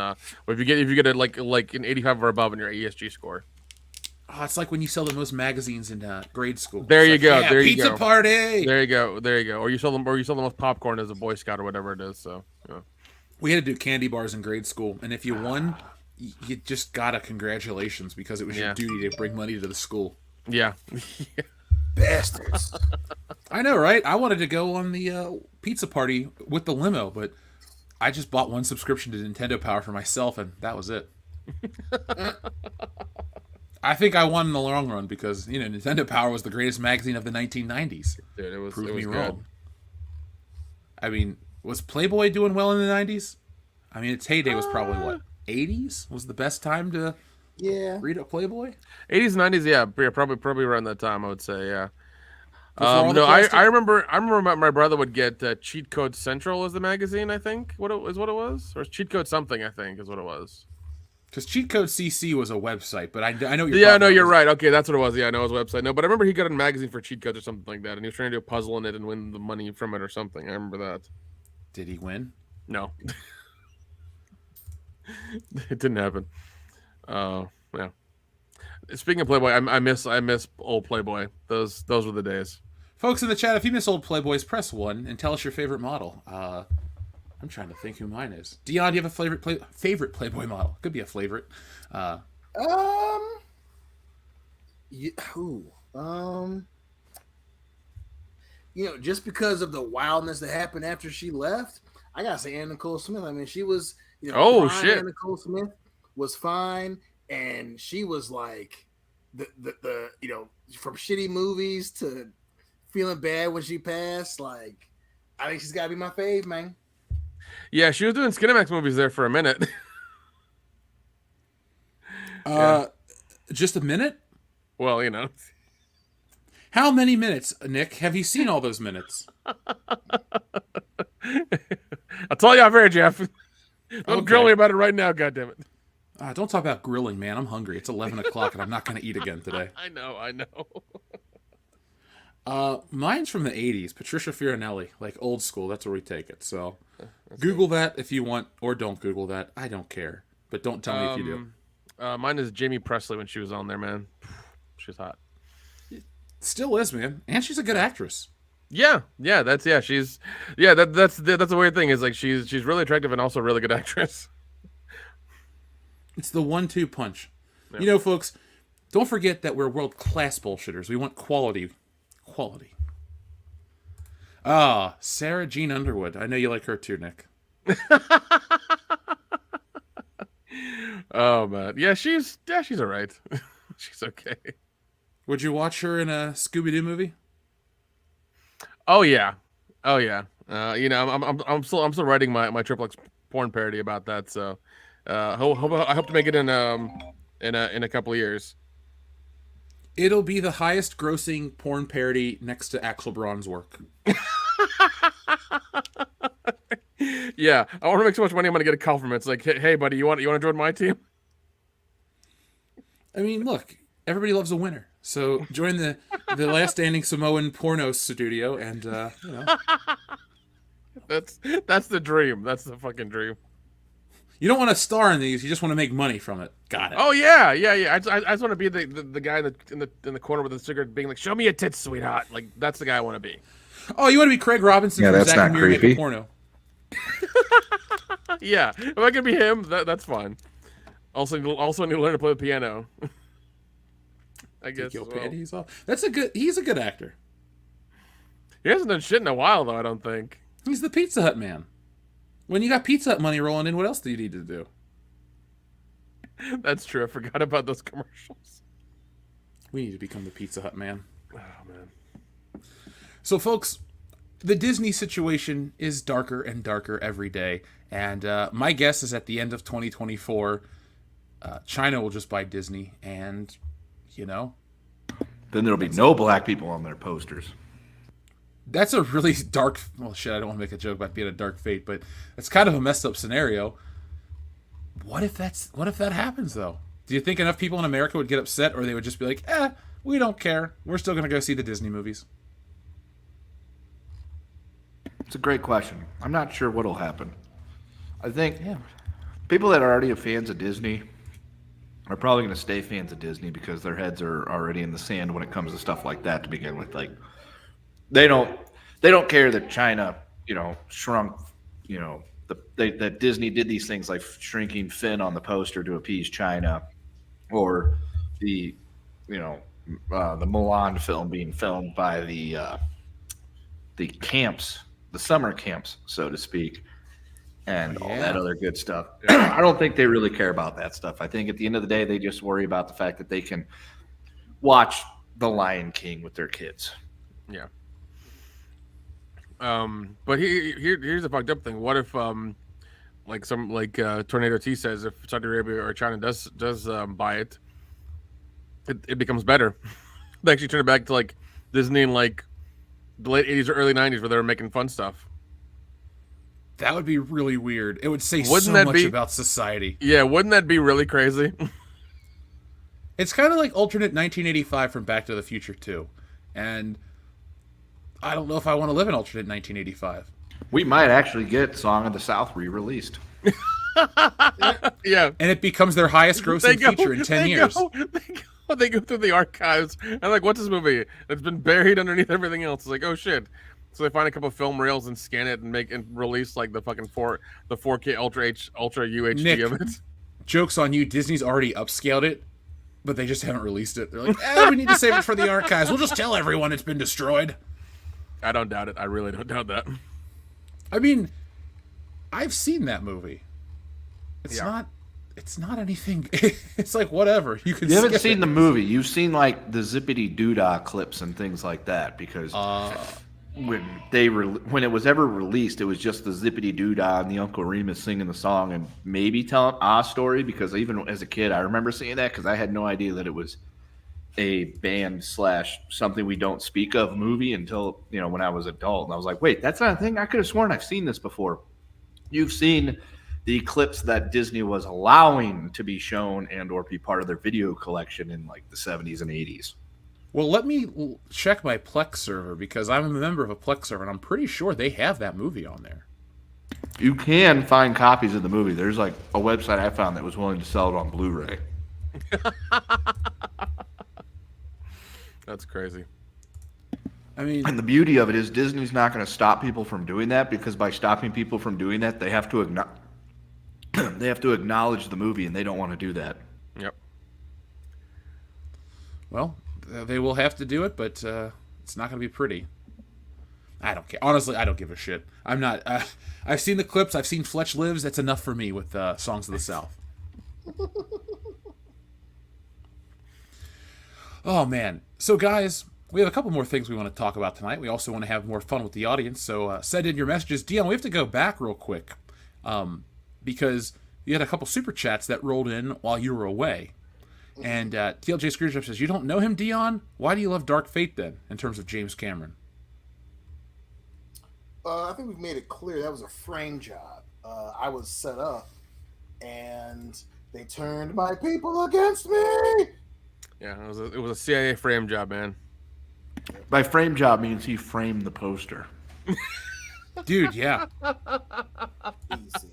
if you get a, like an 85 or above in your ESG score. Oh, it's like when you sell the most magazines in grade school. There you like, go. Yeah, there you pizza go. party. There you go. There you go. Or you sell the most popcorn as a Boy Scout or whatever it is. So yeah. We had to do candy bars in grade school, and if you won, you just got a congratulations because it was your duty to bring money to the school. Yeah. Bastards. I know, right? I wanted to go on the pizza party with the limo, but I just bought one subscription to Nintendo Power for myself, and that was it. I think I won in the long run because, Nintendo Power was the greatest magazine of the 1990s. Dude, it was me good. wrong. I mean, was Playboy doing well in the 90s? I mean, its heyday was probably, 80s? Was the best time to read a Playboy? 80s, 90s, yeah, probably around that time, I would say, yeah. No, I remember my brother would get Cheat Code Central as the magazine, I think, what it was? Or Cheat Code something, I think, is what it was. Because Cheat Code CC was a website, but I know you're Yeah, no, you're right. Okay, that's what it was. Yeah, I know it was a website. No, but I remember he got a magazine for cheat codes or something like that, and he was trying to do a puzzle in it and win the money from it or something. I remember that. Did he win? No. It didn't happen. Yeah. Speaking of Playboy, I miss old Playboy. Those were the days. Folks in the chat, if you miss old Playboys, press 1 and tell us your favorite model. I'm trying to think who mine is. Dion, do you have a favorite Playboy model? Could be a favorite. Just because of the wildness that happened after she left, I gotta say Anna Nicole Smith. I mean, she was, prime Anna Nicole Smith was fine, and she was like the from shitty movies to feeling bad when she passed. Like, I think she's gotta be my fave, man. Yeah, she was doing Skinemax movies there for a minute. Just a minute? Well, How many minutes, Nick? Have you seen all those minutes? I'll tell you off air, Jeff. Don't grill me about it right now, goddammit. Don't talk about grilling, man. I'm hungry. It's 11 o'clock, and I'm not going to eat again today. I know. Mine's from the 80s. Patricia Fiorelli, like old school. That's where we take it. So Google that if you want, or don't Google that. I don't care. But don't tell me if you do. Mine is Jamie Presley when she was on there, man. She's hot. Still is, man. And she's a good actress. That's the weird thing is like she's really attractive and also a really good actress. It's the 1-2 punch. Yeah. Folks, don't forget that we're world-class bullshitters. We want quality. Sarah Jean Underwood. I know you like her too, Nick. Oh man, yeah, she's all right. She's okay. Would you watch her in a Scooby-Doo movie? Oh yeah. I'm still writing my Triple X porn parody about that. So, I hope to make it in a couple of years. It'll be the highest grossing porn parody next to Axl Braun's work. Yeah, I want to make so much money. I'm gonna get a call from it. It's like, hey, buddy, you want to join my team? I mean, look, everybody loves a winner. So join the last standing Samoan porno studio, and That's the dream. That's the fucking dream. You don't want to star in these. You just want to make money from it. Got it. Oh yeah. I just want to be the guy in the corner with the cigarette, being like, "Show me your tits, sweetheart." Like that's the guy I want to be. Oh, you want to be Craig Robinson? Yeah, from that's Zack not and Miri creepy. Make a porno. Yeah, if I could be him, that's fine. Also need to learn to play the piano. I guess. Take your panties off. He's a good actor. He hasn't done shit in a while, though. I don't think. He's the Pizza Hut man. When you got Pizza Hut money rolling in, what else do you need to do? That's true. I forgot about those commercials. We need to become the Pizza Hut man. Oh man. So, folks, the Disney situation is darker and darker every day, and my guess is at the end of 2024, China will just buy Disney, and then there'll be no black people on their posters. That's a really dark. Well, shit, I don't want to make a joke about being a dark fate, but it's kind of a messed up scenario. What if that happens though? Do you think enough people in America would get upset, or they would just be like, we don't care. We're still going to go see the Disney movies? It's a great question. I'm not sure what'll happen. I think people that are already fans of Disney are probably going to stay fans of Disney because their heads are already in the sand when it comes to stuff like that to begin with. Like they don't care that China, shrunk, that Disney did these things like shrinking Finn on the poster to appease China, or the Mulan film being filmed by the camps, the summer camps, so to speak, and all that other good stuff. I don't think they really care about that stuff. I think at the end of the day, they just worry about the fact that they can watch The Lion King with their kids. Yeah. But here's the fucked up thing. What if Tornado T says, if Saudi Arabia or China does buy it, it becomes better. They actually turn it back to like Disney in like the late 80s or early 90s where they were making fun stuff. That would be really weird. It would say so much about society. Yeah, wouldn't that be really crazy? It's kind of like alternate 1985 from Back to the Future 2. And I don't know if I want to live in alternate 1985. We might actually get Song of the South re-released. Yeah. And it becomes their highest grossing feature in 10 years. They go through the archives and like, what's this movie? It's been buried underneath everything else. It's like, oh shit. So they find a couple of film reels and scan it and release like the fucking 4K Ultra UHD Nick, of it. Joke's on you. Disney's already upscaled it but they just haven't released it. They're like, we need to save it for the archives. We'll just tell everyone it's been destroyed. I don't doubt it. I really don't doubt that. I mean, I've seen that movie. It's not anything. It's like whatever. You haven't seen the movie. You've seen like the zippity doodah clips and things like that because when it was ever released, it was just the zippity doodah and the Uncle Remus singing the song and maybe telling a story. Because even as a kid, I remember seeing that because I had no idea that it was a band / something we don't speak of movie until when I was adult, and I was like, wait, that's not a thing. I could have sworn I've seen this before. You've seen the clips that Disney was allowing to be shown and or be part of their video collection in like the 70s and 80s. Well, let me check my Plex server because I'm a member of a Plex server, and I'm pretty sure they have that movie on there. You can find copies of the movie. There's like a website I found that was willing to sell it on Blu-ray. That's crazy. I mean, and the beauty of it is Disney's not going to stop people from doing that because by stopping people from doing that, they have to acknowledge the movie, and they don't want to do that. Yep. Well, they will have to do it, but it's not going to be pretty. I don't care. Honestly, I don't give a shit. I'm not. I've seen the clips. I've seen Fletch Lives. That's enough for me with Songs of the South. Oh, man. So, guys, we have a couple more things we want to talk about tonight. We also want to have more fun with the audience. So send in your messages. Dion, we have to go back real quick because you had a couple super chats that rolled in while you were away. And TLJ Screwdriver says, you don't know him, Dion? Why do you love Dark Fate, then, in terms of James Cameron? I think we've made it clear that was a frame job. I was set up, and they turned my people against me. Yeah, it was a CIA frame job, man. By frame job means he framed the poster. Dude, yeah. Easy.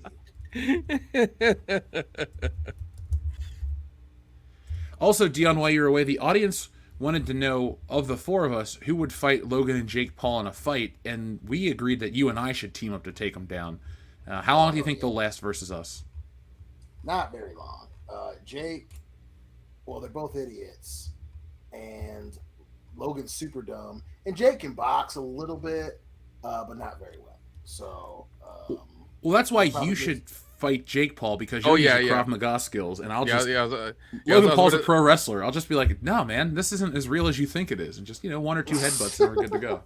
Also, Dion, while you were away, the audience wanted to know, of the four of us, who would fight Logan and Jake Paul in a fight, and we agreed that you and I should team up to take them down. How long do you think they'll last versus us? Not very long. Jake, well, they're both idiots, and Logan's super dumb, and Jake can box a little bit, but not very well. So, well, that's why you should fight Jake Paul, because you use Krav Maga skills, and I'll just Logan Paul's a pro wrestler. I'll just be like, no, man, this isn't as real as you think it is, and just 1 or 2 headbutts, and we're good to go.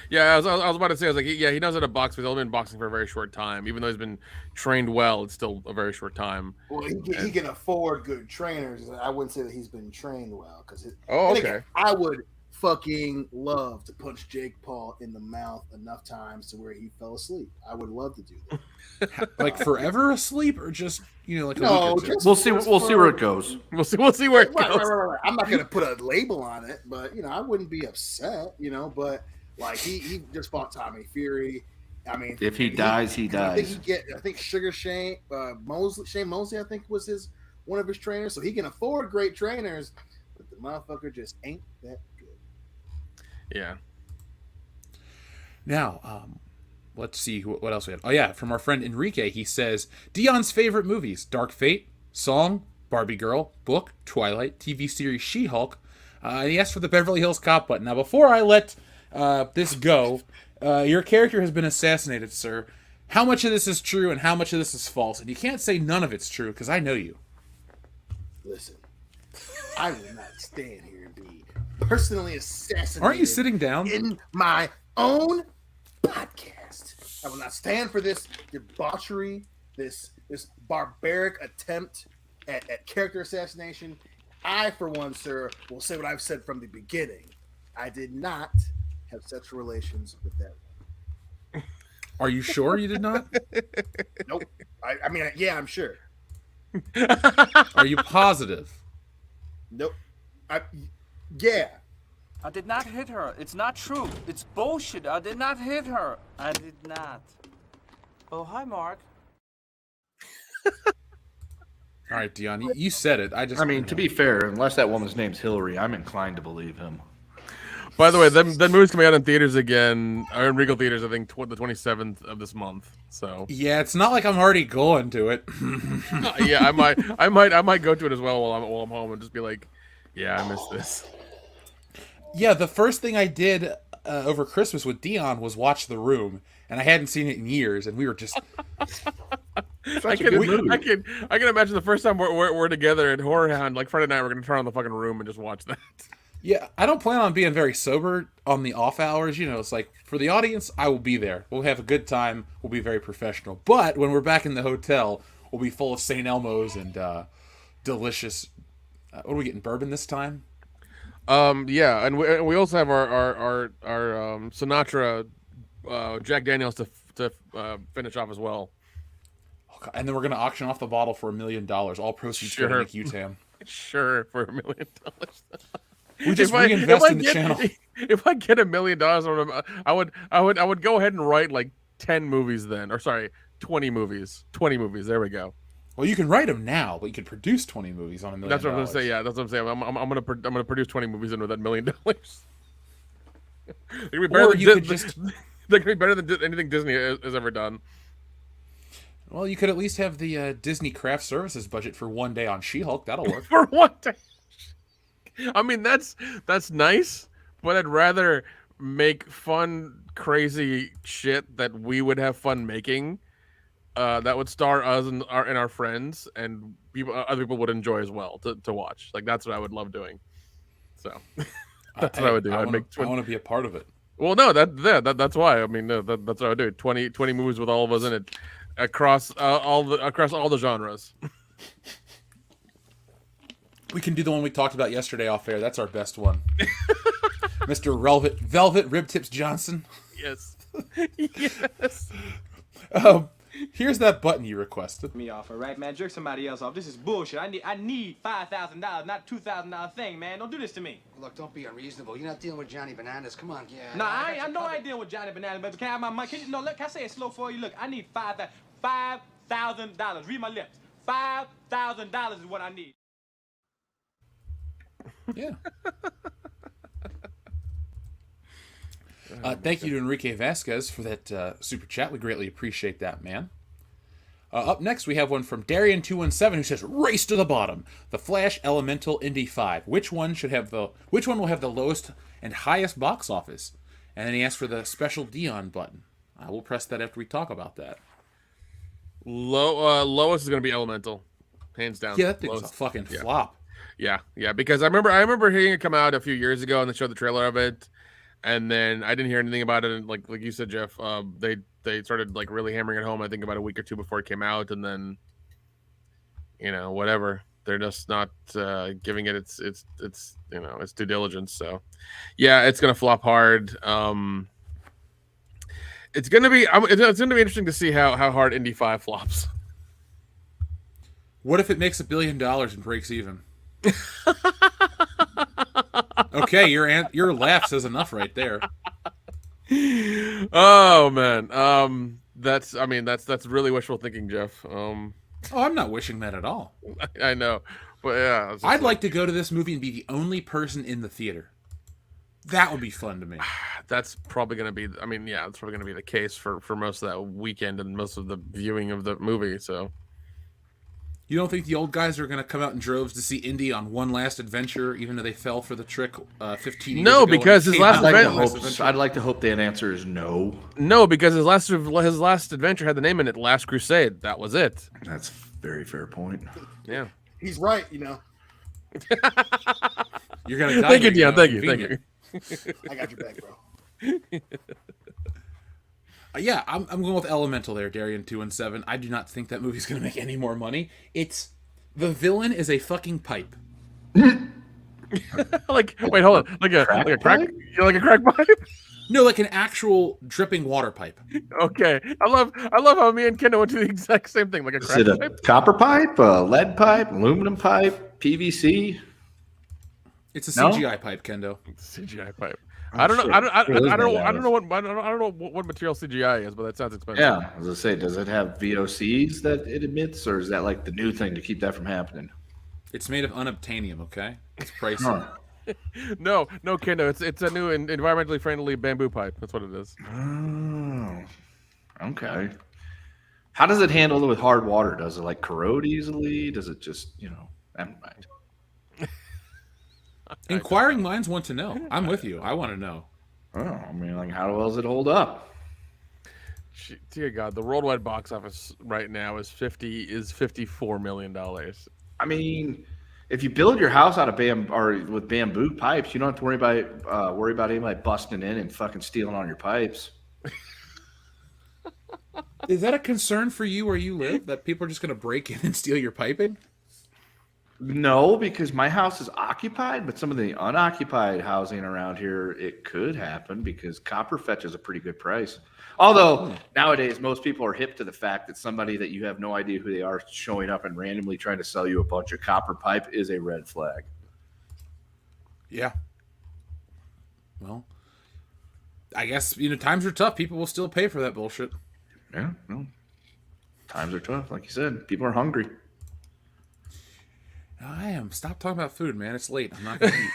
Yeah, I was about to say, I was like, he knows how to box, but he's only been boxing for a very short time. Even though he's been trained well, it's still a very short time. Well, he can afford good trainers. I wouldn't say that he's been trained well, because I would fucking love to punch Jake Paul in the mouth enough times to where he fell asleep. I would love to do that. Like forever asleep, or just like a week or two? We'll see where it goes. We'll see where it goes. Right. I'm not gonna put a label on it, but I wouldn't be upset. But like he just fought Tommy Fury. I mean, if he dies, he dies. I think Sugar Shane Mosley, I think was one of his trainers, so he can afford great trainers, but the motherfucker just ain't that good. Yeah. Now, let's see what else we have. Oh yeah, from our friend Enrique, he says Dion's favorite movies: Dark Fate, Song, Barbie Girl, Book, Twilight, TV series She-Hulk. And he asked for the Beverly Hills Cop button. Now, before I let this go, your character has been assassinated, sir. How much of this is true and how much of this is false? And you can't say none of it's true, because I know you. Listen, I will not stand here and be personally assassinated. Aren't you sitting down? In my own podcast. I will not stand for this debauchery, this barbaric attempt at character assassination. I, for one, sir, will say what I've said from the beginning. I did not have sexual relations with that woman. Are you sure you did not? Nope. I mean, yeah, I'm sure. Are you positive? Nope. Yeah. I did not hit her. It's not true. It's bullshit. I did not hit her. I did not. Oh, hi, Mark. All right, Dion, you said it. I mean, to be fair, unless that woman's name's Hillary, I'm inclined to believe him. By the way, that movie's coming out in theaters again, or in Regal theaters. I think the 27th of this month. So Yeah, it's not like I'm already going to it. yeah, I might go to it as well while I'm home and just be like, yeah, I missed this. Yeah, the first thing I did over Christmas with Dion was watch The Room, and I hadn't seen it in years, and we were just. I can imagine the first time we're together at Horror Hound, like Friday night, we're gonna turn on the fucking Room and just watch that. Yeah, I don't plan on being very sober on the off hours. You know, it's like for the audience, I will be there. We'll have a good time. We'll be very professional. But when we're back in the hotel, we'll be full of St. Elmo's and delicious. What are we getting? Bourbon this time? Yeah, and we also have our Sinatra, Jack Daniels to finish off as well. And then we're going to auction off the bottle for $1 million. All proceeds go to Nick Utam. Sure, for $1 million. We just reinvest in the channel. If I get $1 million, I would go ahead and write like 10 movies then, or sorry, 20 movies. 20 movies. There we go. Well, you can write them now, but you could produce 20 movies on $1 million. That's what I'm gonna say. Yeah, that's what I'm saying. I'm gonna produce 20 movies into that $1 million. They're gonna be better than anything Disney has ever done. Well, you could at least have the Disney Craft Services budget for one day on She-Hulk. That'll work. For one day. I mean, that's nice, but I'd rather make fun, crazy shit that we would have fun making. That would star us and our friends, and other people would enjoy as well to watch. Like that's what I would love doing. So that's what I would do. I want to be a part of it. Well, no, that's why. I mean, that's what I would do. 20 movies with all of us in it. Across all the genres. We can do the one we talked about yesterday off air. That's our best one. Mr. Velvet Rib Tips Johnson. Yes. Yes. Here's that button you requested. Me off, all right, man. Jerk somebody else off. This is bullshit. I need $5,000, not $2,000 thing, man. Don't do this to me. Look, don't be unreasonable. You're not dealing with Johnny Bananas. Come on. Yeah. No, I know I ain't dealing with Johnny Bananas, but can I have my money? Can I say it slow for you? Look, I need $5,000. Read my lips. $5,000 is what I need. Yeah. Thank you to Enrique Vasquez for that super chat. We greatly appreciate that, man. Up next, we have one from Darian217 who says, "Race to the bottom. The Flash, Elemental, Indy 5. Which one will have the lowest and highest box office?" And then he asked for the special Dion button. We'll press that after we talk about that. Lowest is gonna be Elemental, hands down. Yeah, that thing's a fucking flop. Yeah, because I remember hearing it come out a few years ago and they showed the trailer of it. And then I didn't hear anything about it. And like you said, Jeff, they started like really hammering it home. I think about a week or two before it came out, and then whatever. They're just not giving it its due diligence. So yeah, it's gonna flop hard. It's gonna be interesting to see how hard Indy 5 flops. What if it makes $1 billion and breaks even? Okay, your laugh says enough right there. Oh man, that's really wishful thinking, Jeff. Oh, I'm not wishing that at all. I know, but yeah, I'd like to go to this movie and be the only person in the theater. That would be fun to me. That's probably going to be. I mean, yeah, it's probably going to be the case for most of that weekend and most of the viewing of the movie. So. You don't think the old guys are going to come out in droves to see Indy on one last adventure, even though they fell for the trick 15 years ago? No, because his last adventure. I'd like to hope that answer is no. No, because his last adventure had the name in it, Last Crusade. That was it. That's a very fair point. Yeah, he's right. You're gonna die. Thank you, Dion. Thank you. I got your back, bro. Yeah, I'm going with Elemental there, Darian217. I do not think that movie's going to make any more money. The villain is a fucking pipe. Wait, hold on. Like a crack pipe? No, like an actual dripping water pipe. Okay. I love how me and Kendall went to the exact same thing. Like a crack pipe? Is it a copper pipe, a lead pipe, aluminum pipe, PVC? It's a CGI pipe, Kendo. It's a CGI pipe. I don't know what material CGI is, but that sounds expensive. Yeah, as I say, does it have VOCs that it emits, or is that like the new thing to keep that from happening? It's made of unobtainium. Okay, it's pricey. Huh. No, Kendo. It's a new environmentally friendly bamboo pipe. That's what it is. Oh, okay. How does it handle it with hard water? Does it like corrode easily? Does it just, never mind. Inquiring minds want to know. I'm with you. I want to know. Oh, I mean, like, how well does it hold up? Dear God, the worldwide box office right now is $54 million. I mean, if you build your house out of with bamboo pipes, you don't have to worry about anybody busting in and fucking stealing on your pipes. Is that a concern for you where you live? That people are just going to break in and steal your piping? No, because my house is occupied, but some of the unoccupied housing around here, it could happen because copper fetches a pretty good price. Although nowadays most people are hip to the fact that somebody that you have no idea who they are showing up and randomly trying to sell you a bunch of copper pipe is a red flag. Yeah. Well, I guess, times are tough. People will still pay for that bullshit. Yeah, no. Times are tough, like you said. People are hungry. I am. Stop talking about food, man. It's late. I'm not going to eat.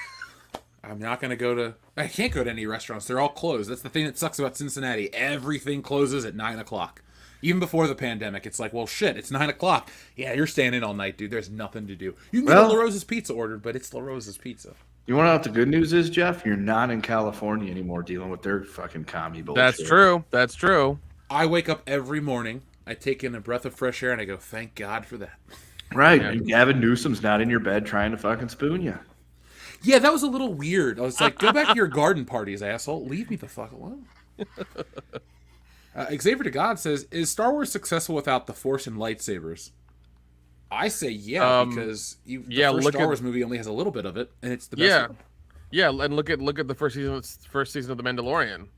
I'm not going to go to... I can't go to any restaurants. They're all closed. That's the thing that sucks about Cincinnati. Everything closes at 9 o'clock. Even before the pandemic, it's like, well, shit, it's 9 o'clock. Yeah, you're staying in all night, dude. There's nothing to do. You can get a La Rosa's Pizza ordered, but it's La Rosa's Pizza. You want to know what the good news is, Jeff? You're not in California anymore dealing with their fucking commie bullshit. That's true. I wake up every morning, I take in a breath of fresh air, and I go, thank God for that. Right. Yeah. And Gavin Newsom's not in your bed trying to fucking spoon you. Yeah, that was a little weird. I was like, go back to your garden parties, asshole. Leave me the fuck alone. Xavier to God says, is Star Wars successful without the Force and lightsabers? I say because the first Star Wars movie only has a little bit of it, and it's the best one. Yeah, and look at the first season of The Mandalorian.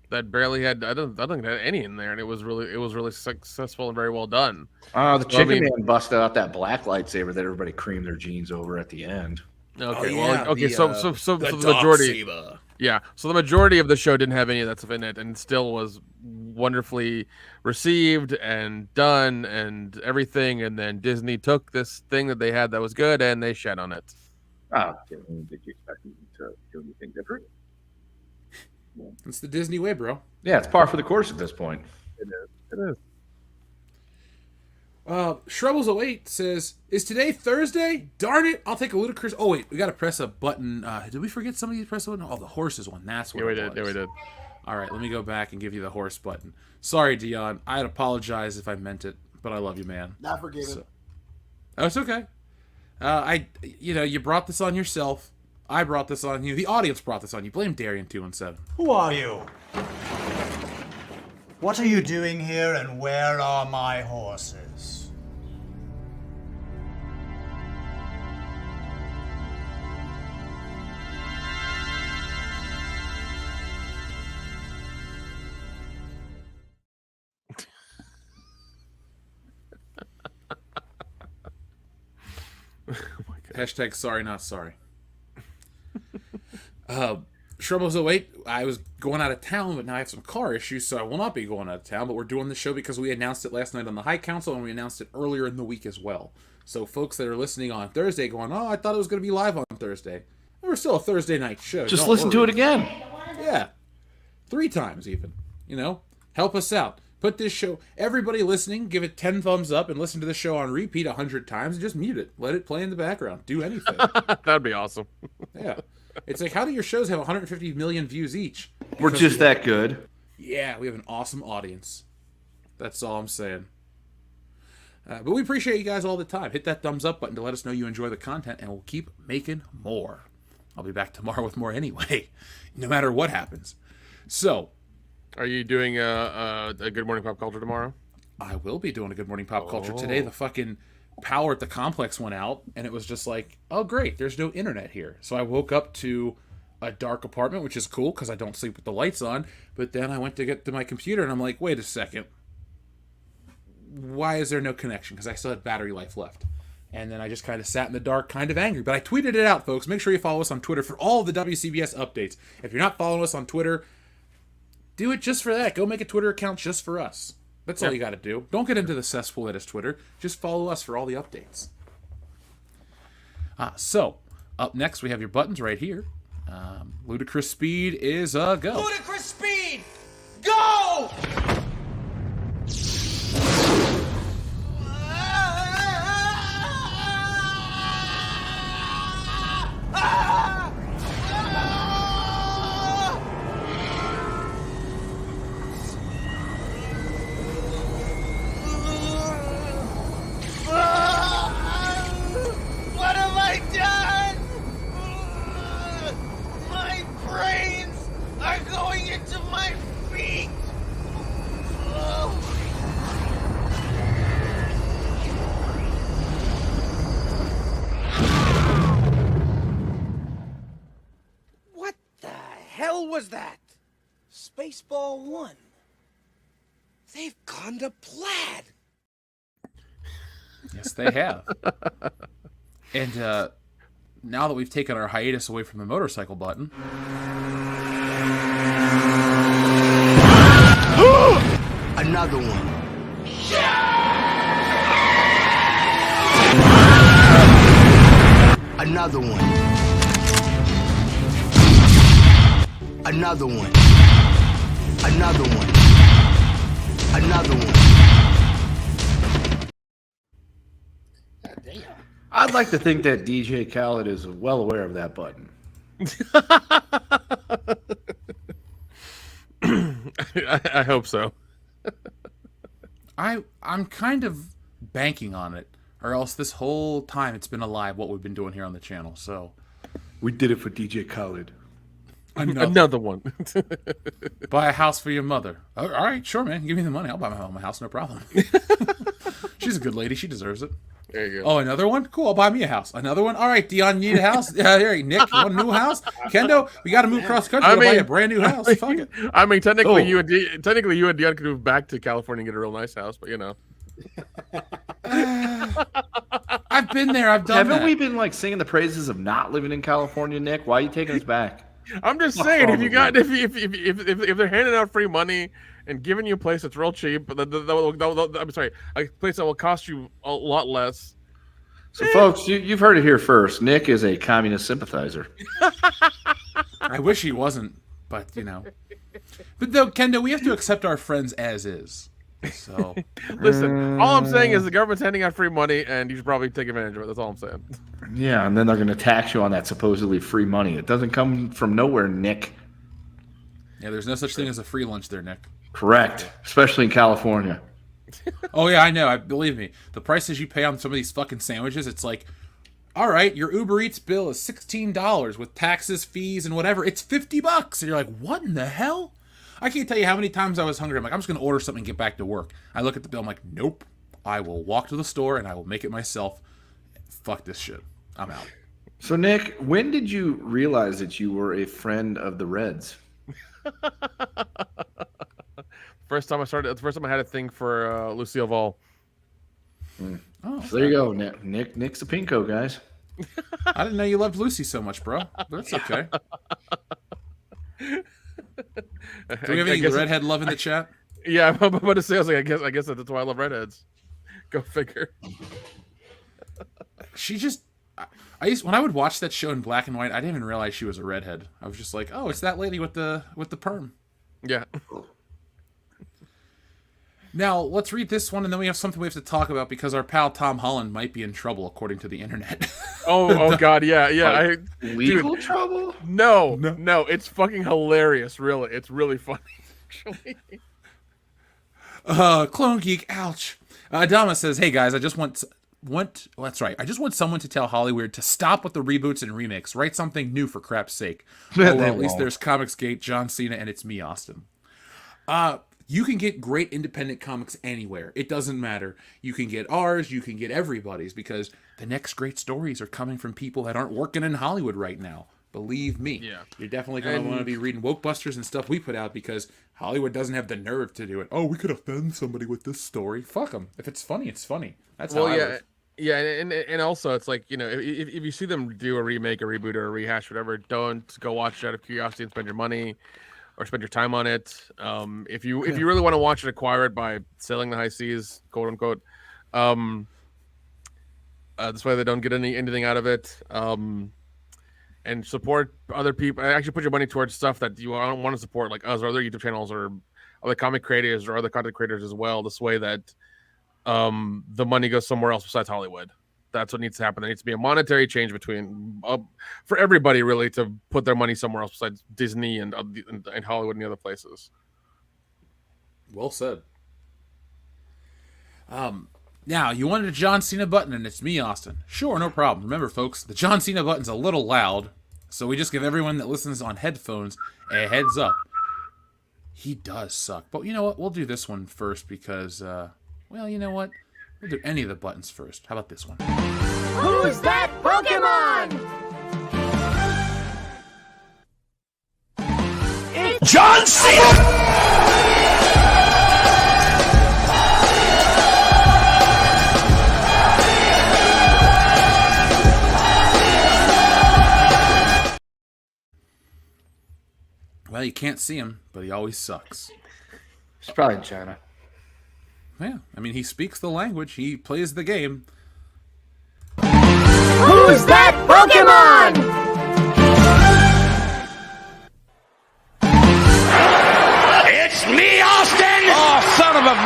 That barely had I don't think it had any in there, and it was really successful and very well done. The Chicken Man busted out that black lightsaber that everybody creamed their jeans over at the end. Okay, so the majority, so the majority of the show didn't have any of that stuff in it, and still was wonderfully received and done and everything. And then Disney took this thing that they had that was good, and they shat on it. Oh, did you expect me to do anything different? It's the Disney way, bro. Yeah, it's par for the course at this point. It is. Shrubbles08 says, is today Thursday? Darn it, I'll take a ludicrous... Oh, wait, we got to press a button. Did we forget somebody to press a button? Oh, the horses one. That's what it was. Yeah, we did. All right, let me go back and give you the horse button. Sorry, Dion. I'd apologize if I meant it, but I love you, man. Not forgiven. Oh, it's okay. You brought this on yourself. I brought this on you. The audience brought this on you. Blame Darian217. Who are you? What are you doing here, and where are my horses? Oh my God. Hashtag sorry, not sorry. Shrubbles08, I was going out of town, but now I have some car issues, so I will not be going out of town, but we're doing the show because we announced it last night on the High Council, and we announced it earlier in the week as well. So folks that are listening on Thursday going, oh, I thought it was going to be live on Thursday. And we're still a Thursday night show. Just listen to it again. Yeah. 3 times even. Help us out. Put this show, everybody listening, give it 10 thumbs up and listen to the show on repeat 100 times and just mute it. Let it play in the background. Do anything. That'd be awesome. Yeah. It's like, how do your shows have 150 million views each? We're just that good. Yeah, we have an awesome audience. That's all I'm saying. But we appreciate you guys all the time. Hit that thumbs up button to let us know you enjoy the content, and we'll keep making more. I'll be back tomorrow with more anyway, no matter what happens. So, are you doing a Good Morning Pop Culture tomorrow? I will be doing a Good Morning Pop Culture today. The fucking power at the complex went out, and it was just like, oh great, there's no internet here. So I woke up to a dark apartment, which is cool because I don't sleep with the lights on. But then I went to get to my computer, and I'm like, wait a second, why is there no connection? Because I still had battery life left. And then I just kind of sat in the dark, kind of angry. But I tweeted it out, folks. Make sure you follow us on Twitter for all of the WCBS updates. If you're not following us on Twitter, do it just for that. Go make a Twitter account just for us. That's all you got to do. Don't get into the cesspool that is Twitter. Just follow us for all the updates. So, Up next, we have your buttons right here. Ludicrous speed is a go. Ludicrous speed! Go! What have I done? My brains are going into my feet. What the hell was that? Spaceball 1. They've gone to plaid. Yes, they have. And now that we've taken our hiatus away from the motorcycle button. Another one. Another one. Another one. Another one. Another one. I'd like to think that DJ Khaled is well aware of that button. I hope so. I'm kind of banking on it, or else this whole time it's been a lie what we've been doing here on the channel. So We did it for DJ Khaled. Another one. Buy a house for your mother. All right, sure, man. Give me the money. I'll buy my own house, no problem. She's a good lady. She deserves it. There you go. Oh, another one? Cool. I'll buy me a house. Another one? All right, Dion, you need a house? Yeah, here, Nick, you want a new house? Kendo, we got to move across the country to buy a brand new house. Fuck it. I mean, technically, you and Dion could move back to California and get a real nice house, but you know. I've been there. I've done Haven't that. we been like singing the praises of not living in California, Nick? Why are you taking us back? I'm just saying, if they're handing out free money and giving you a place that's real cheap, I'm sorry, a place that will cost you a lot less. So, folks, you've heard it here first. Nick is a communist sympathizer. I wish he wasn't, but you know. But though, Kendo, we have to accept our friends as is. So, listen, all I'm saying is the government's handing out free money, and you should probably take advantage of it. That's all I'm saying. Yeah, and then they're going to tax you on that supposedly free money. It doesn't come from nowhere, Nick. Yeah, there's no such thing as a free lunch there, Nick. Correct, especially in California. Oh yeah, I know. Believe me, the prices you pay on some of these fucking sandwiches, it's like, all right, your Uber Eats bill is $16 with taxes, fees, and whatever. It's $50, and you're like, what in the hell? I can't tell you how many times I was hungry. I'm like, I'm just gonna order something and get back to work. I look at the bill. I'm like, nope. I will walk to the store and I will make it myself. Fuck this shit. I'm out. So, Nick, when did you realize that you were a friend of the Reds? First time I had a thing for Lucille Ball. Oh, so there you go, Nick's a pinko, guys. I didn't know you loved Lucy so much, bro. But that's okay. Do we have any redhead love in the chat? Yeah, I'm about to say. I was like, I guess that's why I love redheads. Go figure. She just, when I would watch that show in black and white, I didn't even realize she was a redhead. I was just like, oh, it's that lady with the perm. Yeah. Now let's read this one, and then we have something we have to talk about because our pal Tom Holland might be in trouble according to the internet. Oh God, yeah. Legal trouble? No, it's fucking hilarious. Really, it's really funny. Actually. Clone Geek, ouch. Adama says, hey guys, I just want someone to tell Hollywood to stop with the reboots and remakes. Write something new for crap's sake. Well, at least there's Comicsgate, John Cena, and it's me, Austin. You can get great independent comics anywhere. It doesn't matter. You can get ours, you can get everybody's, because the next great stories are coming from people that aren't working in Hollywood right now. Believe me. Yeah. You're definitely going to want to be reading Wokebusters and stuff we put out because Hollywood doesn't have the nerve to do it. Oh, we could offend somebody with this story. Fuck them. If it's funny, it's funny. That's how I live. Yeah, and also it's like, you know, if you see them do a remake, a reboot, or a rehash, whatever, don't go watch it out of curiosity and spend your money or spend your time on it. If you really want to watch it, acquire it by sailing the high seas, quote unquote. This way they don't get anything out of it. and support other people. Actually, put your money towards stuff that you want to support, like us or other YouTube channels or other comic creators or other content creators as well. This way that the money goes somewhere else besides Hollywood. That's what needs to happen. There needs to be a monetary change between for everybody really to put their money somewhere else besides Disney and Hollywood and the other places. Well said. Now, you wanted a John Cena button, and it's me, Austin. Sure, no problem. Remember, folks, the John Cena button's a little loud, so we just give everyone that listens on headphones a heads up. He does suck. But you know what? We'll do this one first because, well, you know what? We'll do any of the buttons first. How about this one? Who's that Pokemon? It's John Cena! Well, you can't see him, but he always sucks. He's probably in China. Yeah, I mean, he speaks the language. He plays the game. Who's that Pokemon? It's me, Austin! Oh, son of a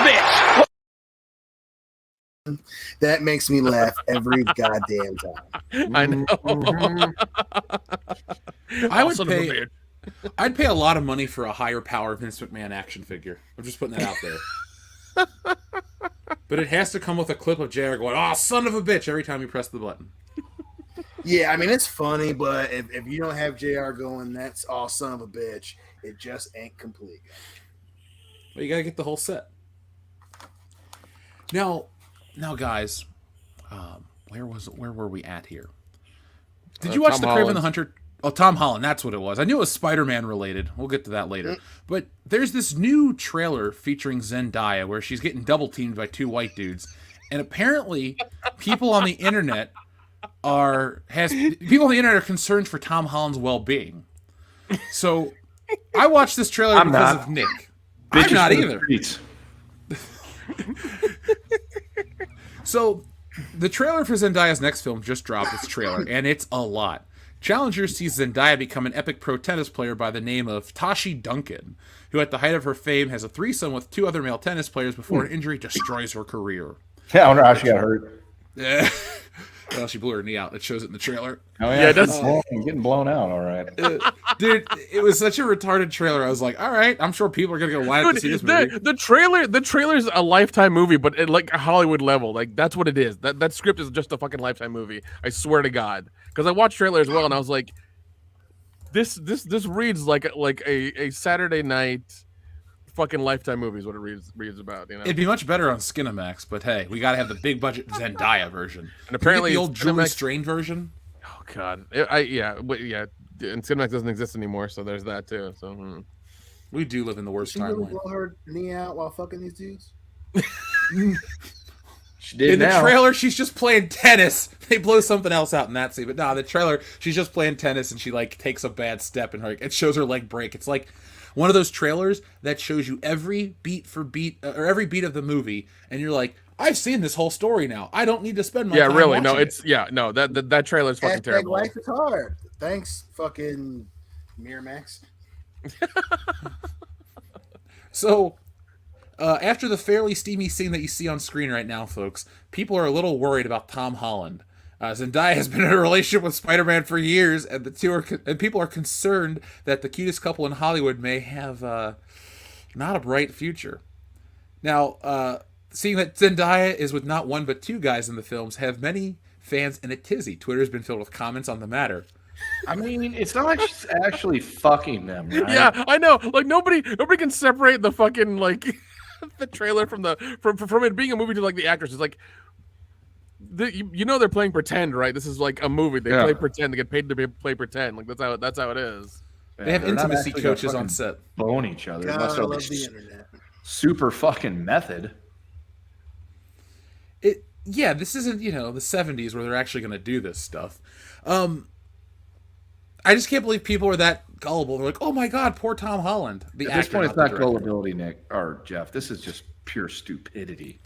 bitch! That makes me laugh every goddamn time. I know. I would pay. I'd pay a lot of money for a higher power Vince McMahon action figure. I'm just putting that out there. But it has to come with a clip of JR going, "Oh, son of a bitch," every time you press the button. Yeah, I mean, it's funny, but if you don't have JR going, that's all son of a bitch. It just ain't complete. Well, you gotta get the whole set. Now, guys, where were we at here? Did you watch Tom the Kraven Holland. the Hunter? Oh, Tom Holland, that's what it was. I knew it was Spider-Man related. We'll get to that later. But there's this new trailer featuring Zendaya where she's getting double teamed by two white dudes. And apparently people on the internet are concerned for Tom Holland's well-being. So I watched this trailer because of Nick. I'm not either. So the trailer for Zendaya's next film just dropped its trailer, and it's a lot. Challengers sees Zendaya become an epic pro tennis player by the name of Tashi Duncan, who at the height of her fame has a threesome with two other male tennis players before an injury destroys her career. Yeah, I wonder how she got hurt. Yeah. Well, she blew her knee out. It shows it in the trailer. Oh yeah, getting blown out. All right, dude. It was such a retarded trailer. I was like, all right, I'm sure people are gonna go line up to see this movie. The trailer's a Lifetime movie, but at like a Hollywood level. Like that's what it is. That script is just a fucking Lifetime movie. I swear to God. Because I watched trailer as well, and I was like, this reads like a Saturday night fucking Lifetime movie is what it reads about. You know, it'd be much better on Skinamax, but hey, we got to have the big budget Zendaya version. And apparently, the old Julie Strain version. Oh God, yeah, and Skinamax doesn't exist anymore, so there's that too. So we do live in the worst timeline. Really blow her knee out while fucking these dudes. She did in the trailer, she's just playing tennis. They blow something else out in that scene, but no, the trailer, she's just playing tennis, and she like takes a bad step, and it shows her leg break. It's like one of those trailers that shows you every beat for beat or every beat of the movie, and you're like, I've seen this whole story now. I don't need to spend my time really, no, watching it's that trailer is fucking terrible. Life is hard. Thanks, fucking Miramax. So, after the fairly steamy scene that you see on screen right now, folks, people are a little worried about Tom Holland. Zendaya has been in a relationship with Spider-Man for years, and people are concerned that the cutest couple in Hollywood may have not a bright future. Now, seeing that Zendaya is with not one but two guys in the films have many fans in a tizzy. Twitter's been filled with comments on the matter. I mean, it's not like she's actually fucking them, right? Yeah, I know. Like nobody can separate the fucking like the trailer from it being a movie to like the actors. It's like they're playing pretend, right? This is like a movie. They play pretend. They get paid to play pretend. Like that's how it is. They have intimacy coaches on set. Bone each other. God, must I have love the internet. Super fucking method. Yeah, this isn't the 70s where they're actually going to do this stuff. I just can't believe people are that gullible. They're like, oh my God, poor Tom Holland. At this point, it's not gullibility, Nick or Jeff. This is just pure stupidity.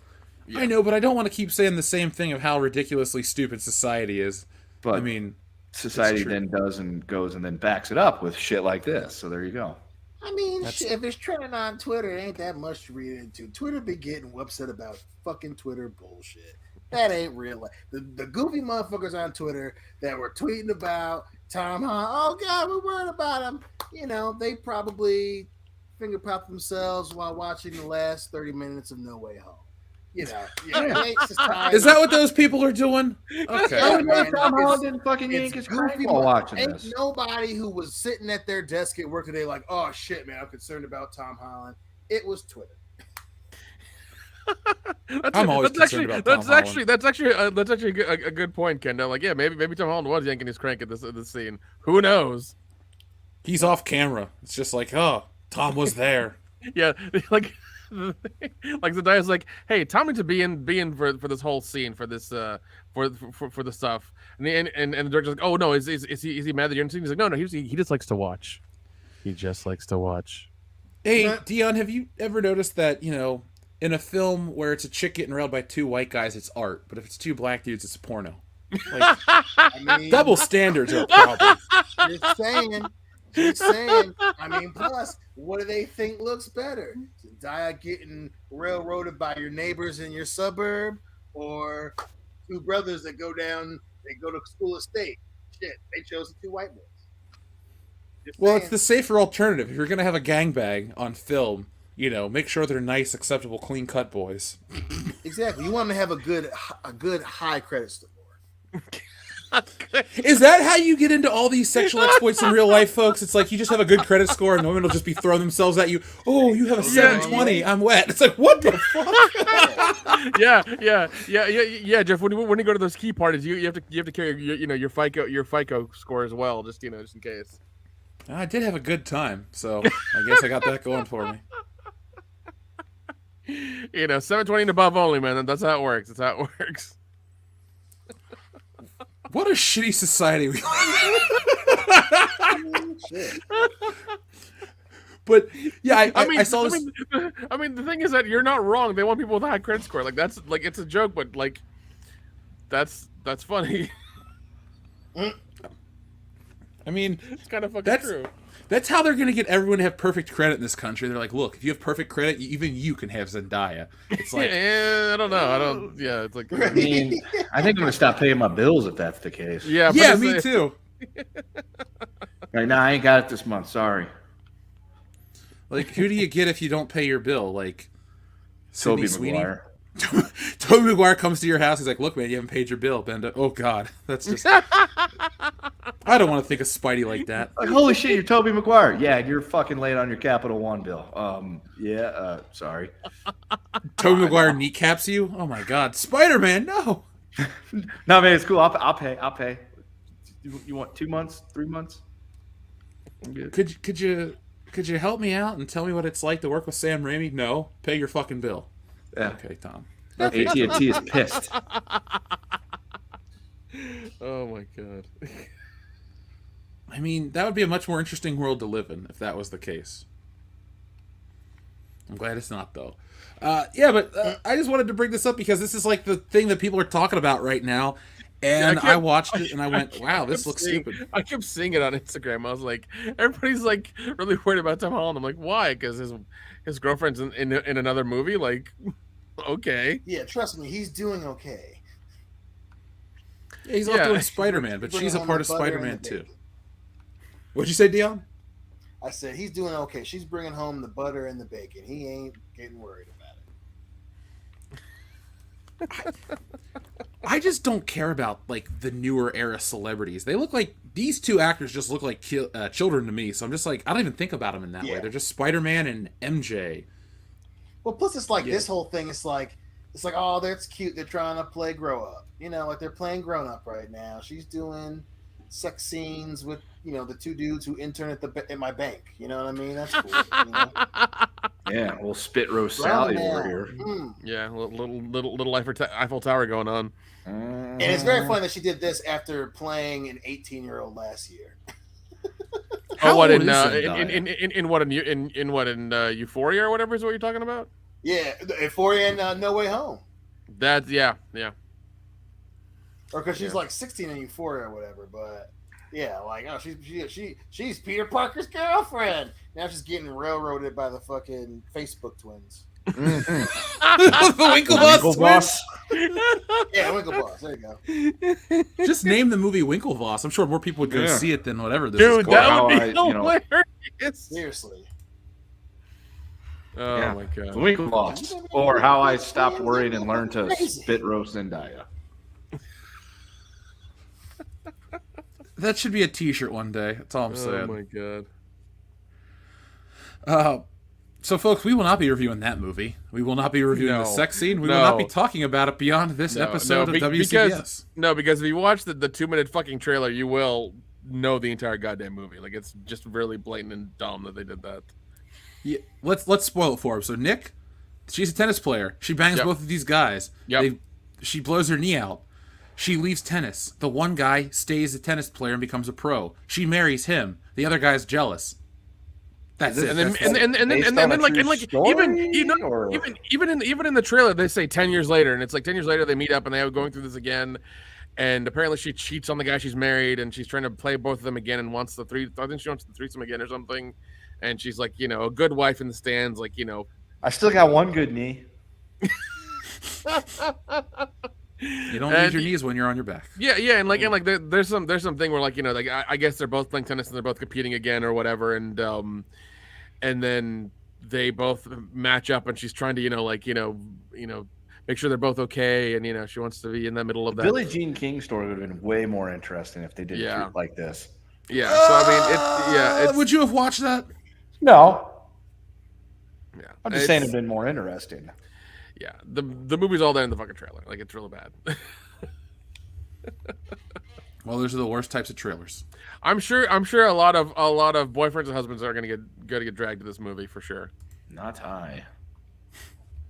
I know, but I don't want to keep saying the same thing of how ridiculously stupid society is. But I mean, society then does and goes and then backs it up with shit like this. So there you go. I mean, shit, if it's trending on Twitter, it ain't that much to read into. Twitter be getting upset about fucking Twitter bullshit. That ain't real life. The goofy motherfuckers on Twitter that were tweeting about Tom Holland, oh God, we're worried about him. You know, they probably finger pop themselves while watching the last 30 minutes of No Way Home. You know, is that what those people are doing? Okay. Yeah, man, Tom Holland didn't fucking yank his goofy while watching ain't this. Nobody who was sitting at their desk at work today like, oh shit, man, I'm concerned about Tom Holland. It was Twitter. I'm always concerned about Tom Holland. That's actually a good point, Kendall. Like, yeah, maybe Tom Holland was yanking his crank at this scene. Who knows? He's off camera. It's just like, oh, Tom was there. Yeah, like Zendaya's like, hey, Tom needs to be in for this whole scene, for this for the stuff, and the director's like, oh no, is he mad that you're in the scene? He's like, no, he just likes to watch. He just likes to watch. Hey, Dion, have you ever noticed that, you know, in a film where it's a chick getting railed by two white guys, it's art, but if it's two black dudes, it's a porno. Like, I mean, double standards are a problem. Just saying. I mean, plus, what do they think looks better? Zendaya getting railroaded by your neighbors in your suburb, or two brothers that go to school estate? Shit, they chose the two white boys. Well, it's the safer alternative. If you're going to have a gangbang on film, you know, make sure they're nice, acceptable, clean-cut boys. Exactly. You want them to have a good high credit score. Is that how you get into all these sexual exploits in real life, folks? It's like you just have a good credit score and women will just be throwing themselves at you. Oh, you have a 720. I'm wet. It's like, what the fuck? Yeah, Jeff. When you go to those key parties, you have to carry your FICO score as well, just in case. I did have a good time, so I guess I got that going for me. 720 and above only, man. That's how it works. What a shitty society we live. But yeah, I saw this. I mean, the thing is that you're not wrong. They want people with a high credit score. Like that's like it's a joke, but like that's funny. I mean, it's kind of fucking true. That's how they're going to get everyone to have perfect credit in this country. They're like, look, if you have perfect credit, even you can have Zendaya. It's like, I don't know. It's like, I mean, I think I'm going to stop paying my bills if that's the case. Yeah, me too. Right now, I ain't got it this month. Sorry. Like, who do you get if you don't pay your bill? Like, Tobey Maguire. Tobey Maguire comes to your house. He's like, look, man, you haven't paid your bill. Benda. Oh, God. That's just... I don't want to think of Spidey like that. Like, holy shit, you're Tobey Maguire. Yeah, you're fucking late on your Capital One bill. Sorry. Tobey Maguire kneecaps you? Oh, my God. Spider-Man, no. No, man, it's cool. I'll pay. You want 2 months? 3 months? I'm good. Could you help me out and tell me what it's like to work with Sam Raimi? No. Pay your fucking bill. Yeah. Okay, Tom. AT&T is pissed. Oh my God. I mean, that would be a much more interesting world to live in if that was the case. I'm glad it's not, though. I just wanted to bring this up because this is like the thing that people are talking about right now. And I watched it and I went, wow, this looks stupid. I kept seeing it on Instagram. I was like, everybody's like really worried about Tom Holland. I'm like, why? Because his girlfriend's in another movie? Like, okay. Yeah, trust me, he's doing okay. Yeah, he's off doing Spider-Man, but she's a part of Spider-Man too. What'd you say, Dion? I said he's doing okay. She's bringing home the butter and the bacon. He ain't getting worried about it. I just don't care about like the newer era celebrities. They look like these two actors just look like children to me. So I'm just like, I don't even think about them in that way. They're just Spider-Man and MJ. Well, plus it's like this whole thing. It's like, oh, that's cute. They're trying to play grow up. Like they're playing grown up right now. She's doing sex scenes with the two dudes who intern at my bank. You know what I mean? That's cool. Yeah, we'll spit roast Sally over here. Yeah, little Eiffel Tower going on. And it's very funny that she did this after playing an 18-year-old last year. In Euphoria or whatever is what you're talking about? Yeah, Euphoria and No Way Home. That's yeah. Or because she's like 16 in Euphoria or whatever, but Yeah, like oh, she's Peter Parker's girlfriend. Now she's getting railroaded by the fucking Facebook twins. The Winklevoss twins. Yeah, Winklevoss. There you go. Just name the movie Winklevoss. I'm sure more people would go see it than whatever this Dude, is. that would be hilarious. Seriously. Oh my god. Winklevoss. Or How I Stopped Worrying and Learned to Spit Roast Zendaya. That should be a T-shirt one day. That's all I'm saying. Oh my god. So, folks, we will not be reviewing that movie. We will not be reviewing the sex scene. We will not be talking about it beyond this episode of WCBs. Because if you watch the 2-minute fucking trailer, you will know the entire goddamn movie. Like, it's just really blatant and dumb that they did that. Yeah, let's spoil it for him. So, Nick, she's a tennis player. She bangs both of these guys. Yep. She blows her knee out. She leaves tennis. The one guy stays a tennis player and becomes a pro. She marries him. The other guy's jealous. That's it. And then even in the trailer they say 10 years later, and it's like 10 years later they meet up and they're going through this again, and apparently she cheats on the guy she's married, and she's trying to play both of them again and wants I think she wants the threesome again or something, and she's like, a good wife in the stands, like, I still got one good knee. You don't need your knees when you're on your back. Yeah, and there's something where I guess they're both playing tennis and they're both competing again or whatever, and then they both match up and she's trying to make sure they're both okay, and she wants to be in the middle of that. Billie Jean King story would have been way more interesting if they did it like this. Yeah, so I mean, would you have watched that? No. Yeah, I'm just saying it'd been more interesting. Yeah, the movie's all there in the fucking trailer. Like, it's really bad. Well, those are the worst types of trailers. I'm sure a lot of boyfriends and husbands are gonna get dragged to this movie for sure. Not I.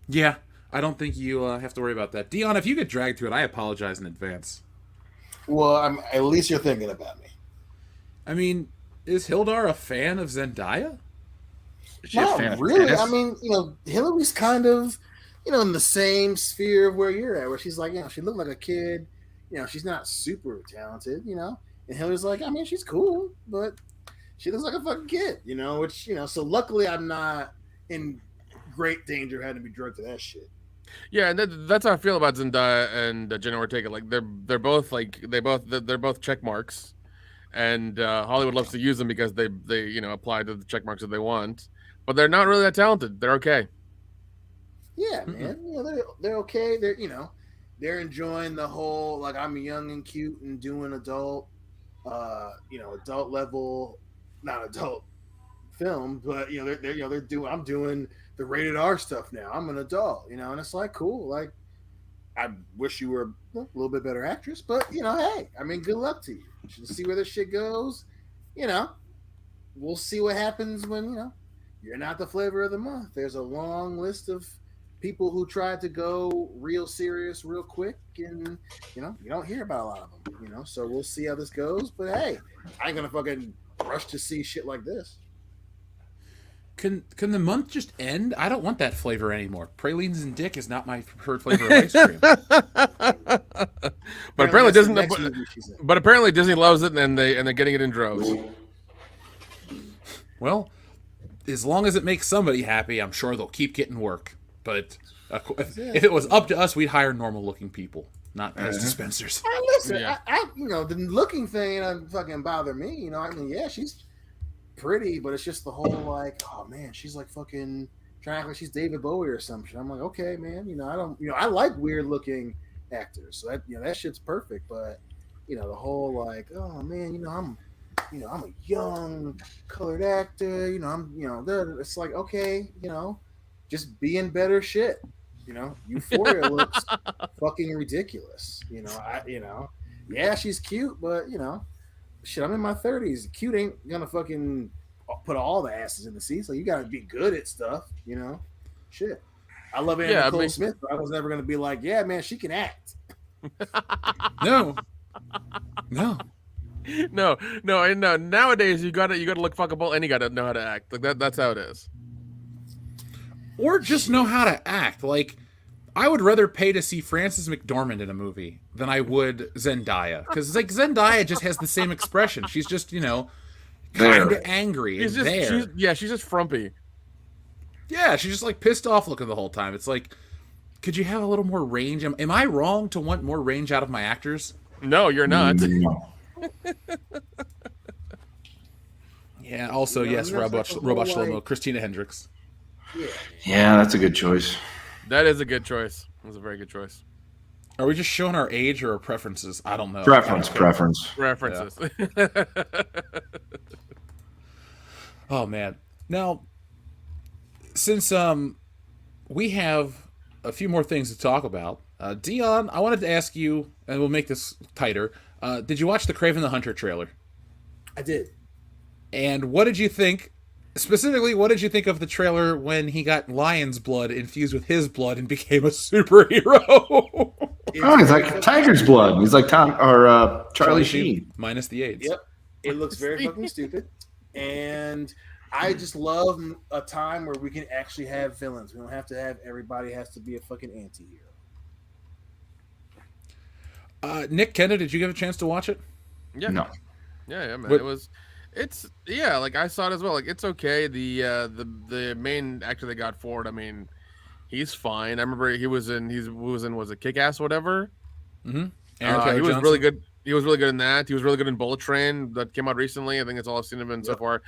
Yeah, I don't think you have to worry about that. Dion, if you get dragged to it, I apologize in advance. Well, at least you're thinking about me. I mean, is Hildar a fan of Zendaya? Not really. I mean, Hillary's kind of, in the same sphere of where you're at, where she's like, she looked like a kid. She's not super talented, And Hillary's like, I mean, she's cool, but she looks like a fucking kid, which, so luckily I'm not in great danger of having to be drugged to that shit. Yeah, and that's how I feel about Zendaya and Jenna Ortega. Like, they're both they're both check marks, and Hollywood loves to use them because they apply to the check marks that they want, but they're not really that talented. They're okay. Yeah, man. They're okay. They're enjoying the whole, like, I'm young and cute and doing adult, adult level, not adult film, but they're doing. I'm doing the rated R stuff now. I'm an adult, and it's like cool. Like, I wish you were a little bit better actress, but hey, I mean, good luck to you. You should see where this shit goes. We'll see what happens when you're not the flavor of the month. There's a long list of people who tried to go real serious real quick, and you don't hear about a lot of them, so we'll see how this goes. But hey, I ain't gonna fucking rush to see shit like this. Can the month just end? I don't want that flavor anymore. Pralines and dick is not my preferred flavor of ice cream. But apparently Disney, but apparently Disney loves it, and they're getting it in droves. Well, as long as it makes somebody happy, I'm sure they'll keep getting work. But if it was up to us, we'd hire normal-looking people, not Pez dispensers. Listen, I the looking thing doesn't fucking bother me. I mean, yeah, she's pretty, but it's just the whole like, oh man, she's like fucking trying to act like she's David Bowie or some shit. I'm like, okay, man, I don't, I like weird-looking actors, so that that shit's perfect. But the whole like, oh man, I'm a young colored actor. It's like, okay, just be in better shit. Euphoria looks fucking ridiculous. Yeah, she's cute, but shit, I'm in my 30s. Cute ain't gonna fucking put all the asses in the seat. So you gotta be good at stuff. Shit. I love Anna Nicole Smith, but I was never gonna be like, yeah, man, she can act. No. Nowadays you gotta look fuckable and you gotta know how to act. Like that's how it is. Or just know how to act. Like, I would rather pay to see Frances McDormand in a movie than I would Zendaya, because like Zendaya just has the same expression. She's just kind of angry and there. She's just frumpy. Yeah, she's just like pissed off looking the whole time. It's like, could you have a little more range? Am I wrong to want more range out of my actors? No, you're not. No. Yeah. Also, yes, Robot Shlomo, Christina Hendricks. Yeah, that's a good choice. That is a good choice. That's a very good choice. Are we just showing our age or our preferences? I don't know. Preferences. Yeah. Oh man. Now, since we have a few more things to talk about, Dion, I wanted to ask you, and we'll make this tighter. Did you watch the Kraven the Hunter trailer? I did. And what did you think? Specifically, what did you think of the trailer when he got lion's blood infused with his blood and became a superhero? Oh, he's like Tiger's blood. He's like Charlie Sheen minus the AIDS. Yep, it looks very fucking stupid, and I just love a time where we can actually have villains. We don't have to have everybody has to be a fucking anti-hero. Nick, Kenna, did you get a chance to watch it? Yeah. No. Yeah, man. It's like I saw it as well. Like it's okay. The main actor they got for it, I mean, he's fine. I remember he was in was it Kick-Ass whatever? Mm-hmm. He was really good. He was really good in that. He was really good in Bullet Train that came out recently. I think that's all I've seen him in so far.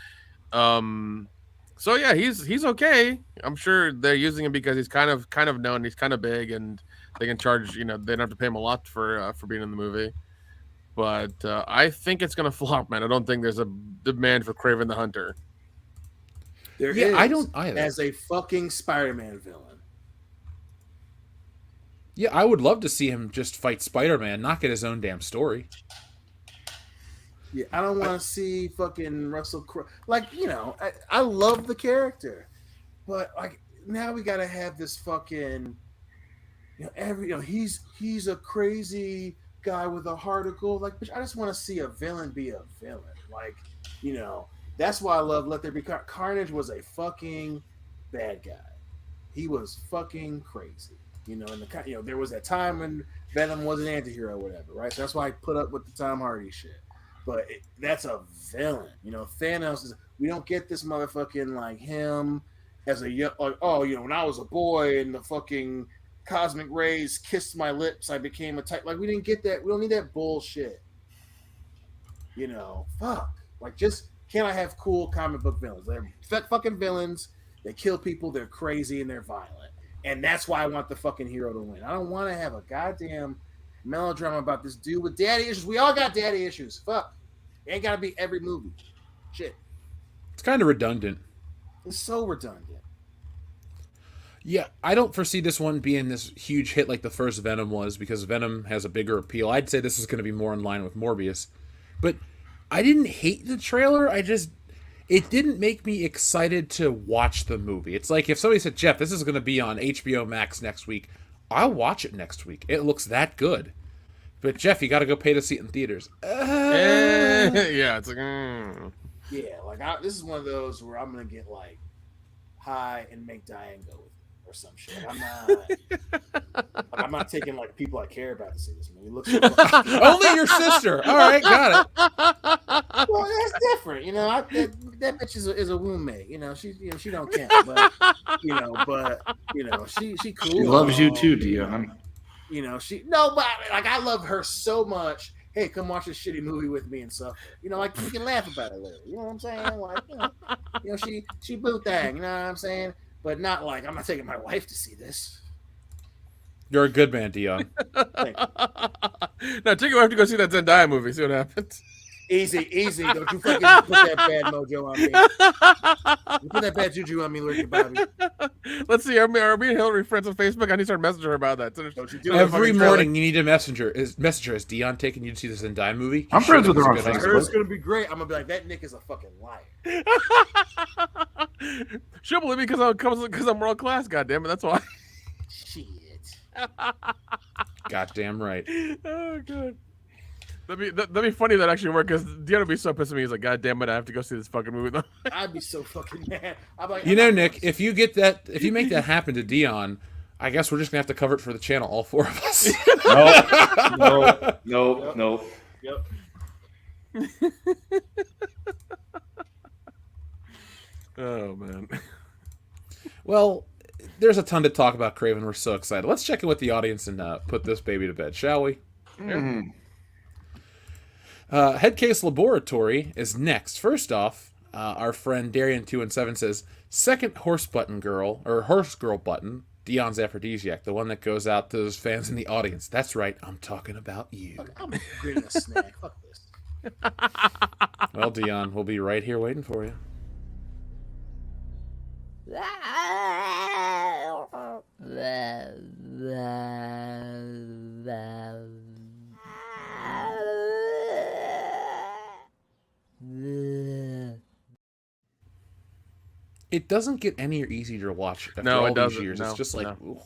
So yeah, he's okay. I'm sure they're using him because he's kind of known. He's kind of big, and they can charge. They don't have to pay him a lot for being in the movie. But I think it's gonna flop, man. I don't think there's a demand for Kraven the Hunter. There is, I don't either. As a fucking Spider-Man villain. Yeah, I would love to see him just fight Spider-Man, not get his own damn story. Yeah, I don't want to see fucking Russell Crowe. Like, I love the character, but like now we gotta have this fucking, he's a crazy guy with a heart of gold. Like, bitch, I just want to see a villain be a villain. Like, that's why I love Let There Be Carnage was a fucking bad guy. He was fucking crazy. There was that time when Venom was an anti-hero or whatever, right? So that's why I put up with the Tom Hardy shit. But that's a villain. Thanos is. We don't get this motherfucking like him as a when I was a boy and the fucking cosmic rays kissed my lips, I became a type. Like, we didn't get that. We don't need that bullshit. Fuck. Like, just can I have cool comic book villains? They're fucking villains. They kill people. They're crazy and they're violent. And that's why I want the fucking hero to win. I don't want to have a goddamn melodrama about this dude with daddy issues. We all got daddy issues. Fuck. It ain't gotta be every movie. Shit. It's kind of redundant. It's so redundant. Yeah, I don't foresee this one being this huge hit like the first Venom was, because Venom has a bigger appeal. I'd say this is going to be more in line with Morbius. But I didn't hate the trailer. It didn't make me excited to watch the movie. It's like if somebody said, Jeff, this is going to be on HBO Max next week, I'll watch it next week. It looks that good. But Jeff, you got to go pay to see it in theaters. Yeah, it's like. Yeah, like this is one of those where I'm going to get like high and make Diane go with me or some shit. I'm not taking like people I care about to see this movie. Look, only your sister. All right, got it. Well, that's different, that bitch is a roommate. She don't count, but she cool. She loves you too, Dion. But like I love her so much. Hey, come watch this shitty movie with me and stuff. Like we can laugh about it later. You know what I'm saying? Like, she boo thing. You know what I'm saying? But not like I'm not taking my wife to see this. You're a good man, Dion. Now take your wife to go see that Zendaya movie. See what happens. Easy. Don't you fucking put that bad mojo on me. You put that bad juju on me, Lurky Bobby. Let's see. Are me and Hillary friends on Facebook? I need to start messaging her about that. Don't you do Every morning you need a messenger. Is Dion taking you to see the Zendaya movie? I'm friends with her on Facebook. It's gonna be great. I'm gonna be like, that Nick is a fucking liar. She'll believe me because I'm world class. Goddamn it, that's why. Shit. Goddamn right. Oh god. That'd be funny if that actually worked, because Dion would be so pissed at me. He's like, God damn it, I have to go see this fucking movie. I'd be so fucking mad. I'm like, Nick, if you make that happen to Dion, I guess we're just gonna have to cover it for the channel, all four of us. No. Yep. Oh man. Well, there's a ton to talk about, Kraven. We're so excited. Let's check in with the audience and put this baby to bed, shall we? Mm. Headcase Laboratory is next. First off, our friend Darian217 says, second horse button girl, or horse girl button, Dion's aphrodisiac, the one that goes out to those fans in the audience. That's right, I'm talking about you. I'm grabbing a snack. Fuck this. Well, Dion, we'll be right here waiting for you. It doesn't get any easier to watch after all these years. It's just like, ooh.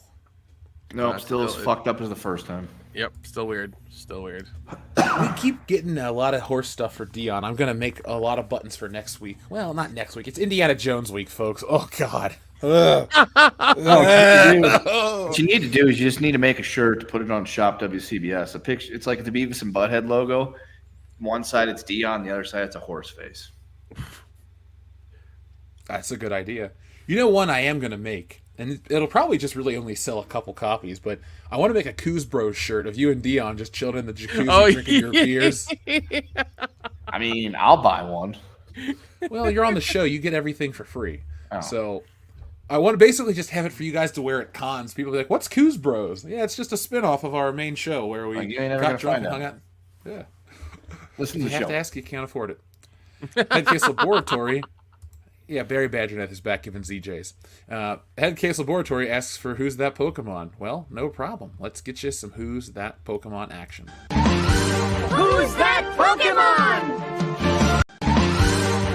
No, still as fucked up as the first time. Yep, still weird. We keep getting a lot of horse stuff for Dion. I'm gonna make a lot of buttons for next week. Well, not next week. It's Indiana Jones week, folks. Oh God. What you need to do is you just need to make a shirt to put it on Shop WCBS. A picture. It's like the Beavis and Butthead logo. One side it's Dion, the other side it's a horse face. That's a good idea. You know one I am gonna make, and it'll probably just really only sell a couple copies, but I want to make a Coos Bros shirt of you and Dion just chilling in the jacuzzi drinking your beers. I mean, I'll buy one. Well, you're on the show. You get everything for free. Oh. So I want to basically just have it for you guys to wear at cons. People be like, what's Coos Bros? Yeah, it's just a spin-off of our main show where we got drunk and hung out. Yeah. Listen to the you have show. to ask, you can't afford it. Headcase Laboratory. Yeah, Barry Badgernath is back giving ZJs. Headcase Laboratory asks for Who's That Pokemon? Well, no problem. Let's get you some Who's That Pokemon action. Who's that Pokemon?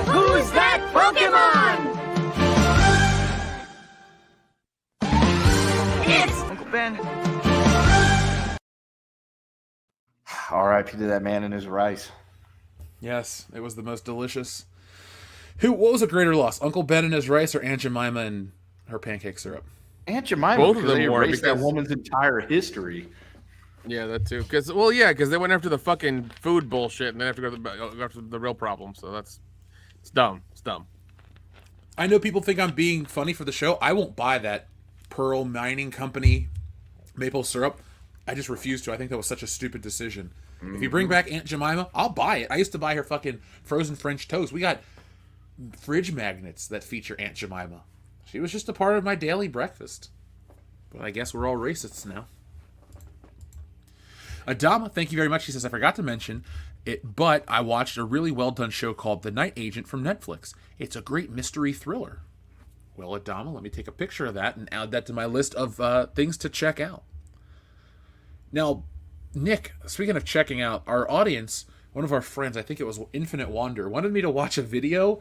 Who's that Pokemon? It's Uncle Ben. R.I.P. to that man and his rice. Yes, it was the most delicious. What was a greater loss, Uncle Ben and his rice, or Aunt Jemima and her pancake syrup? Aunt Jemima, both of because them they were, erased that because woman's entire history. Yeah, that too. Because they went after the fucking food bullshit, and then have to go after the real problem. So it's dumb. It's dumb. I know people think I'm being funny for the show. I won't buy that Pearl Mining Company maple syrup. I just refuse to. I think that was such a stupid decision. If you bring back Aunt Jemima, I'll buy it. I used to buy her fucking frozen French toast. We got fridge magnets that feature Aunt Jemima. She was just a part of my daily breakfast. But I guess we're all racists now. Adama, thank you very much. He says, I forgot to mention it, but I watched a really well-done show called The Night Agent from Netflix. It's a great mystery thriller. Well, Adama, let me take a picture of that and add that to my list of things to check out. Now, Nick, speaking of checking out, our audience, one of our friends, I think it was Infinite Wander, wanted me to watch a video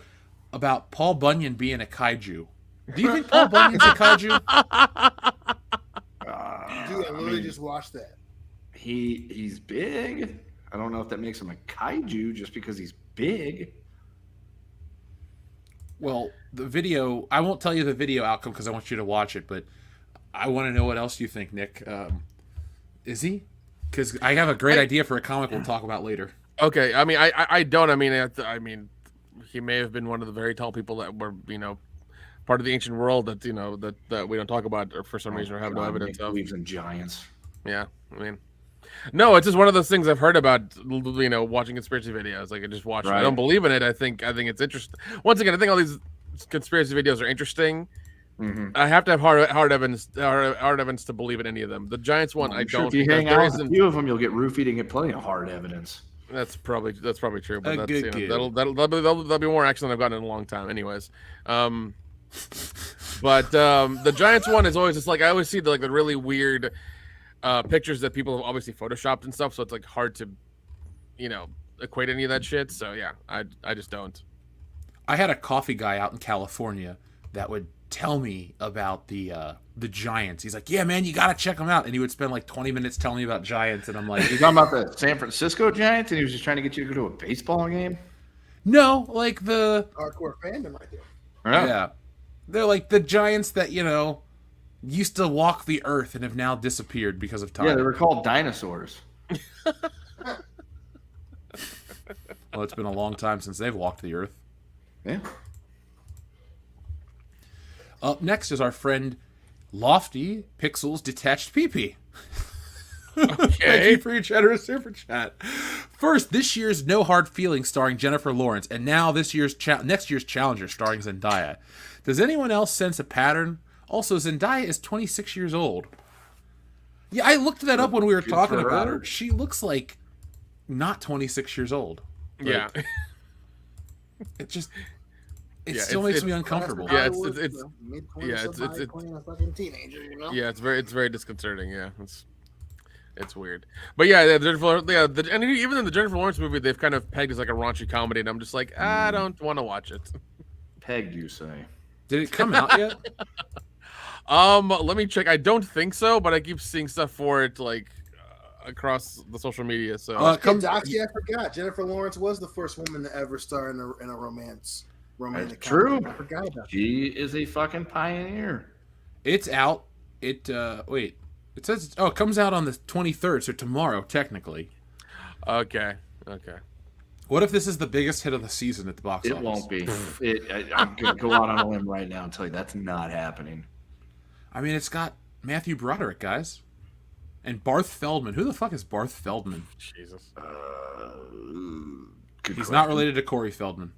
about Paul Bunyan being a kaiju. Do you think Paul Bunyan's a kaiju? Dude, I literally just watched that. He's big. I don't know if that makes him a kaiju just because he's big. Well, the video, I won't tell you the video outcome because I want you to watch it, but I want to know what else you think, Nick. Is he? Because I have a great idea for a comic we'll talk about later. Okay, I mean, I don't. I mean, he may have been one of the very tall people that were, part of the ancient world that that we don't talk about or for some reason or have no evidence of. Believes in giants. Yeah, I mean, no, it's just one of those things I've heard about. Watching conspiracy videos. Like I just watch. Right. I don't believe in it. I think it's interesting. Once again, I think all these conspiracy videos are interesting. Mm-hmm. I have to have hard evidence to believe in any of them. The Giants one, I don't. If you hang out with a few of them, you'll get roofied and get plenty of hard evidence. That's probably true, but that'll be more action than I've gotten in a long time, anyways. But the Giants one is always just like I always see the really weird pictures that people have obviously photoshopped and stuff, so it's like hard to equate any of that shit. So yeah, I just don't. I had a coffee guy out in California that would tell me about the Giants. He's like, yeah, man, you got to check them out. And he would spend like 20 minutes telling me about Giants. And I'm like, you talking about the San Francisco Giants? And he was just trying to get you to go to a baseball game? No, like the hardcore fandom right there. Yeah. They're like the Giants that, used to walk the earth and have now disappeared because of time. Yeah, they were called dinosaurs. Well, it's been a long time since they've walked the earth. Yeah. Up next is our friend Lofty Pixels Detached PP. Okay. Thank you for your generous super chat. First, this year's No Hard Feelings starring Jennifer Lawrence, and now next year's Challenger starring Zendaya. Does anyone else sense a pattern? Also, Zendaya is 26 years old. Yeah, I looked that up when we were talking about her. She looks like not 26 years old. Like, Yeah. It still makes me uncomfortable. Yeah, it's very disconcerting. Yeah, it's weird. But yeah, and even in the Jennifer Lawrence movie, they've kind of pegged as like a raunchy comedy, and I'm just like, I don't want to watch it. Pegged, you say? Did it come out yet? Let me check. I don't think so, but I keep seeing stuff for it like across the social media. So Doxy, I forgot. Jennifer Lawrence was the first woman to ever star in a romantic true. comedy. I forgot about that. She is a fucking pioneer. It's out. It says it comes out on the 23rd, so tomorrow technically. Okay. What if this is the biggest hit of the season at the box office? It won't be. I'm gonna go out on a limb right now and tell you that's not happening. I mean, it's got Matthew Broderick, guys, and Barth Feldman. Who the fuck is Barth Feldman? Jesus. He's not related to Corey Feldman.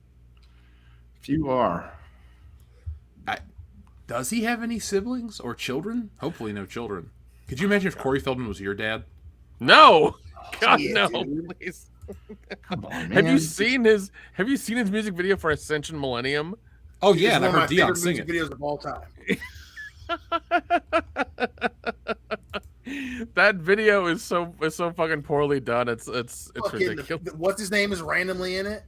If you are. Does he have any siblings or children? Hopefully no children. Could you imagine if Corey Feldman was your dad? No! God, no, dude. please. Come on, man. Have you seen his music video for Ascension Millennium? Oh yeah, and I One of heard my Dion favorite sing music it. videos of all time. That video is so fucking poorly done. It's ridiculous. What's his name is randomly in it.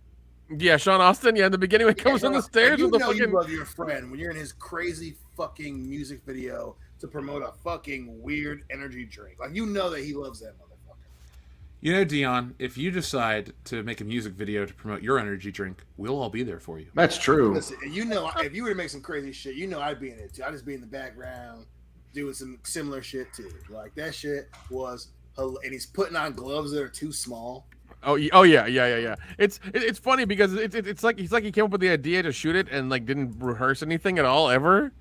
Yeah, Sean Austin. Yeah, in the beginning when he comes on the stairs with the fucking. You love your friend when you're in his crazy fucking music video to promote a fucking weird energy drink. Like, you know that he loves that motherfucker. You know, Dion, if you decide to make a music video to promote your energy drink, we'll all be there for you. That's true. Listen, you know, if you were to make some crazy shit, you know I'd be in it too. I'd just be in the background doing some similar shit too. Like, that shit was, and he's putting on gloves that are too small. Oh yeah. It's funny because it's like he came up with the idea to shoot it and like didn't rehearse anything at all ever.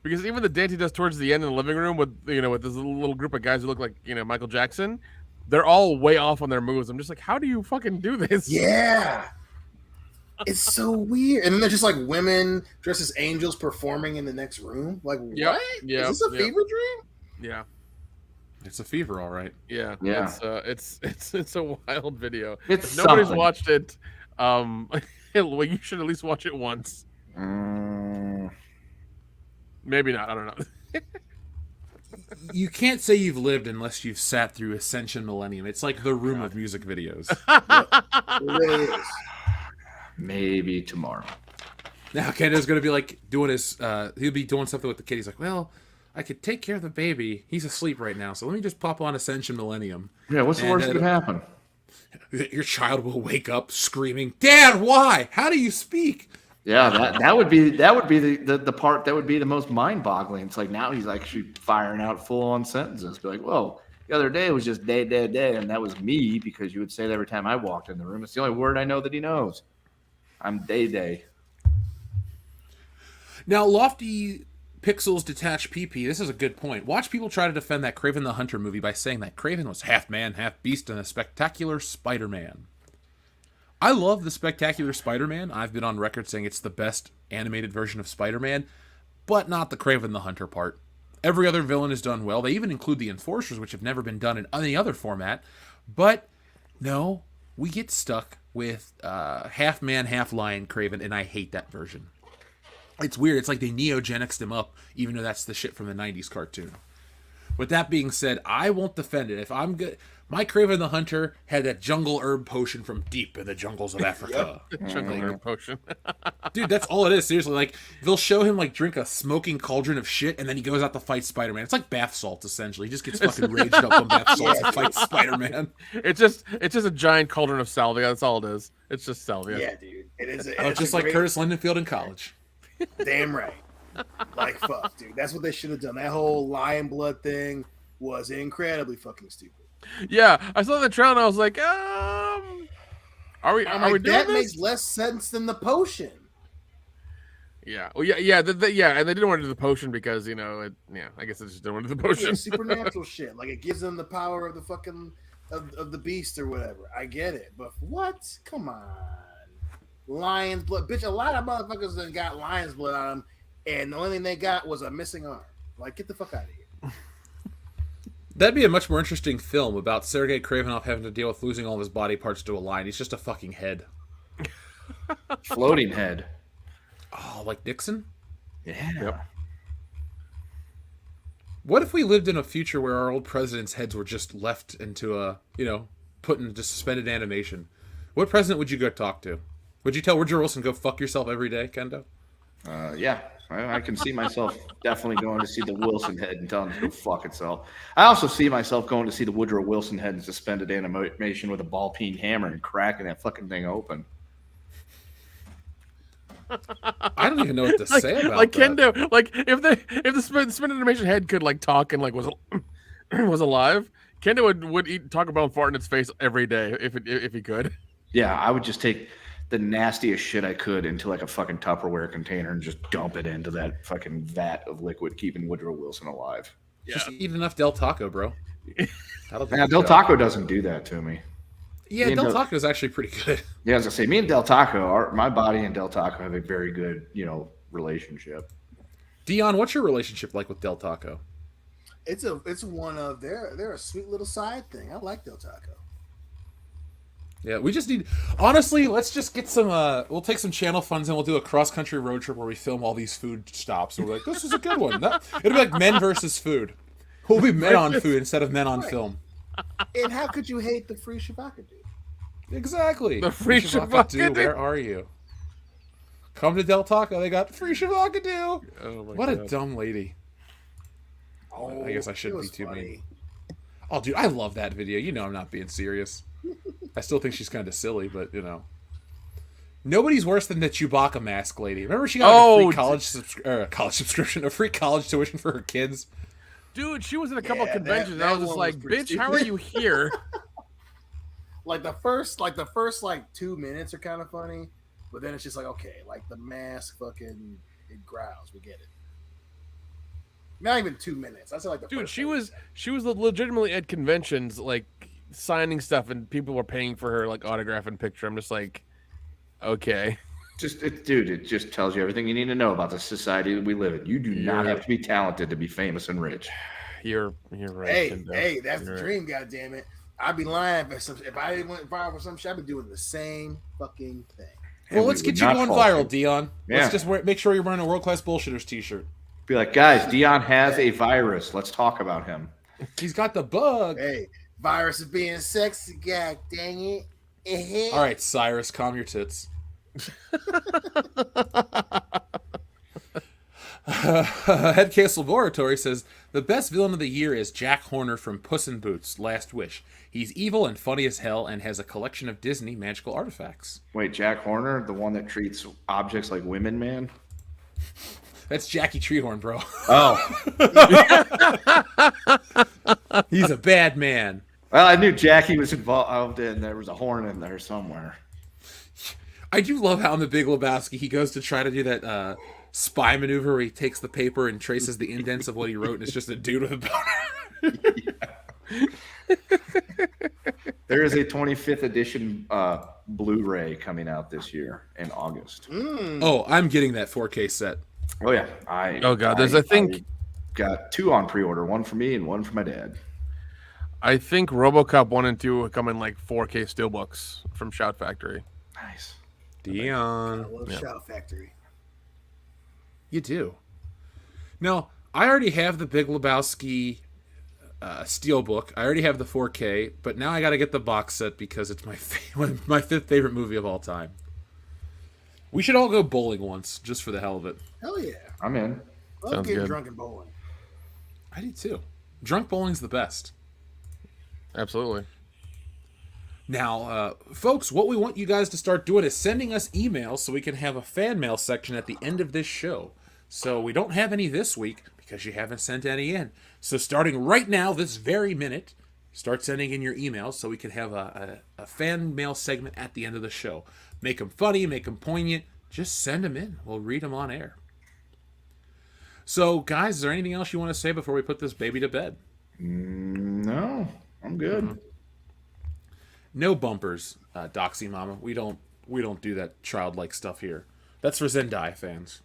Because even the dance he does towards the end in the living room with this little group of guys who look like Michael Jackson, they're all way off on their moves. I'm just like, how do you fucking do this? Yeah, it's so weird. And then there's just like women dressed as angels performing in the next room. Like, what? Yeah, is this a fever dream? Yeah. It's a fever, all right. Yeah. It's a wild video. If nobody's something. watched it, well, you should at least watch it once. Maybe not. I don't know. You can't say you've lived unless you've sat through Ascension Millennium. It's like the room of music videos. It really is. Maybe tomorrow. Now Kendo's going to be like doing his, he'll be doing something with the kid. He's like, well, I could take care of the baby. He's asleep right now, so let me just pop on Ascension Millennium. Yeah, what's the worst that could happen? Your child will wake up screaming, "Dad, why? How do you speak?" Yeah, that would be the part that would be the most mind-boggling. It's like now he's actually firing out full-on sentences. Be like, whoa, the other day it was just day, and that was me because you would say that every time I walked in the room. It's the only word I know that he knows. I'm day. Now, Lofty Pixels Detached PP, this is a good point. Watch people try to defend that Kraven the Hunter movie by saying that Kraven was half man, half beast in a spectacular Spider-Man. I love the Spectacular Spider-Man. I've been on record saying it's the best animated version of Spider-Man, but not the Kraven the Hunter part. Every other villain is done well. They even include the Enforcers, which have never been done in any other format. But no, we get stuck with half man, half lion Kraven, and I hate that version. It's weird. It's like they neogenicsed him up, even though that's the shit from the 90s cartoon. With that being said, I won't defend it. If I'm good, my Kraven the Hunter had that jungle herb potion from deep in the jungles of Africa. Jungle herb potion. Dude, that's all it is. Seriously, like they'll show him like drink a smoking cauldron of shit, and then he goes out to fight Spider-Man. It's like bath salts essentially. He just gets fucking raged up on bath salts and fights Spider-Man. It's just a giant cauldron of salvia. That's all it is. It's just salvia. Yeah, dude. It is. Just like Curtis Lindenfield in college. Damn right. Like, fuck, dude. That's what they should have done. That whole lion blood thing was incredibly fucking stupid. Yeah, I saw the trailer and I was like, are we I'm doing like, that this? makes less sense than the potion. Yeah, well, yeah, and they didn't want to do the potion because I guess they just didn't want to do the potion. Yeah, supernatural shit. Like, it gives them the power of the fucking of the beast or whatever. I get it, but what? Come on, lion's blood, bitch. A lot of motherfuckers that got lion's blood on them, and the only thing they got was a missing arm. Like, get the fuck out of here. That'd be a much more interesting film about Sergei Kravinoff having to deal with losing all of his body parts to a lion. He's just a fucking head. Floating head. Oh, like Nixon? Yeah. Yep. What if we lived in a future where our old presidents' heads were just left into put into suspended animation? What president would you go talk to? Would you tell Woodrow Wilson, go fuck yourself every day, Kendo? Yeah. I can see myself definitely going to see the Wilson head and telling it to go fuck itself. I also see myself going to see the Woodrow Wilson head in suspended animation with a ball peen hammer and cracking that fucking thing open. I don't even know what to say about like that. Kendo, like if the suspended animation head could like talk and like was alive, Kendo would talk about and fart in its face every day if he could. Yeah, I would just take the nastiest shit I could into like a fucking Tupperware container and just dump it into that fucking vat of liquid, keeping Woodrow Wilson alive. Yeah. Just eat enough Del Taco, bro. Now, Del Taco doesn't do that to me. Yeah, Del Taco is actually pretty good. Yeah, as I say, me and Del Taco, my body and Del Taco have a very good, relationship. Dion, what's your relationship like with Del Taco? It's one of they're a sweet little side thing. I like Del Taco. Yeah, we just need... Honestly, let's just get some... we'll take some channel funds and we'll do a cross-country road trip where we film all these food stops. And we're like, this is a good one. It'll be like men versus food. We'll be men on food instead of men on film. And how could you hate the free Shabaka dude? Exactly. The free Shabaka where are you? Come to Del Taco. They got free Shabaka dude. Oh my what God. a dumb lady. Oh, I guess I shouldn't be too funny. mean. Oh, dude, I love that video. You know I'm not being serious. I still think she's kind of silly, but nobody's worse than the Chewbacca mask lady. Remember she got a free college subscription, a free college tuition for her kids. Dude, she was in a couple Yeah, conventions. that I was just one like, was pretty bitch, how are you here? the first 2 minutes are kind of funny, but then it's just like, okay, like the mask fucking it growls. We get it. Not even 2 minutes. I said like the Dude, first she 30 was seconds. legitimately at conventions like signing stuff and people were paying for her like autograph and picture. I'm just like, okay. It just tells you everything you need to know about the society that we live in. You do not have to be talented to be famous and rich. You're right. Hey, that's the dream, goddammit. I'd be lying if I went viral for some shit. I'd be doing the same fucking thing. Well, let's get you going viral, Dion. Yeah. Let's just make sure you're wearing a World Class Bullshitters t-shirt. Be like, guys, Dion has a virus. Let's talk about him. He's got the bug. Hey, virus of being sexy, god dang it. All right, Cyrus, calm your tits. Headcastle Laboratory says the best villain of the year is Jack Horner from Puss in Boots: Last Wish. He's evil and funny as hell and has a collection of Disney magical artifacts. Wait, Jack Horner, the one that treats objects like women, man? That's Jackie Treehorn, bro. Oh. He's a bad man. Well, I knew Jackie was involved and there was a horn in there somewhere. I do love how in The Big Lebowski he goes to try to do that spy maneuver where he takes the paper and traces the indents of what he wrote, and it's just a dude with a boner. There is a 25th edition Blu-ray coming out this year in August. Oh, I'm getting that 4K set. Oh yeah, I got 2 on pre-order, one for me and one for my dad. I think RoboCop 1 and 2 come in like 4K steelbooks from Shout Factory. Nice. Dion. I love Shout Factory. You do. Now, I already have the Big Lebowski steelbook. I already have the 4K, but now I got to get the box set because it's my 5th favorite movie of all time. We should all go bowling once, just for the hell of it. Hell yeah. I'm in. Love getting drunk and bowling. I do too. Drunk bowling's the best. Absolutely. Now, folks, what we want you guys to start doing is sending us emails so we can have a fan mail section at the end of this show. So we don't have any this week because you haven't sent any in. So starting right now, this very minute, start sending in your emails so we can have a fan mail segment at the end of the show. Make them funny, make them poignant. Just send them in. We'll read them on air. So, guys, is there anything else you want to say before we put this baby to bed? No, I'm good. Mm-hmm. No bumpers, Doxy Mama. We don't do that childlike stuff here. That's for Zendaya fans.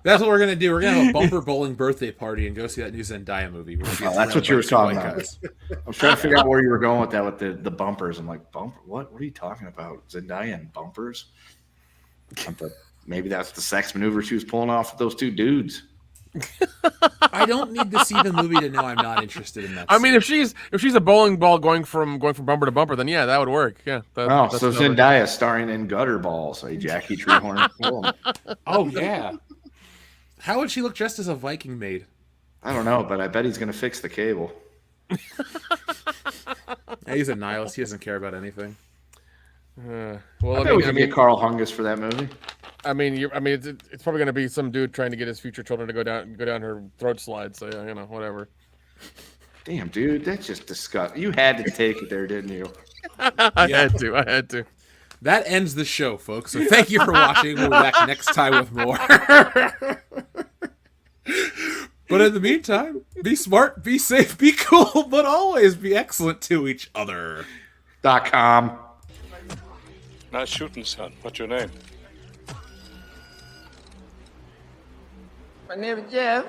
That's what we're gonna do. We're gonna have a bumper bowling birthday party and go see that new Zendaya movie. Oh, that's what you were talking about. I was trying to figure out where you were going with that, with the bumpers. I'm like, bumper? What? What are you talking about? Zendaya and bumpers? Maybe that's the sex maneuver she was pulling off with those two dudes. I don't need to see the movie to know I'm not interested in that. I mean, if she's a bowling ball going from bumper to bumper, then yeah, that would work. Yeah. So Zendaya starring in Gutter Balls, a Jackie Treehorn film. Oh yeah. How would she look dressed as a Viking maid? I don't know, but I bet he's going to fix the cable. He's a nihilist. He doesn't care about anything. I bet we could get Carl Hungus for that movie. I mean, it's probably going to be some dude trying to get his future children to go down her throat slide. So yeah, whatever. Damn, dude, that's just disgusting. You had to take it there, didn't you? I had to. That ends the show, folks. So thank you for watching. We'll be back next time with more. But in the meantime, be smart, be safe, be cool, but always be excellent to each other. .com. Nice shooting, son. What's your name? My name is Jeff.